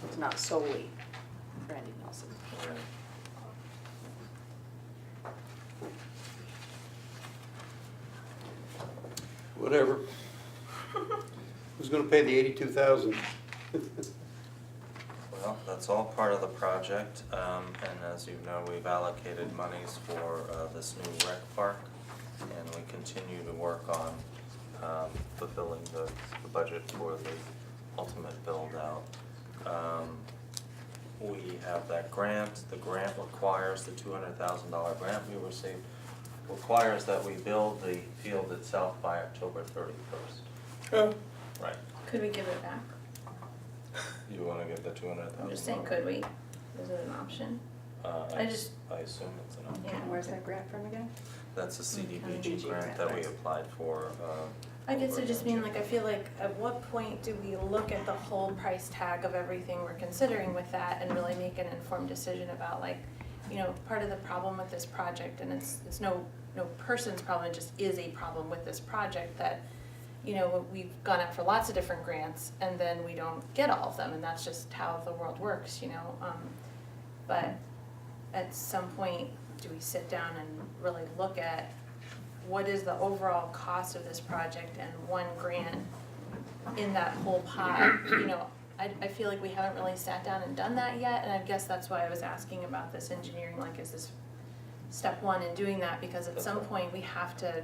P: it's not solely Brandy Nelson.
Q: Whatever. Who's gonna pay the 82,000?
A: Well, that's all part of the project, and as you know, we've allocated monies for this new rec park, and we continue to work on fulfilling the budget for the ultimate build-out. We have that grant. The grant requires, the $200,000 grant we received requires that we build the field itself by October 31st.
L: Oh.
A: Right.
L: Could we give it back?
A: You wanna give the $200,000?
L: I'm just saying, could we? Is it an option? I just-
A: I assume it's an option.
L: Yeah.
P: Where's that grant from again?
A: That's a CDBG
P: CDBG
A: grant that we
P: grant.
A: applied for.
L: I guess I
A: over
L: just mean, like, I feel like, at what point do we look at the whole price tag of everything we're considering with that and really make an informed decision about, like, you know, part of the problem with this project, and it's no person's problem, it just is a problem with this project, that, you know, we've gone out for lots of different grants, and then we don't get all of them, and that's just how the world works, you know, but at some point, do we sit down and really look at what is the overall cost of this project and one grant in that whole pot? You know, I feel like we haven't really sat down and done that yet, and I guess that's why I was asking about this engineering, like, is this step one in doing that? Because at some point, we have to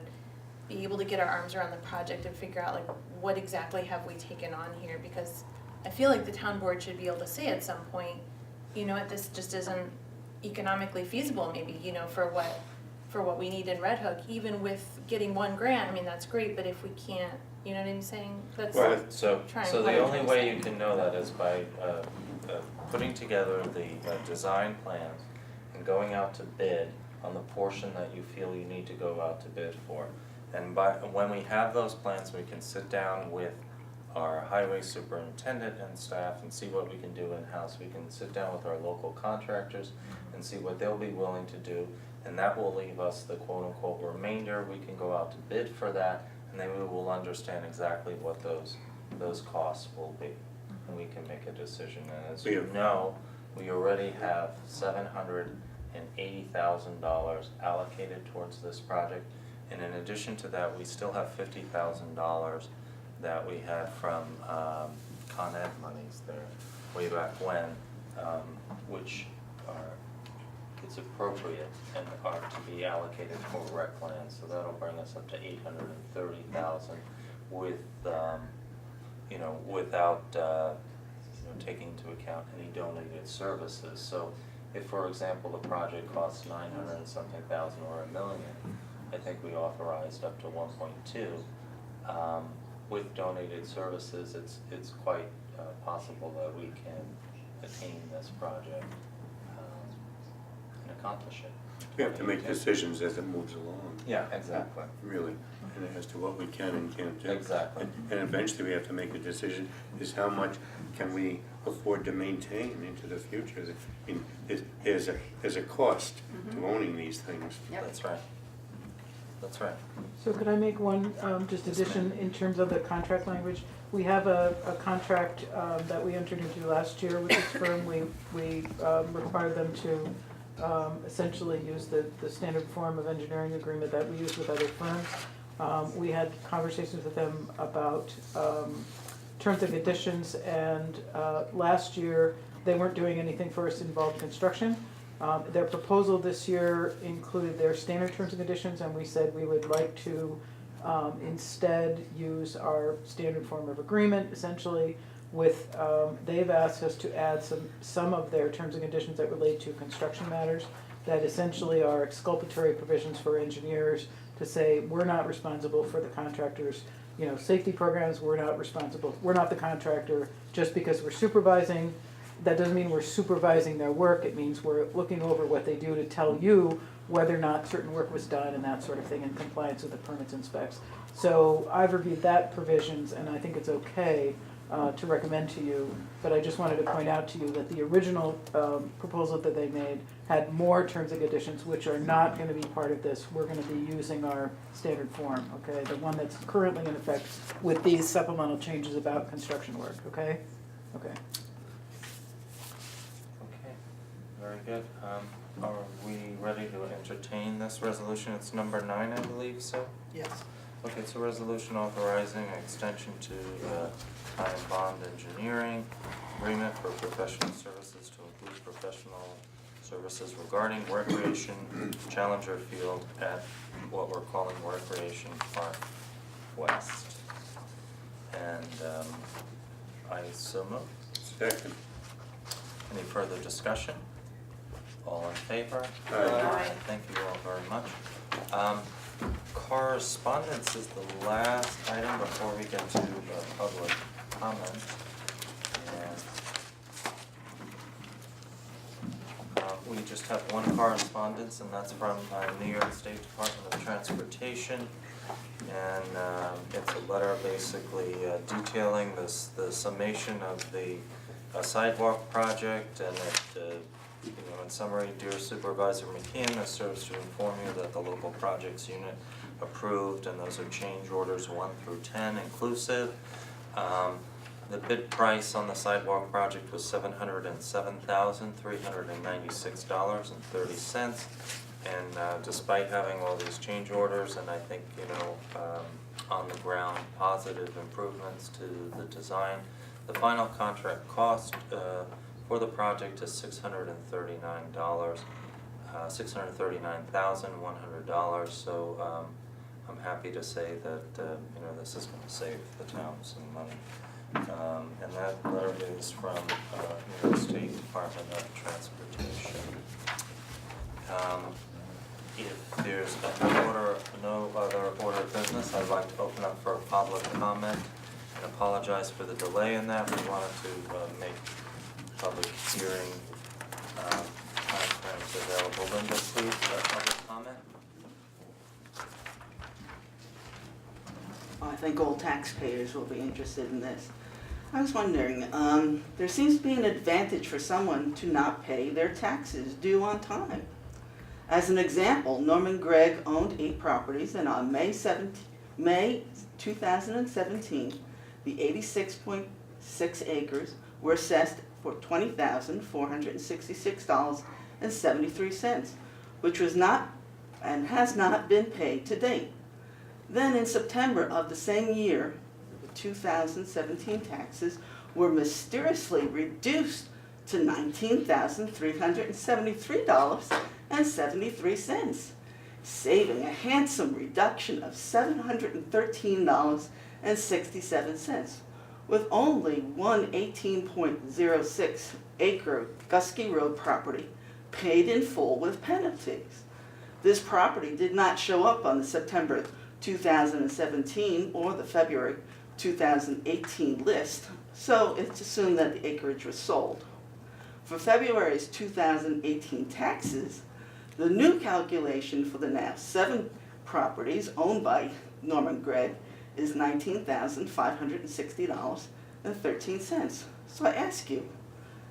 L: be able to get our arms around the project and figure out, like, what exactly have we taken on here? Because I feel like the town board should be able to say at some point, you know what, this just isn't economically feasible maybe, you know, for what we need in Red Hook, even with getting one grant. I mean, that's great, but if we can't, you know what I'm saying? That's
A: So
L: trying to
A: the
L: clarify
A: only
L: what
A: way
L: I'm
A: you
L: saying.
A: can know that is by putting together the design plans and going out to bid on the portion that you feel you need to go out to bid for. And when we have those plans, we can sit down with our highway superintendent and staff and see what we can do in-house. We can sit down with our local contractors and see what they'll be willing to do, and that will leave us the quote-unquote remainder. We can go out to bid for that, and then we will understand exactly what those costs will be, and we can make a decision. And as you know, we already have $780,000 allocated towards this project, and in addition to that, we still have $50,000 that we had from Con Ed monies there way back when, which it's appropriate and are to be allocated for rec land, so that'll bring us up to $830,000 with, you know, without, you know, taking into account any donated services. So if, for example, the project costs 900 and something thousand or $1 million, I think we authorized up to 1.2. With donated services, it's quite possible that we can attain this project and accomplish it.
N: We have to make decisions as it moves along.
A: Yeah, exactly.
N: Really, and as to what we can and can't do.
A: Exactly.
N: And eventually we have to make a decision, is how much can we afford to maintain into the future? I mean, there's a cost to owning these things.
P: Yep.
A: That's right. That's right.
O: So could I make one just addition in terms of the contract language? We have a contract that we entered into last year with this firm. We required them to essentially use the standard form of engineering agreement that we use with other firms. We had conversations with them about terms and conditions, and last year they weren't doing anything for us involved construction. Their proposal this year included their standard terms and conditions, and we said we would like to instead use our standard form of agreement, essentially, with, they've asked us to add some of their terms and conditions that relate to construction matters, that essentially are exculpatory provisions for engineers to say, we're not responsible for the contractor's, you know, safety programs, we're not the contractor, just because we're supervising. That doesn't mean we're supervising their work, it means we're looking over what they do to tell you whether or not certain work was done and that sort of thing in compliance with the permits and specs. So I've reviewed that provisions and I think it's okay. to recommend to you, but I just wanted to point out to you that the original proposal that they made had more terms and conditions, which are not gonna be part of this. We're gonna be using our standard form, okay? The one that's currently in effect with these supplemental changes about construction work, okay? Okay.
A: Okay, very good. Are we ready to entertain this resolution? It's number 9, I believe, so?
E: Yes.
A: Okay, it's a resolution authorizing an extension to the time bond engineering agreement for professional services to include professional services regarding recreation Challenger Field at what we're calling Recreation Park West. And I so move.
N: Second.
A: Any further discussion? All in favor?
N: Aye.
A: Thank you all very much. Correspondence is the last item before we get to public comment. And we just have one correspondence, and that's from New York State Department of Transportation. And it's a letter basically detailing the summation of the sidewalk project, and it in summary, dear Supervisor McKeon, this serves to inform you that the local projects unit approved, and those are change orders 1 through 10 inclusive. The bid price on the sidewalk project was $707,396.30. And despite having all these change orders, and I think, on the ground positive improvements to the design, the final contract cost for the project is $639,100. So I'm happy to say that this is going to save the town some money. And that letter is from New York State Department of Transportation. If there's no other order of business, I'd like to open up for a public comment and apologize for the delay in that. We wanted to make public hearing timeframes available. Linda, please, public comment.
D: I think all taxpayers will be interested in this. I was wondering, there seems to be an advantage for someone to not pay their taxes due on time. As an example, Norman Gregg owned 8 properties, and on May 2017, the 86.6 acres were assessed for $20,466.73, which was not and has not been paid to date. Then in September of the same year, the 2017 taxes were mysteriously reduced to $19,373.73, saving a handsome reduction of $713.67, with only one 18.06 acre Gusky Road property paid in full with penalties. This property did not show up on the September 2017 or the February 2018 list, so it's assumed that the acreage was sold. For February's 2018 taxes, the new calculation for the now 7 properties owned by Norman Gregg is $19,560.13. So I ask you,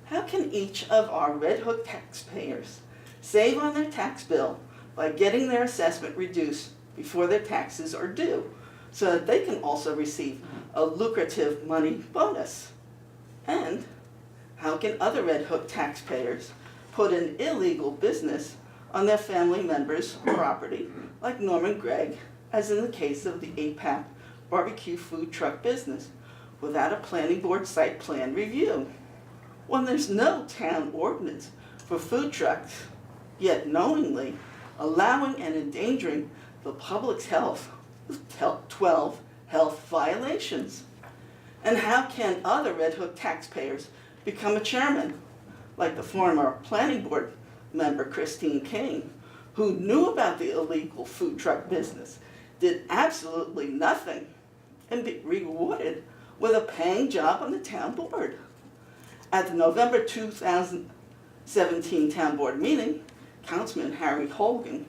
D: how can each of our Red Hook taxpayers save on their tax bill by getting their assessment reduced before their taxes are due, so that they can also receive a lucrative money bonus? And how can other Red Hook taxpayers put an illegal business on their family members' property, like Norman Gregg, as in the case of the APAP barbecue food truck business, without a planning board site plan review? When there's no town ordinance for food trucks, yet knowingly allowing and endangering the public's health with 12 health violations. And how can other Red Hook taxpayers become a chairman, like the former planning board member Christine Kane, who knew about the illegal food truck business, did absolutely nothing, and be rewarded with a paying job on the town board? At the November 2017 town board meeting, Councilman Harry Hogan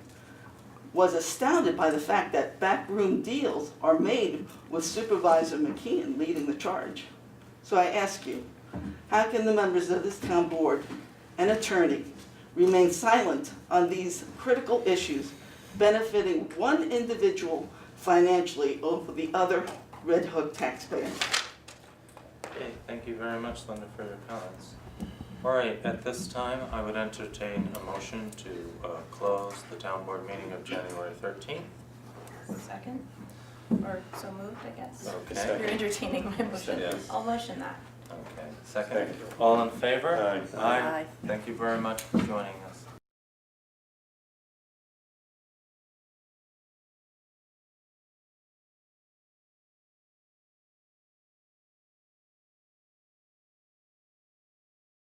D: was astounded by the fact that backroom deals are made with Supervisor McKeon leading the charge. So I ask you, how can the members of this town board and attorney remain silent on these critical issues benefiting one individual financially over the other Red Hook taxpayer?
A: Okay, thank you very much, Linda, for your comments. All right, at this time, I would entertain a motion to close the town board meeting of January 13th.
L: Second, or so moved, I guess.
A: Okay.
L: You're entertaining my motion.
A: Yes.
L: I'll motion that.
A: Okay, second. All in favor?
N: Aye.
A: Aye. Thank you very much for joining